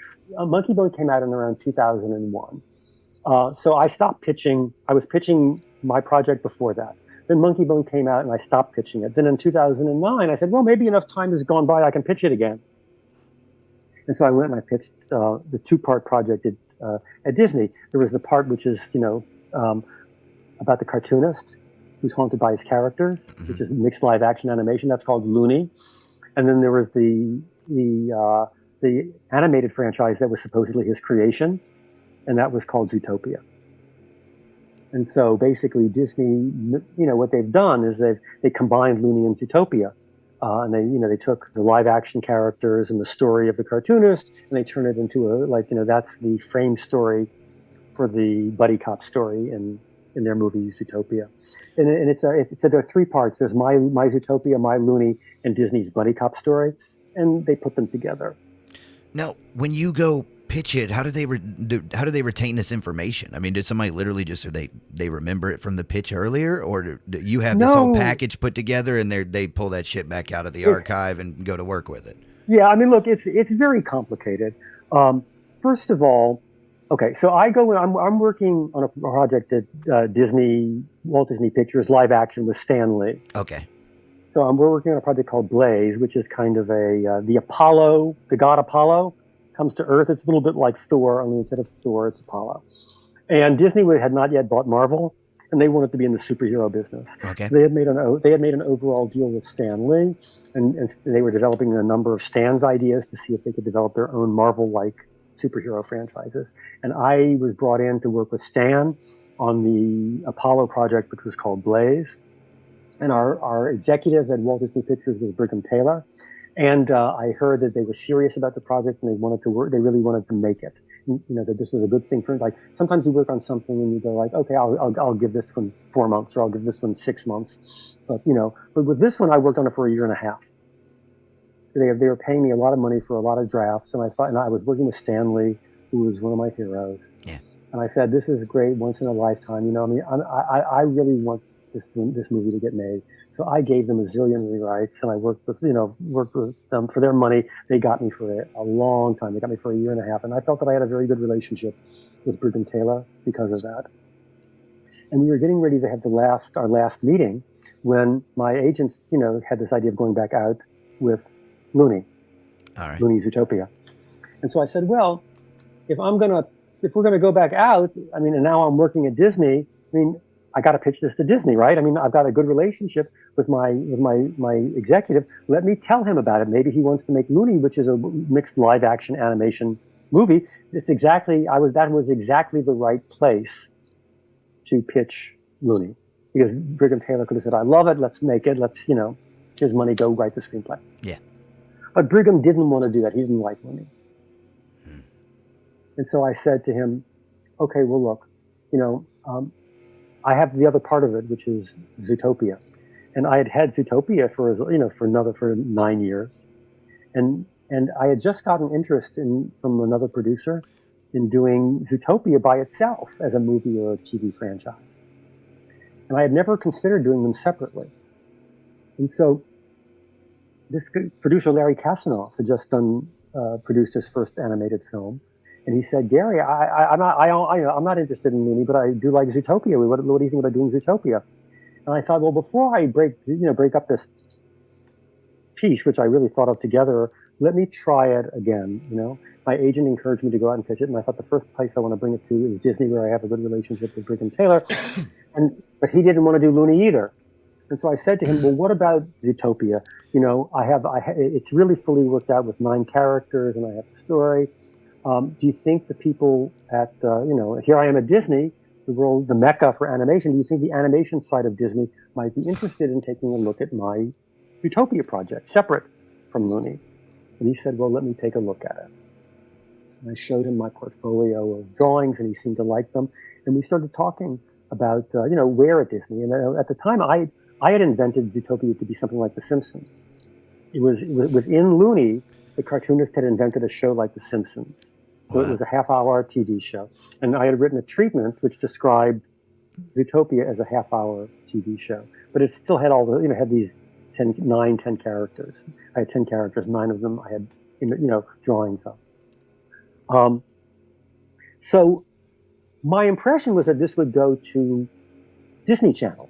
Monkey Bone came out in around 2001. So I stopped pitching. I was pitching my project before that. Then Monkey Bone came out and I stopped pitching it. Then in 2009, I said, well, maybe enough time has gone by, I can pitch it again. And so I went and I pitched the two-part project at Disney. There was the part which is, about the cartoonist who's haunted by his characters, which is mixed live-action animation. That's called Looney. And then there was the animated franchise that was supposedly his creation, and that was called Zootopia. And so basically Disney, what they've done is they combined Looney and Zootopia. And they took the live action characters and the story of the cartoonist and they turned it into that's the frame story for the buddy cop story in their movie Zootopia. And it's there are three parts. There's my Zootopia, my Looney, and Disney's buddy cop story, and they put them together. Now, when you go pitch it, how do they retain this information? I mean, did somebody literally just they remember it from the pitch earlier, or do you have this whole package put together and they pull that shit back out of the archive and go to work with it? Yeah, I mean, look, it's very complicated. First of all, okay, so I'm working on a project at Walt Disney Pictures live action with Stan Lee. Okay. So we're working on a project called Blaze, which is kind of the god Apollo comes to Earth. It's a little bit like Thor, only instead of Thor, it's Apollo. And Disney had not yet bought Marvel, and they wanted to be in the superhero business. Okay. So they had made an overall deal with Stan Lee, and they were developing a number of Stan's ideas to see if they could develop their own Marvel-like superhero franchises. And I was brought in to work with Stan on the Apollo project, which was called Blaze. And our executive at Walt Disney Pictures was Brigham Taylor. And I heard that they were serious about the project and they wanted to work. They really wanted to make it. That this was a good thing for, like, sometimes you work on something and you go like, okay, I'll give this one 4 months or I'll give this one 6 months. But with this one, I worked on it for 1.5 years. They were paying me a lot of money for a lot of drafts, and I was working with Stan Lee, who was one of my heroes. Yeah. And I said, this is great, once in a lifetime. I really want this movie to get made. So I gave them a zillion rewrites, and I worked with them for their money. They got me for a long time. They got me for 1.5 years, and I felt that I had a very good relationship with Brigham Taylor because of that. And we were getting ready to have our last meeting when my agents, had this idea of going back out with Looney. All right. Looney's Zootopia. And so I said, well, if we're gonna go back out, and now I'm working at Disney, I got to pitch this to Disney, right? I've got a good relationship with my executive. Let me tell him about it. Maybe he wants to make Looney, which is a mixed live action animation movie. That was exactly the right place to pitch Looney, because Brigham Taylor could have said, I love it. Let's make it. Let's, here's money. Go write the screenplay. Yeah. But Brigham didn't want to do that. He didn't like Looney. And so I said to him, okay, well, look, I have the other part of it, which is Zootopia. And I had Zootopia for 9 years. And I had just gotten interest from another producer in doing Zootopia by itself as a movie or a TV franchise. and I had never considered doing them separately. And so this producer, Larry Kasanoff, had just produced his first animated film. And he said, Gary, I'm not interested in Looney, but I do like Zootopia. What do you think about doing Zootopia? And I thought, well, before I break up this piece, which I really thought of together, let me try it again. My agent encouraged me to go out and pitch it, and I thought the first place I want to bring it to is Disney, where I have a good relationship with Brigham Taylor. But he didn't want to do Looney either. And so I said to him, well, what about Zootopia? It's really fully worked out with 9 characters, and I have a story. Do you think the people at, here I am at Disney, the world, the mecca for animation, do you think the animation side of Disney might be interested in taking a look at my Zootopia project, separate from Looney? And he said, well, let me take a look at it. And I showed him my portfolio of drawings, and he seemed to like them. And we started talking about, where at Disney. And at the time, I had invented Zootopia to be something like The Simpsons. It was within Looney, the cartoonist had invented a show like The Simpsons. So It was a half-hour TV show. And I had written a treatment which described Zootopia as a half-hour TV show. But it still had all the, had these 10 characters. I had 10 characters, 9 of them I had, drawings of. So my impression was that this would go to Disney Channel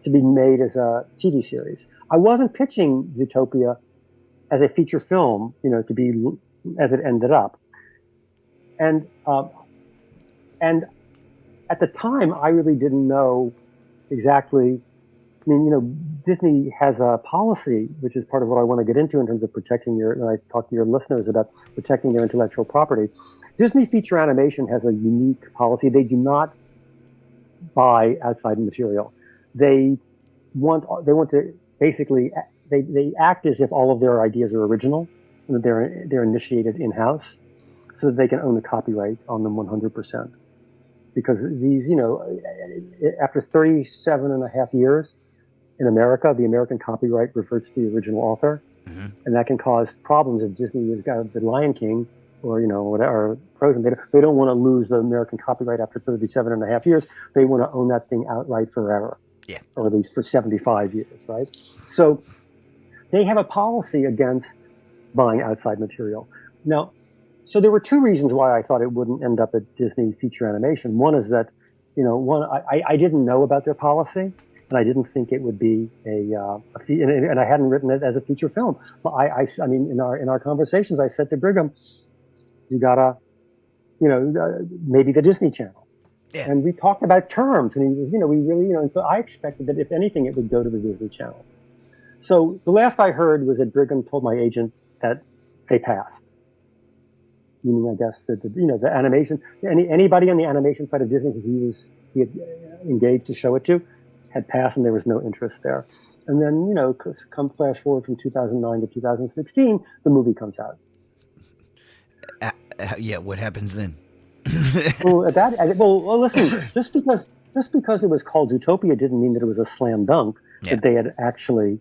to be made as a TV series. I wasn't pitching Zootopia as a feature film, to be as it ended up. And at the time, I really didn't know exactly. I mean, Disney has a policy, which is part of what I want to get into in terms of protecting and I talk to your listeners about protecting their intellectual property. Disney feature animation has a unique policy. They do not buy outside material. They want to basically, they act as if all of their ideas are original and that they're initiated in-house so that they can own the copyright on them 100%. Because these, after 37 and a half years in America, the American copyright reverts to the original author. Mm-hmm. And that can cause problems if Disney has got the Lion King or, whatever, Frozen. They don't want to lose the American copyright after 37 and a half years. They want to own that thing outright forever. Yeah. Or at least for 75 years, right? So they have a policy against buying outside material. Now, so there were 2 reasons why I thought it wouldn't end up at Disney feature animation. One is that, I didn't know about their policy, and I didn't think it would be and I hadn't written it as a feature film. But I mean, in our conversations, I said to Brigham, you gotta, maybe the Disney Channel. Yeah. And we talked about terms, and he was, we really, and so I expected that if anything, it would go to the Disney Channel. So the last I heard was that Brigham told my agent that they passed. Meaning, I guess that the animation, anybody on the animation side of Disney who he had engaged to show it to had passed, and there was no interest there. And then come flash forward from 2009 to 2016, the movie comes out. Yeah, what happens then? Well, listen. Just because it was called Zootopia didn't mean that it was a slam dunk that they had actually,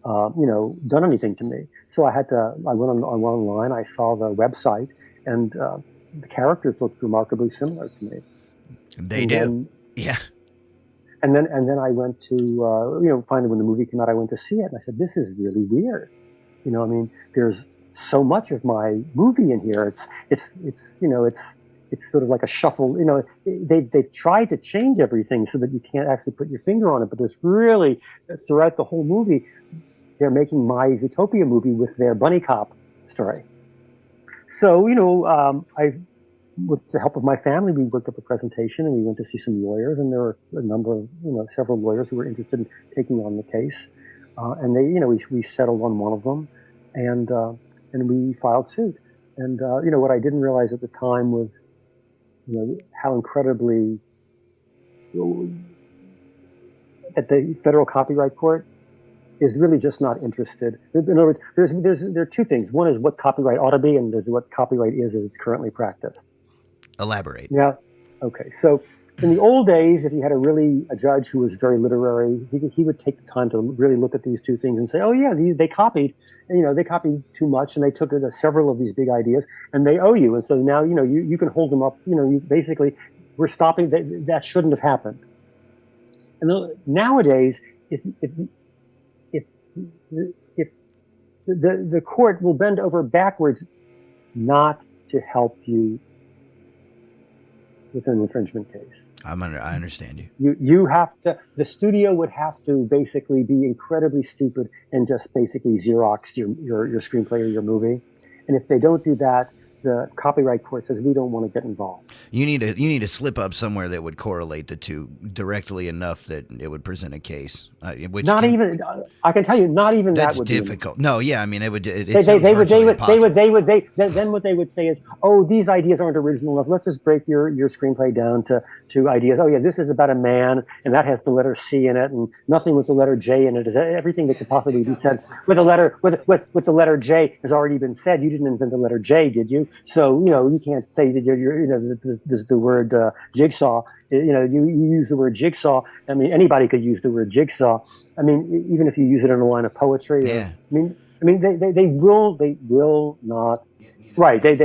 done anything to me. So I went online. I saw the website, and the characters looked remarkably similar to me. They do. Yeah. And then I went to finally when the movie came out, I went to see it, and I said, "This is really weird." There's so much of my movie in here. It's sort of like a shuffle. They've tried to change everything so that you can't actually put your finger on it. But there's really, throughout the whole movie, they're making my Zootopia movie with their bunny cop story. So, with the help of my family, we worked up a presentation and we went to see some lawyers. And there were a number of, several lawyers who were interested in taking on the case. And we settled on one of them, and we filed suit. And, what I didn't realize at the time was, how incredibly that the federal copyright court is really just not interested. In other words, there are 2 things. One is what copyright ought to be, and there's what copyright is as it's currently practiced. Elaborate. Yeah. Okay. So in the old days, if you had a judge who was very literary, he would take the time to really look at these 2 things and say, oh yeah, they copied, they copied too much, and they took several of these big ideas, and they owe you. And so now, you can hold them up, basically, we're stopping, that shouldn't have happened. Nowadays, if the court will bend over backwards not to help you with an infringement case. I understand you. You have to, the studio would have to basically be incredibly stupid and just basically Xerox your screenplay or your movie. And if they don't do that, the copyright court says we don't want to get involved. You need to slip up somewhere that would correlate the two directly enough that it would present a case. I can tell you, not even that would difficult. No, yeah, I mean it would. Then what they would say is, oh, these ideas aren't original enough. Let's just break your screenplay down to ideas. Oh yeah, this is about a man, and that has the letter C in it, and nothing with the letter J in it. Everything that could possibly be said with the letter J has already been said. You didn't invent the letter J, did you? So, you can't say that the word jigsaw. You use the word jigsaw. I mean, anybody could use the word jigsaw. I mean, even if you use it in a line of poetry. Yeah. They will not. Right. They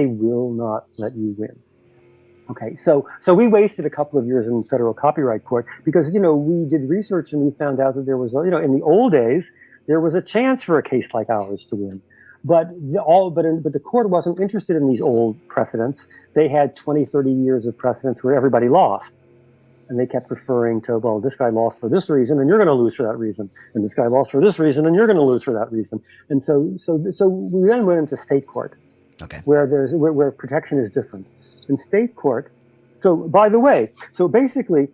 will not let you win. Okay. So we wasted a couple of years in federal copyright court because, we did research and we found out that there was, in the old days, there was a chance for a case like ours to win. But the court wasn't interested in these old precedents. They had 20, 30 years of precedents where everybody lost. And they kept referring to, well, this guy lost for this reason, and you're going to lose for that reason. And this guy lost for this reason, and you're going to lose for that reason. And so we then went into state court, okay, where protection is different. In state court, so by the way, so basically,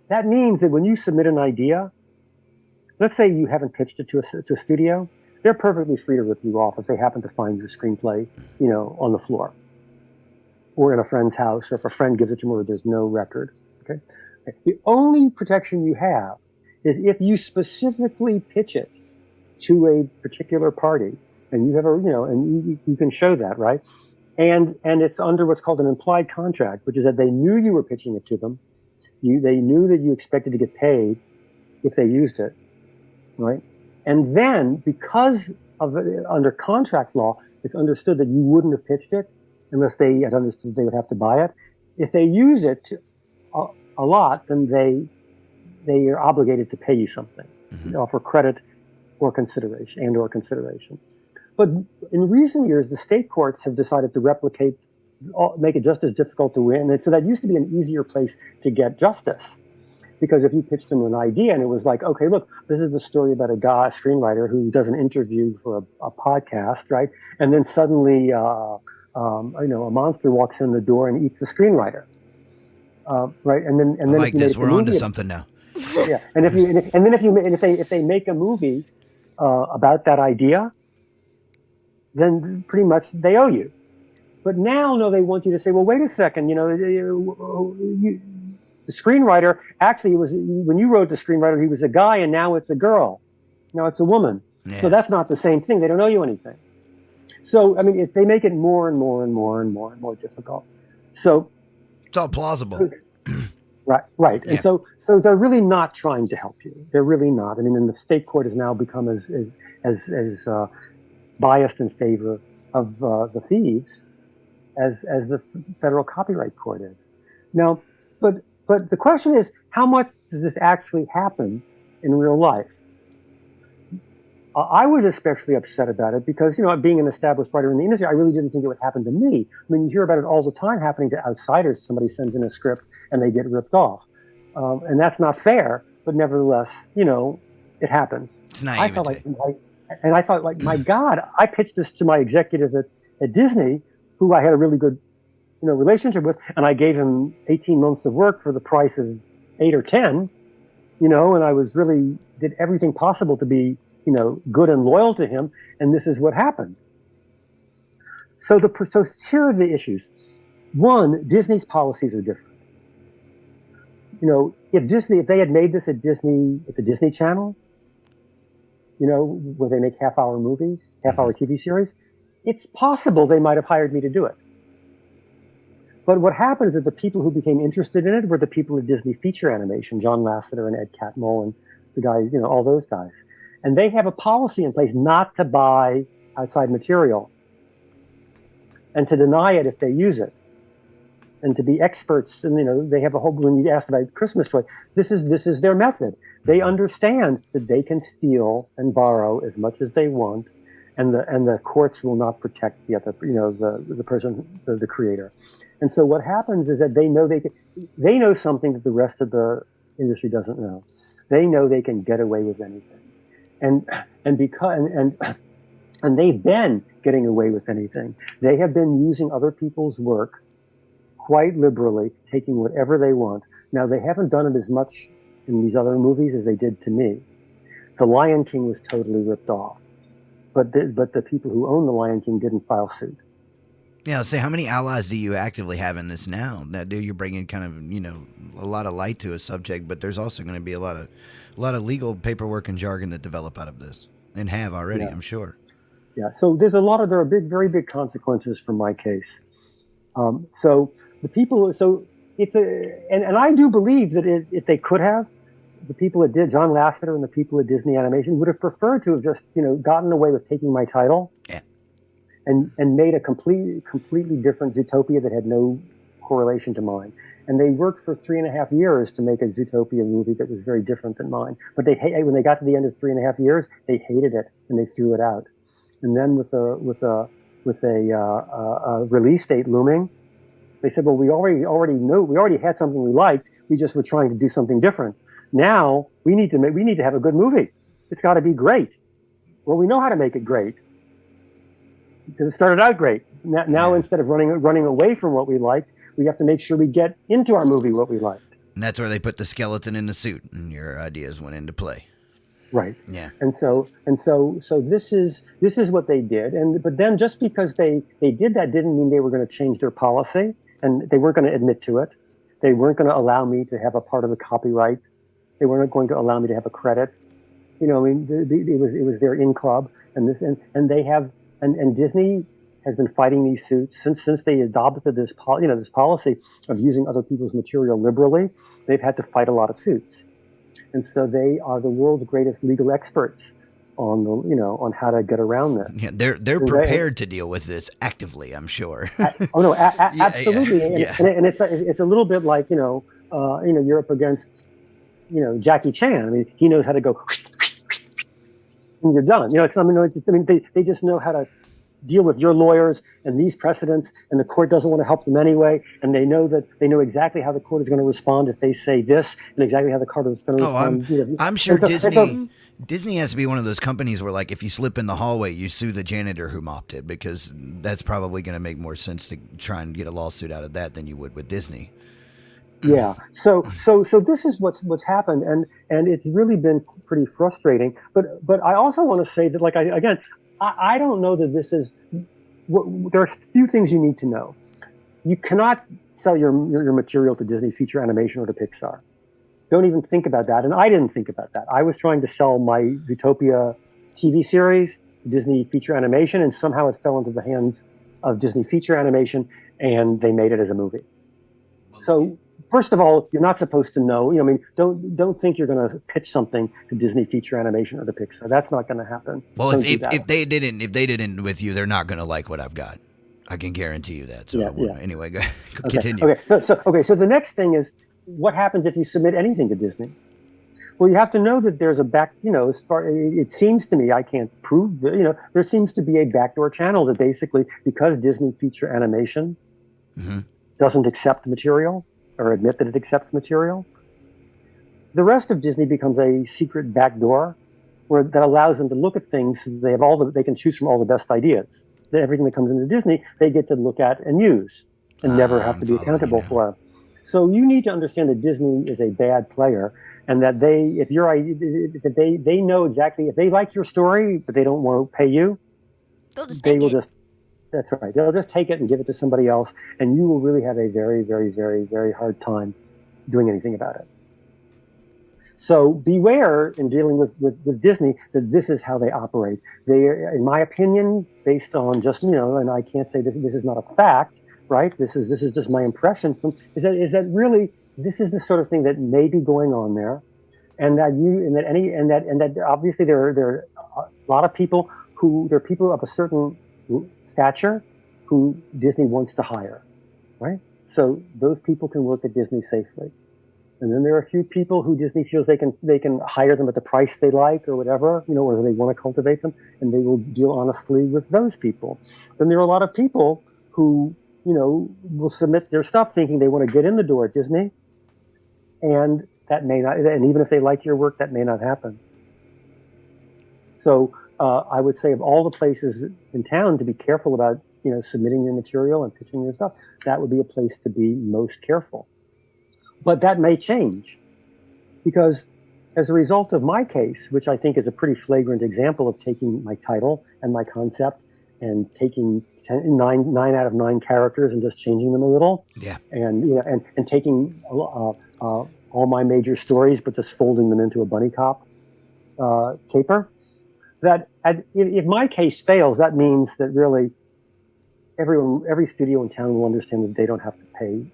that means that when you submit an idea, let's say you haven't pitched it to a studio, they're perfectly free to rip you off if they happen to find your screenplay, on the floor or in a friend's house, or if a friend gives it to them where there's no record. Okay. The only protection you have is if you specifically pitch it to a particular party, and you have and you can show that, right? And it's under what's called an implied contract, which is that they knew you were pitching it to them. They knew that you expected to get paid if they used it, right? And then, because of under contract law, it's understood that you wouldn't have pitched it unless they had understood they would have to buy it. If they use it a lot, then they are obligated to pay you something, offer credit or consideration. But in recent years, the state courts have decided to make it just as difficult to win. And so that used to be an easier place to get justice. Because if you pitched them an idea and it was like, okay, look, this is the story about a screenwriter who does an interview for a podcast, right? And then suddenly, a monster walks in the door and eats the screenwriter, right? And then I like this. We're on to something now. Yeah, and if they make a movie about that idea, then pretty much they owe you. But now, no, they want you to say, well, wait a second, the screenwriter, actually, when you wrote the screenwriter, he was a guy, and now it's a girl. Now it's a woman. Yeah. So that's not the same thing. They don't owe you anything. So, I mean, if they make it more and more and more and more and more difficult. So it's all plausible. Right. Yeah. And so they're really not trying to help you. They're really not. I mean, and the state court has now become as biased in favor of the thieves as the federal copyright court is. Now, but the question is, how much does this actually happen in real life? I was especially upset about it because, being an established writer in the industry, I really didn't think it would happen to me. I mean, you hear about it all the time happening to outsiders. Somebody sends in a script and they get ripped off. And that's not fair, but nevertheless, it happens. It's naivety. I thought, my God, I pitched this to my executive at Disney, who I had a really good relationship with, and I gave him 18 months of work for the price of 8 or 10, and I was really did everything possible to be, good and loyal to him, and this is what happened. So here are the issues. One, Disney's policies are different. If they had made this at the Disney Channel, where they make half-hour movies, half-hour TV series, it's possible they might have hired me to do it. But what happened is that the people who became interested in it were the people at Disney Feature Animation, John Lasseter and Ed Catmull and the guys, all those guys. And they have a policy in place not to buy outside material and to deny it if they use it. and to be experts. And they have a whole. When you asked about Christmas toy, this is their method. They understand that they can steal and borrow as much as they want, and the courts will not protect the other, the person, the creator. And so what happens is that they know something that the rest of the industry doesn't know. They know they can get away with anything, and they've been getting away with anything. They have been using other people's work quite liberally, taking whatever they want. Now, they haven't done it as much in these other movies as they did to me. The Lion King was totally ripped off, but the people who own the Lion King didn't file suit. Yeah, say, how many allies do you actively have in this now? Now, you're bringing kind of, a lot of light to a subject, but there's also going to be a lot of legal paperwork and jargon that develop out of this, and have already, I'm sure. Yeah, so there are very big consequences for my case. So the people, and I do believe that if they could have, the people that did, John Lasseter and the people at Disney Animation would have preferred to have just, gotten away with taking my title. Yeah. And made a completely different Zootopia that had no correlation to mine. And they worked for 3.5 years to make a Zootopia movie that was very different than mine. But when they got to the end of 3.5 years, they hated it and they threw it out. And then with a release date looming, they said, well, we already had something we liked. We just were trying to do something different. Now we need to have a good movie. It's got to be great. Well, we know how to make it great, because it started out great. Now instead of running away from what we liked, we have to make sure we get into our movie what we liked. And that's where they put the skeleton in the suit, and your ideas went into play. Right. Yeah. And so this is what they did. But then just because they did that didn't mean they were going to change their policy, and they weren't going to admit to it. They weren't going to allow me to have a part of the copyright. They weren't going to allow me to have a credit. It was their in club, and Disney has been fighting these suits since they adopted this policy of using other people's material liberally. They've had to fight a lot of suits, and so they are the world's greatest legal experts on how to get around this. Yeah, they're prepared to deal with this actively, I'm sure. Absolutely. Yeah. And it's a little bit like you're up against Jackie Chan. I mean, he knows how to go. And you're done. They just know how to deal with your lawyers and these precedents, and the court doesn't want to help them anyway, and they know exactly how the court is going to respond if they say this, and exactly how the court is going to respond. I'm sure Disney has to be one of those companies where, like, if you slip in the hallway, you sue the janitor who mopped it, because that's probably going to make more sense to try and get a lawsuit out of that than you would with Disney. Yeah. So this is what's happened, and it's really been pretty frustrating. But I also want to say that, like, I don't know that this is. There are a few things you need to know. You cannot sell your material to Disney Feature Animation or to Pixar. Don't even think about that. And I didn't think about that. I was trying to sell my Zootopia TV series to Disney Feature Animation, and somehow it fell into the hands of Disney Feature Animation, and they made it as a movie. So, first of all, you're not supposed to know. Don't think you're going to pitch something to Disney Feature Animation or to Pixar. That's not going to happen. Well, if they didn't with you, they're not going to like what I've got. I can guarantee you that. So anyway, go continue. Okay. So the next thing is, what happens if you submit anything to Disney? Well, you have to know that there's a it seems to me, I can't prove that, there seems to be a backdoor channel that basically, because Disney Feature Animation doesn't accept material or admit that it accepts material, the rest of Disney becomes a secret backdoor that allows them to look at things. So they can choose from all the best ideas. Everything that comes into Disney, they get to look at and use, and never have to be accountable for. So you need to understand that Disney is a bad player, and that they know exactly, if they like your story but they don't want to pay you, they'll just take it. That's right. They'll just take it and give it to somebody else, and you will really have a very, very, very, very hard time doing anything about it. So beware in dealing with Disney that this is how they operate. They, in my opinion, based on just, and I can't say this is not a fact, right? This is just my impression is that really this is the sort of thing that may be going on there, and that obviously there are a lot of people there are people of a certain stature who Disney wants to hire, right? So those people can work at Disney safely. And then there are a few people who Disney feels they can hire them at the price they like or whatever, or they want to cultivate them, and they will deal honestly with those people. Then there are a lot of people who, will submit their stuff thinking they want to get in the door at Disney, and that may not, and even if they like your work, that may not happen. So I would say of all the places in town to be careful about, submitting your material and pitching your stuff, that would be a place to be most careful. But that may change, because as a result of my case, which I think is a pretty flagrant example of taking my title and my concept and taking 9 out of 9 characters and just changing them a little, and taking all my major stories but just folding them into a bunny cop caper, that if my case fails, that means that really every studio in town will understand that they don't have to pay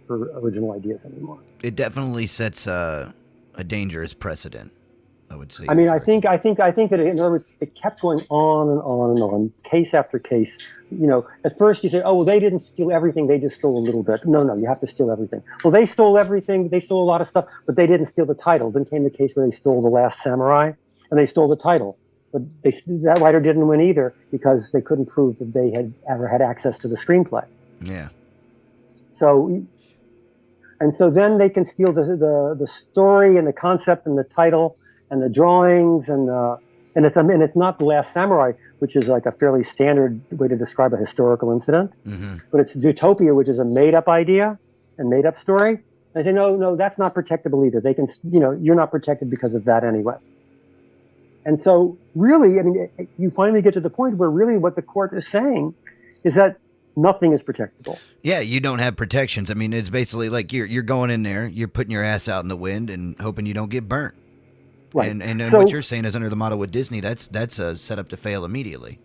for original ideas anymore. It definitely sets a dangerous precedent, I would say. I mean, I think that in other words, it kept going on and on and on, case after case. At first you say, oh, well, they didn't steal everything, they just stole a little bit. No, you have to steal everything. Well, they stole everything, they stole a lot of stuff, but they didn't steal the title. Then came the case where they stole The Last Samurai, and they stole the title. But that writer didn't win either because they couldn't prove that they had ever had access to the screenplay. Yeah. So then they can steal the story and the concept and the title and the drawings and it's not The Last Samurai, which is like a fairly standard way to describe a historical incident, but it's Zootopia, which is a made-up idea and made-up story. And they say no, that's not protectable either. They can, you're not protected because of that anyway. And so really, I mean, you finally get to the point where really what the court is saying is that nothing is protectable. Yeah, you don't have protections. I mean, it's basically like you're going in there, you're putting your ass out in the wind and hoping you don't get burnt. Right. And so, what you're saying is under the model with Disney, that's a setup to fail immediately.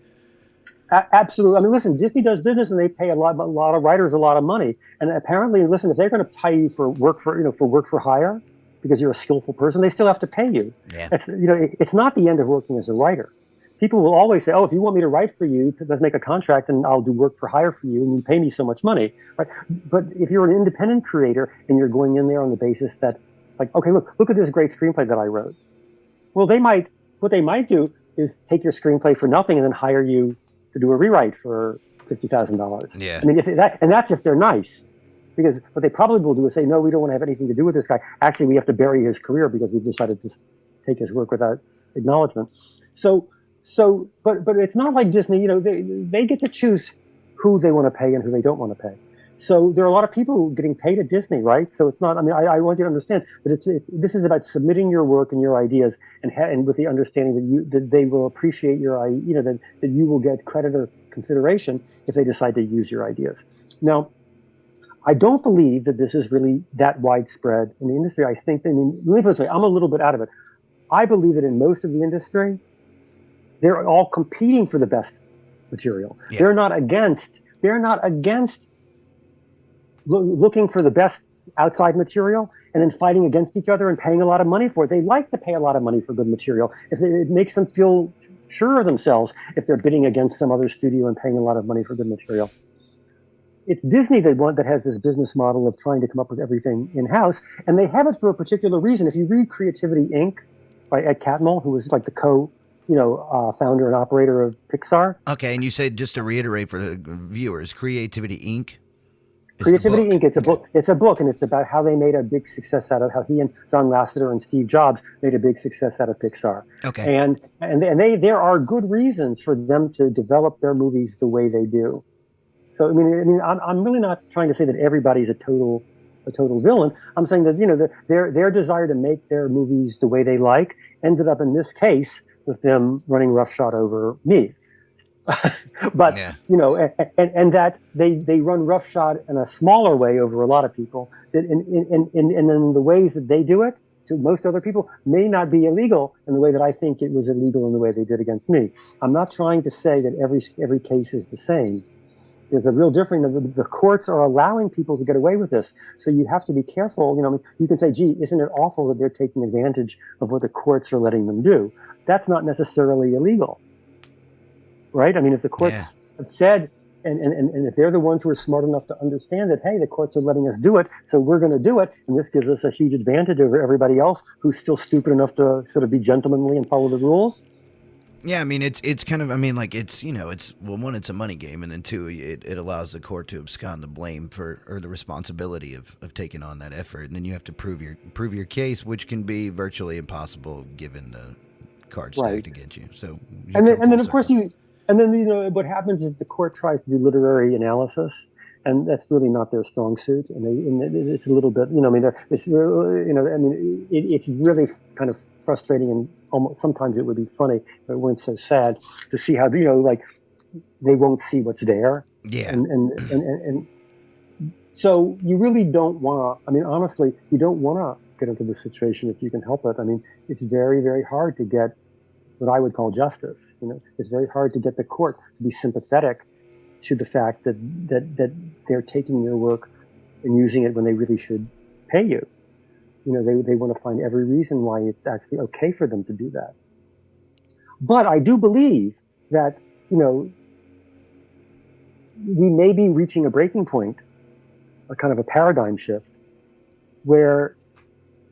Absolutely. I mean, listen, Disney does business and they pay a lot of writers a lot of money. And apparently, listen, if they're going to pay you for work for hire because you're a skillful person, they still have to pay you. Yeah. It's not the end of working as a writer. People will always say, oh, if you want me to write for you, let's make a contract and I'll do work for hire for you and you pay me so much money. Right? But if you're an independent creator and you're going in there on the basis that, like, okay, look at this great screenplay that I wrote. Well, what they might do is take your screenplay for nothing and then hire you to do a rewrite for $50,000. Yeah. I mean, that's if they're nice. Because what they probably will do is say, no, we don't want to have anything to do with this guy. Actually, we have to bury his career because we've decided to take his work without acknowledgement. But it's not like Disney, they get to choose who they want to pay and who they don't want to pay. So there are a lot of people getting paid at Disney, right? So it's not, I mean, I want you to understand that this is about submitting your work and your ideas and with the understanding that they will appreciate that you will get credit or consideration if they decide to use your ideas. Now, I don't believe that this is really that widespread in the industry. Let me put it this way, I'm a little bit out of it. I believe that in most of the industry, they're all competing for the best material. Yeah. They're not against looking for the best outside material and then fighting against each other and paying a lot of money for it. They like to pay a lot of money for good material. It makes them feel sure of themselves if they're bidding against some other studio and paying a lot of money for good material. It's Disney that has this business model of trying to come up with everything in-house, and they have it for a particular reason. If you read Creativity Inc. by Ed Catmull, who was like the founder and operator of Pixar. Okay, and you said, just to reiterate for the viewers, Creativity Inc. Creativity Inc. It's a book. It's a book, and it's about how they made a big success out of how he and John Lasseter and Steve Jobs made a big success out of Pixar. Okay, and there are good reasons for them to develop their movies the way they do. So I mean, I'm really not trying to say that everybody's a total villain. I'm saying that their desire to make their movies the way they like ended up in this case with them running roughshod over me. But yeah. And that they run roughshod in a smaller way over a lot of people. That in the ways that they do it to most other people may not be illegal in the way that I think it was illegal in the way they did against me. I'm not trying to say that every case is the same. There's a real difference. The courts are allowing people to get away with this, so you have to be careful. You can say, "Gee, isn't it awful that they're taking advantage of what the courts are letting them do?" That's not necessarily illegal, right? I mean, if the courts have said and if they're the ones who are smart enough to understand that, hey, the courts are letting us do it, so we're going to do it, and this gives us a huge advantage over everybody else who's still stupid enough to sort of be gentlemanly and follow the rules. Yeah, I mean, it's kind of, I mean, like, it's, well, one, it's a money game, and then two, it allows the court to abscond the blame or the responsibility of taking on that effort, and then you have to prove your case, which can be virtually impossible given the cards stacked against you. So, and then of course what happens is the court tries to do literary analysis, and that's really not their strong suit, and it's a little bit, it's really kind of frustrating, and almost sometimes it would be funny if it weren't so sad to see how like they won't see what's there. Yeah. And so you really don't want to. I mean, honestly, you don't want to get into this situation if you can help it. I mean, it's very, very hard to get what I would call justice. It's very hard to get the court to be sympathetic to the fact that they're taking your work and using it when they really should pay you. They want to find every reason why it's actually okay for them to do that. But I do believe that, we may be reaching a breaking point, a kind of a paradigm shift, where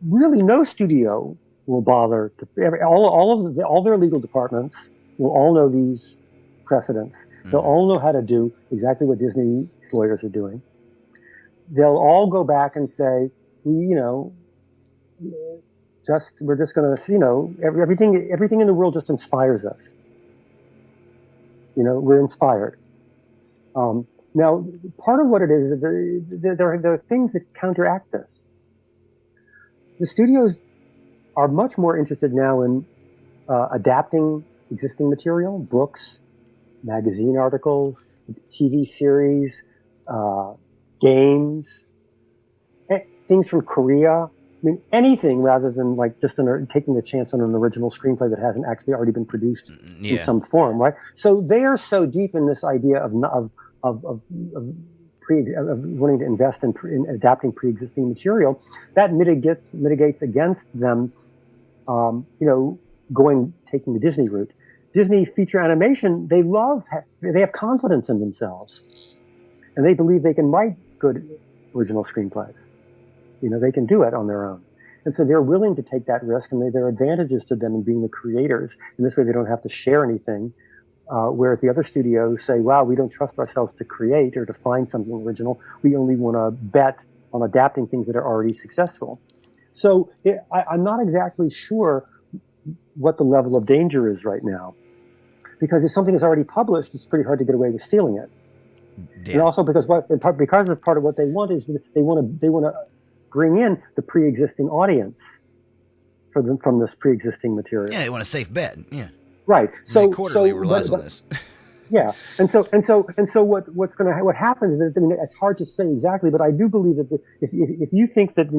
really no studio will bother to, all their legal departments will all know these precedents. They'll all know how to do exactly what Disney's lawyers are doing. They'll all go back and say, we're just going to, everything in the world just inspires us. We're inspired. Now, part of what it is, there are things that counteract this. The studios are much more interested now in adapting existing material, books, magazine articles, TV series, games, things from Korea. I mean, anything rather than like just taking the chance on an original screenplay that hasn't actually already been produced in some form, right? So they are so deep in this idea of wanting to invest in adapting pre-existing material that mitigates against them, taking the Disney route. Disney feature animation, they have confidence in themselves, and they believe they can write good original screenplays. They can do it on their own. And so they're willing to take that risk, and there are advantages to them in being the creators. And this way they don't have to share anything. Whereas the other studios say, wow, we don't trust ourselves to create or to find something original. We only want to bet on adapting things that are already successful. So I'm not exactly sure what the level of danger is right now. Because if something is already published, it's pretty hard to get away with stealing it. Yeah. And also because part of what they want is they want to bring in the pre-existing audience from this pre-existing material. Yeah, they want a safe bet. Yeah. Right. So quarterly relies on this. Yeah. And so what happens is, it's hard to say exactly, but I do believe that if you think that,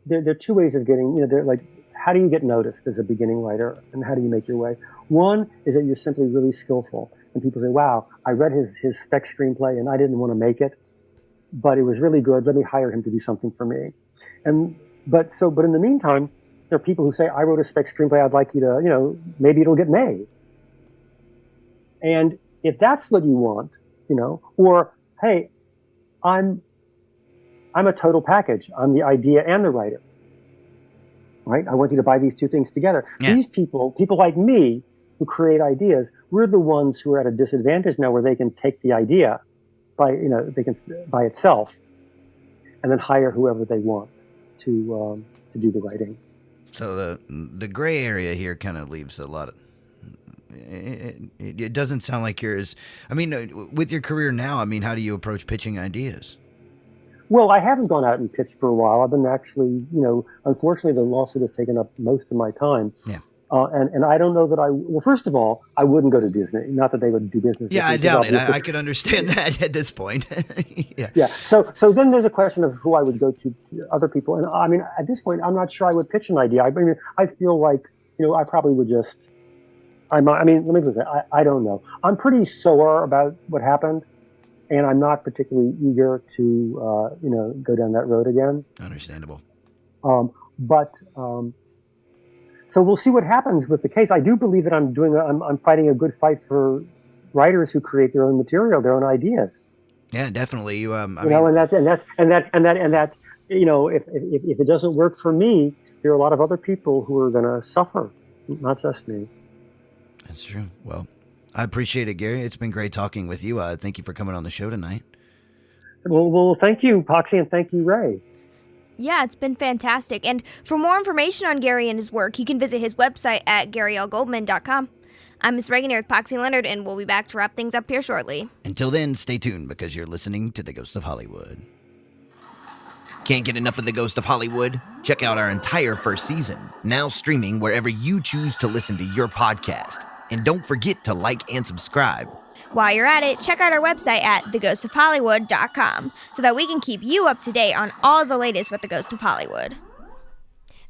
there are two ways of getting, they're like, how do you get noticed as a beginning writer, and how do you make your way? One is that you're simply really skillful, and people say, wow, I read his spec screenplay and I didn't want to make it, but it was really good. Let me hire him to do something for me. But in the meantime, there are people who say, I wrote a spec screenplay, I'd like you to, maybe it'll get made. And if that's what you want, or, hey, I'm a total package. I'm the idea and the writer. Right? I want you to buy these two things together. Yeah. These people like me who create ideas, we're the ones who are at a disadvantage now where they can take the idea by itself and then hire whoever they want to do the writing. So the gray area here kind of leaves a lot of, it doesn't sound like you're as, with your career now, how do you approach pitching ideas? Well, I haven't gone out and pitched for a while. I've been actually, unfortunately, the lawsuit has taken up most of my time. Yeah. And I don't know that well, first of all, I wouldn't go to Disney. Not that they would do business. Yeah, I doubt it. I could understand that at this point. Yeah. Yeah. So then there's a question of who I would go to other people. And at this point, I'm not sure I would pitch an idea. I feel like, I probably would just, let me put it, I don't know. I'm pretty sore about what happened. And I'm not particularly eager to, go down that road again. Understandable. So we'll see what happens with the case. I do believe that I'm fighting a good fight for writers who create their own material, their own ideas. Yeah, definitely. You know, and that, you know, if it doesn't work for me, there are a lot of other people who are going to suffer, not just me. That's true. Well, I appreciate it, Gary. It's been great talking with you. Thank you for coming on the show tonight. Well, thank you, Poxy, and thank you, Ray. Yeah, it's been fantastic. And for more information on Gary and his work, you can visit his website at GaryLGoldman.com. I'm Miss Ragan here with Poxy and Leonard, and we'll be back to wrap things up here shortly. Until then, stay tuned because you're listening to The Ghost of Hollywood. Can't get enough of The Ghost of Hollywood? Check out our entire first season, now streaming wherever you choose to listen to your podcast. And don't forget to like and subscribe. While you're at it, check out our website at theghostofhollywood.com so that we can keep you up to date on all the latest with The Ghost of Hollywood.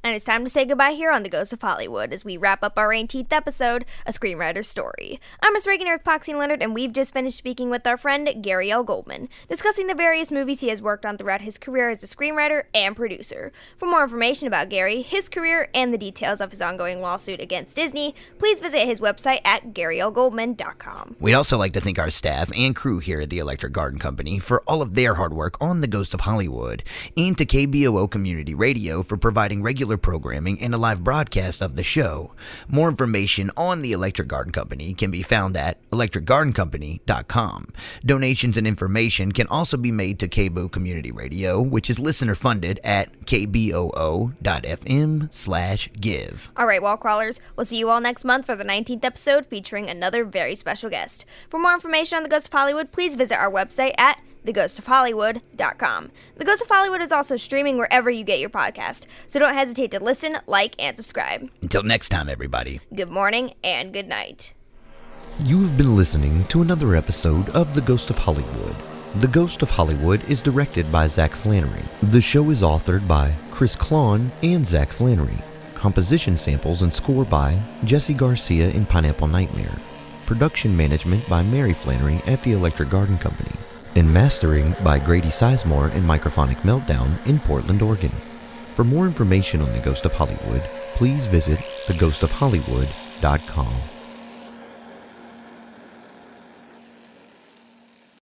And it's time to say goodbye here on The Ghost of Hollywood as we wrap up our 18th episode, A Screenwriter's Story. I'm Miss Ragan here with Poxy and Leonard, and we've just finished speaking with our friend Gary L. Goldman, discussing the various movies he has worked on throughout his career as a screenwriter and producer. For more information about Gary, his career, and the details of his ongoing lawsuit against Disney, please visit his website at GaryLGoldman.com. We'd also like to thank our staff and crew here at the Electric Garden Company for all of their hard work on The Ghost of Hollywood, and to KBOO Community Radio for providing regular programming and a live broadcast of the show. More information on the Electric Garden Company can be found at electricgardencompany.com. Donations and information can also be made to KBOO Community Radio, which is listener funded at kboo.fm/give. All right, wall crawlers, we'll see you all next month for the 19th episode featuring another very special guest. For more information on The Ghost of Hollywood, please visit our website at theghostofhollywood.com. The Ghost of Hollywood is also streaming wherever you get your podcast, so don't hesitate to listen, like, and subscribe. Until next time, everybody. Good morning and good night. You've been listening to another episode of The Ghost of Hollywood. The Ghost of Hollywood is directed by Zach Flannery. The show is authored by Chris Klon and Zach Flannery. Composition samples and score by Jesse Garcia in Pineapple Nightmare. Production management by Mary Flannery at the Electric Garden Company. And mastering by Grady Sizemore and Microphonic Meltdown in Portland, Oregon. For more information on The Ghost of Hollywood, please visit theghostofhollywood.com.